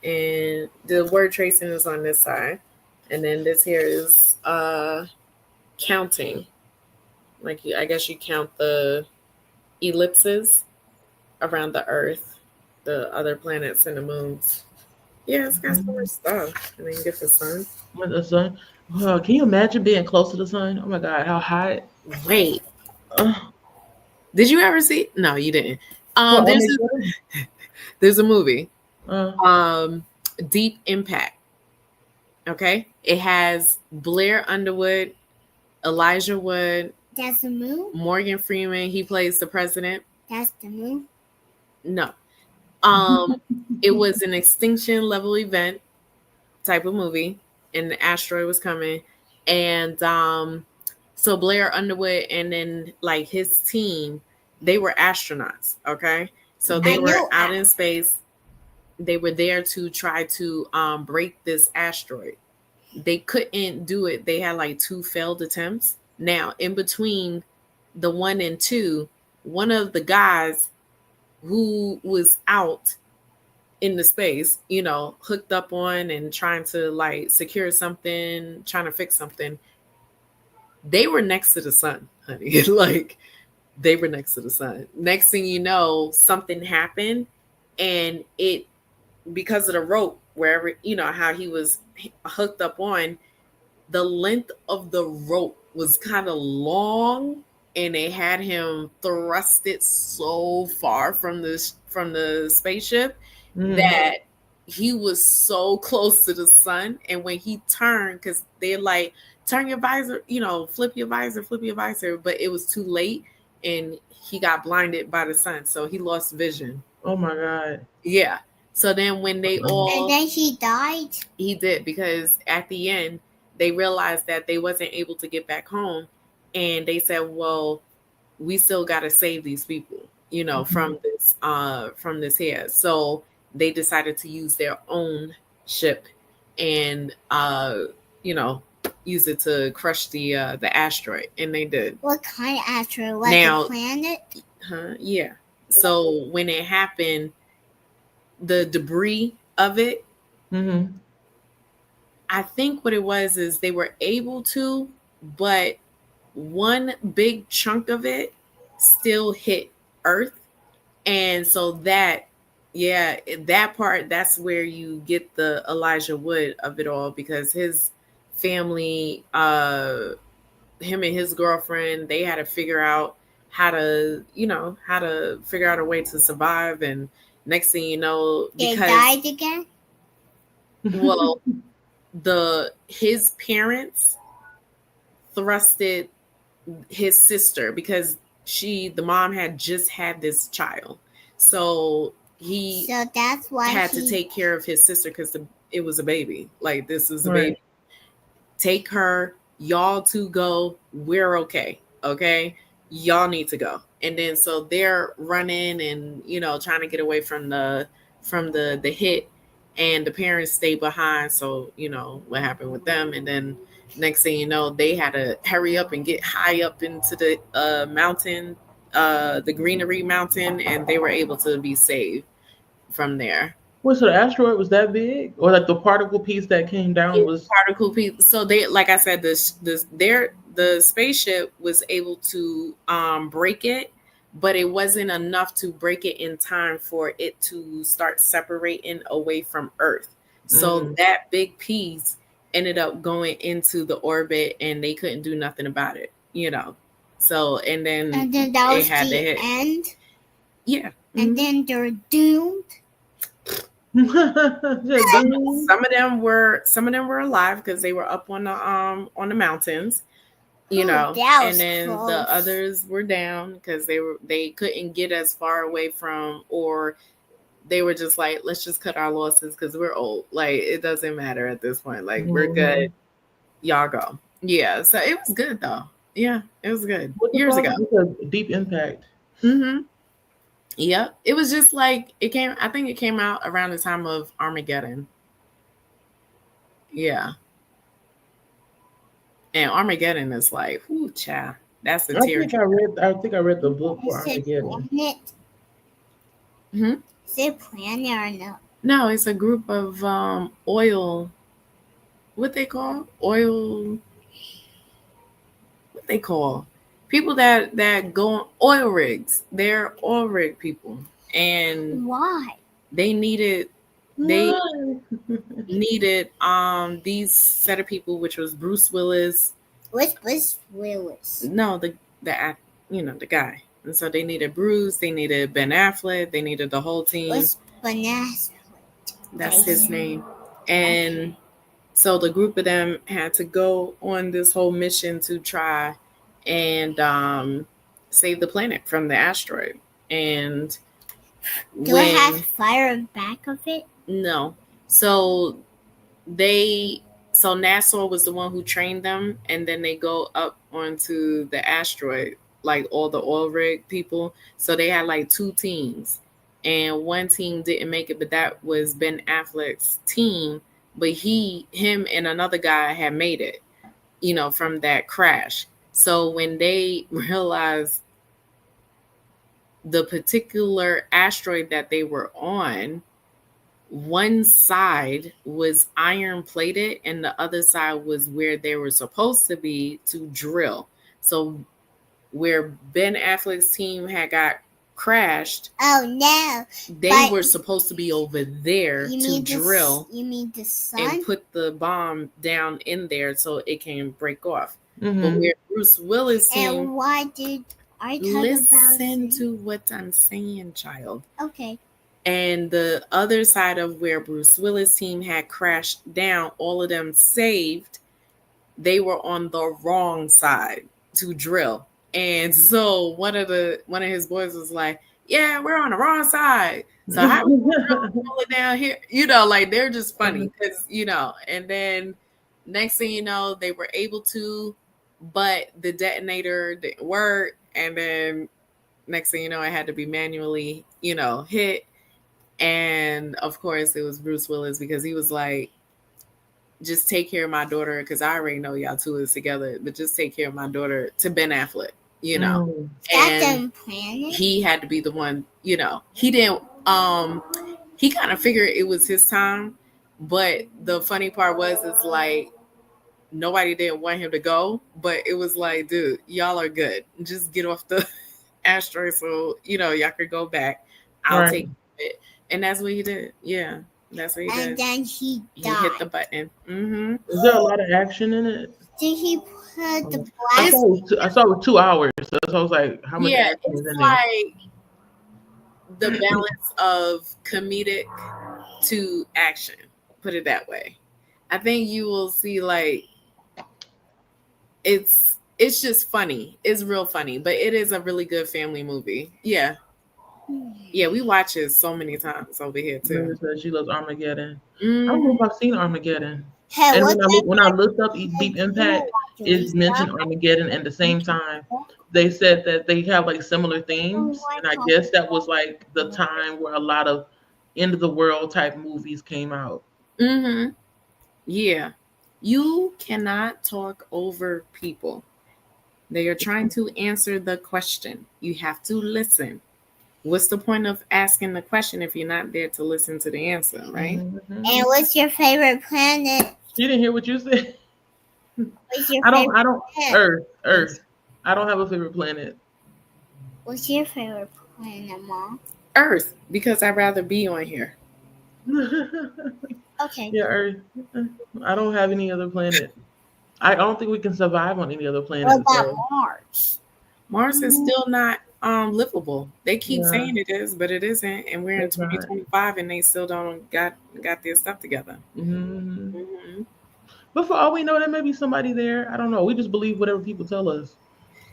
and the word tracing is on this side, and then this here is counting. Like I guess you count the ellipses around the Earth, the other planets, and the moons. Yeah, it's got so much stuff. And then you get the sun. With the sun. Wow, can you imagine being close to the sun? Oh my God, how hot. Wait, Oh, did you ever see? No, you didn't. what, There's Armageddon? there's a movie, Uh, Deep Impact. Okay, it has Blair Underwood, Elijah Wood, That's the moon. Morgan Freeman. He plays the president. That's the moon. No, it was an extinction level event type of movie, and the asteroid was coming, and so Blair Underwood and then like his team, they were astronauts. Okay, so they I were know. out in space. They were there to try to break this asteroid. They couldn't do it. They had like 2 failed attempts. Now, in between the 1 and 2, one of the guys who was out in the space, hooked up on and trying to like secure something, trying to fix something, they were next to the sun, honey. Like they were next to the sun. Next thing you know, something happened, and it, because of the rope, wherever, how he was hooked up on, the length of the rope was kind of long, and they had him thrusted so far from the spaceship that he was so close to the sun. And when he turned, because they're like, turn your visor, flip your visor, but it was too late, and he got blinded by the sun, so he lost vision. oh my God. Yeah. So then when they And all, then he died. he did, because at the end they realized that they wasn't able to get back home, and they said, well, we still got to save these people, you know, from this here. So they decided to use their own ship and you know, use it to crush the asteroid, and they did. What kind of asteroid? Like Now- a planet? Yeah. So when it happened, the debris of it, Mm-hmm. I think what it was is they were able to, but one big chunk of it still hit Earth. And so that, yeah, that part, that's where you get the Elijah Wood of it all, because his family, him and his girlfriend, they had to figure out how to, how to figure out a way to survive. And next thing you know, They because died again? well, his parents thrusted his sister, because the mom had just had this child, so he So that's why had he to take care of his sister, because it was a baby. Like, this is a Right. baby. Take her, y'all two go. We're okay. Y'all need to go. And then so they're running and trying to get away from the hit, and the parents stay behind. So what happened with them, and then next thing you know, they had to hurry up and get high up into the mountain, the Greenery Mountain, and they were able to be saved from there. Wait, so the asteroid was that big, or like the particle piece that came down was? Particle piece. So they, like I said, the spaceship was able to break it, but it wasn't enough to break it in time for it to start separating away from Earth. So that big piece ended up going into the orbit, and they couldn't do nothing about it. So and then that was it had to the hit. end. Yeah. And then they're doomed. Some of them were alive because they were up on the mountains, that was and then close. the others were down because they couldn't get as far away from, or they were just like, let's just cut our losses because we're old. Like, it doesn't matter at this point. Like, we're good. Y'all go. Yeah. So it was good though. Yeah, it was good. Years ago. It was a deep impact. Mm-hmm. Yep. It was just like I think it came out around the time of Armageddon. Yeah. And Armageddon is like, whoo, child. That's a tear. I think I read the book for Is it Armageddon. planet? Hmm? Is it planet or no? No, it's a group of oil. What they call? Oil. What they call? People that go on oil rigs. They're oil rig people. And Why? they needed these set of people, which was Bruce Willis. What's Willis? No, the guy. And so they needed Bruce, they needed Ben Affleck, they needed the whole team. What's Vanessa? That's his name. And so the group of them had to go on this whole mission to try and save the planet from the asteroid. And Do it have fire in back of it? No. So NASA was the one who trained them, and then they go up onto the asteroid, like all the oil rig people. So they had like two teams, and one team didn't make it, but that was Ben Affleck's team. But him and another guy had made it, from that crash. So when they realized the particular asteroid that they were on, one side was iron plated and the other side was where they were supposed to be to drill. So where Ben Affleck's team had got crashed, Oh no! they were supposed to be over there to drill. You mean the sun? And put the bomb down in there so it can break off. Mm-hmm. But where Bruce Willis team, and why did I listen to what I'm saying, child? Okay. And the other side of where Bruce Willis' team had crashed down, all of them saved, they were on the wrong side to drill. And so one of his boys was like, yeah, we're on the wrong side. So how pull it down here? Like they're just funny because and then next thing you know, they were able to, but the detonator didn't work, and then next thing you know, it had to be manually, hit. And of course, it was Bruce Willis because he was like, just take care of my daughter, because I already know y'all two is together, but just take care of my daughter, to Ben Affleck, and he had to be the one, he didn't, he kind of figured it was his time, but the funny part was, it's like, nobody didn't want him to go, but it was like, dude, y'all are good. Just get off the asteroid so, y'all could go back. I'll take it. And that's what he did. Yeah. That's what he did. And then he died. He hit the button. Mm-hmm. Is there a lot of action in it? Did he put the I black? saw it was 2 hours. So I was like, how much action it's is in like the balance of comedic to action. Put it that way. I think you will see, like, it's just funny. It's real funny, but it is a really good family movie. Yeah. Yeah, we watch it so many times over here too. She loves Armageddon. I don't know if I've seen Armageddon. Hey, And when I looked up Deep Impact, it mentioned Armageddon at the same time. They said that they have like similar themes, and I guess that was like the time where a lot of end of the world type movies came out. Mm-hmm. Yeah. You cannot talk over people. They are trying to answer the question. You have to listen. What's the point of asking the question if you're not there to listen to the answer, right? Mm-hmm. And what's your favorite planet? You didn't hear what you said? What's your I don't planet? Earth. I don't have a favorite planet. What's your favorite planet, Mom? Earth, because I'd rather be on here. Okay. Yeah, Earth. I don't have any other planet. I don't think we can survive on any other planet. What about Mars? Mars is still not livable. They keep saying it is, but it isn't. And we're in 2025, and they still don't got their stuff together. Mm-hmm. Mm-hmm. But for all we know, there may be somebody there. I don't know. We just believe whatever people tell us.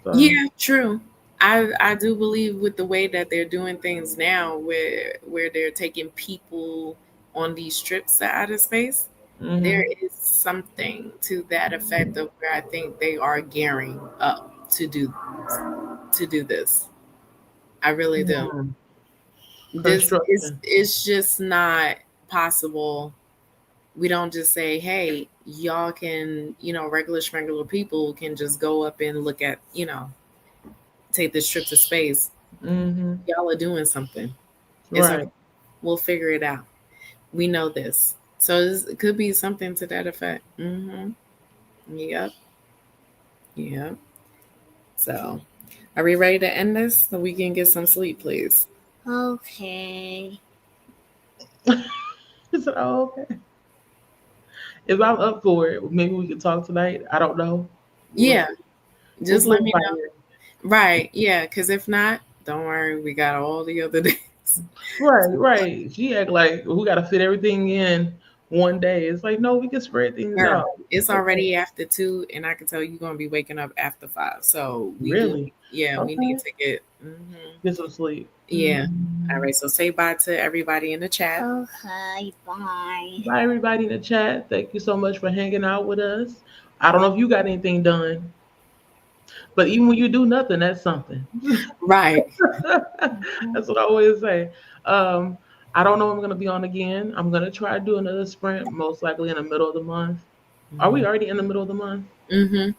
So. Yeah, true. I do believe with the way that they're doing things now, where they're taking people on these trips to outer space, there is something to that effect of where I think they are gearing up to do this. I really do. This is just not possible. We don't just say, hey, y'all can, regular people can just go up and look at, take this trip to space. Mm-hmm. Y'all are doing something. Right. We'll figure it out. We know this. So it could be something to that effect. Mm-hmm. Yep. So, are we ready to end this so we can get some sleep, please? Okay. Okay. If I'm up for it, maybe we can talk tonight. I don't know. Yeah. Just let me know. Right. Yeah. Because if not, don't worry. We got all the other days. Right. She act like we got to fit everything in one day. It's like, no, we can spread things out. It's already after 2, and I can tell you're going to be waking up after 5. So we really? We need to get some sleep. Yeah. All right. So say bye to everybody in the chat. Okay. Bye. Bye, everybody in the chat. Thank you so much for hanging out with us. I don't know if you got anything done, but even when you do nothing, that's something. Right. That's what I always say. I don't know if I'm going to be on again. I'm going to try to do another sprint, most likely in the middle of the month. Mm-hmm. Are we already in the middle of the month? Mm-hmm.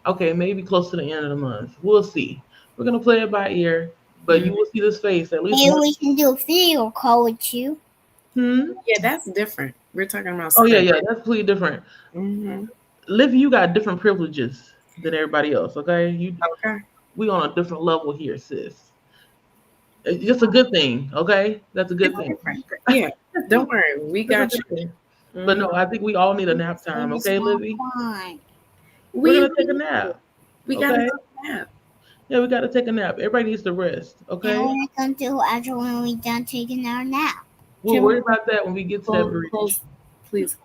Okay, maybe close to the end of the month. We'll see. We're going to play it by ear, but you will see this face at least. Maybe we can do a video call with you. Yeah, that's different. We're talking about something. Oh, yeah, that's completely different. Mm-hmm. Liv, you got different privileges than everybody else, okay? Okay. We on a different level here, sis. It's just a good thing, okay? That's a good thing. Yeah, don't worry. We got you. Mm-hmm. But no, I think we all need a nap time, okay, Livy? We're going to take a nap. We got to take a nap. Yeah, we got to take a nap. Everybody needs to rest, okay? And we're going to do after when we're done taking our nap. We'll worry about that when we get to that bridge. Please.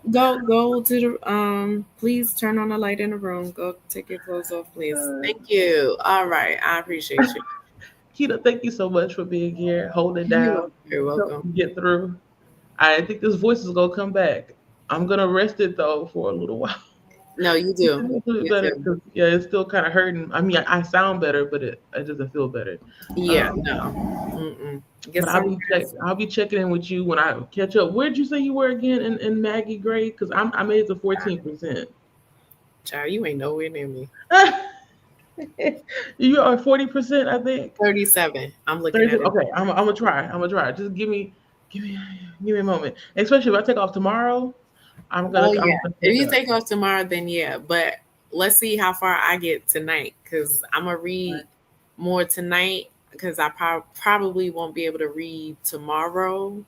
Go to the please turn on the light in the room. Go take your clothes off, please. Thank you. All right. I appreciate you. Keita, thank you so much for being here, holding it down, You're welcome. get through. I think this voice is gonna come back. I'm gonna rest it though for a little while. No, you do. A little bit You better do. because yeah, it's still kind of hurting. I mean, I sound better, but it doesn't feel better. Yeah, Um, no. Mm-mm. Get But some rest. I'll be checking in with you when I catch up. Where'd you say you were again in Maggie grade? Because I made it to 14%. Child, you ain't nowhere near me. You are 40%, I think. 37. I'm looking at it. Okay, I'm gonna try. I'm gonna try. Just give me a moment. Especially if I take off tomorrow, I'm gonna. Oh, I'm yeah. gonna If you up. take off tomorrow, then yeah. But let's see how far I get tonight because I'm going to read more tonight because I probably won't be able to read tomorrow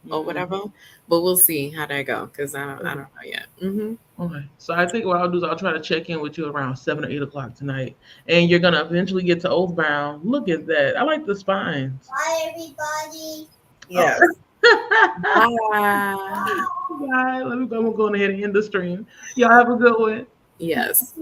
or whatever. But we'll see how that go because I don't know yet. Okay, so I think what I'll do is I'll try to check in with you around 7 or 8 o'clock tonight, and you're gonna eventually get to Oathbound. Look at that! I like the spines. Bye, everybody. Yeah. Bye. Let me go. I'm going ahead and end the stream. Y'all have a good one. Yes.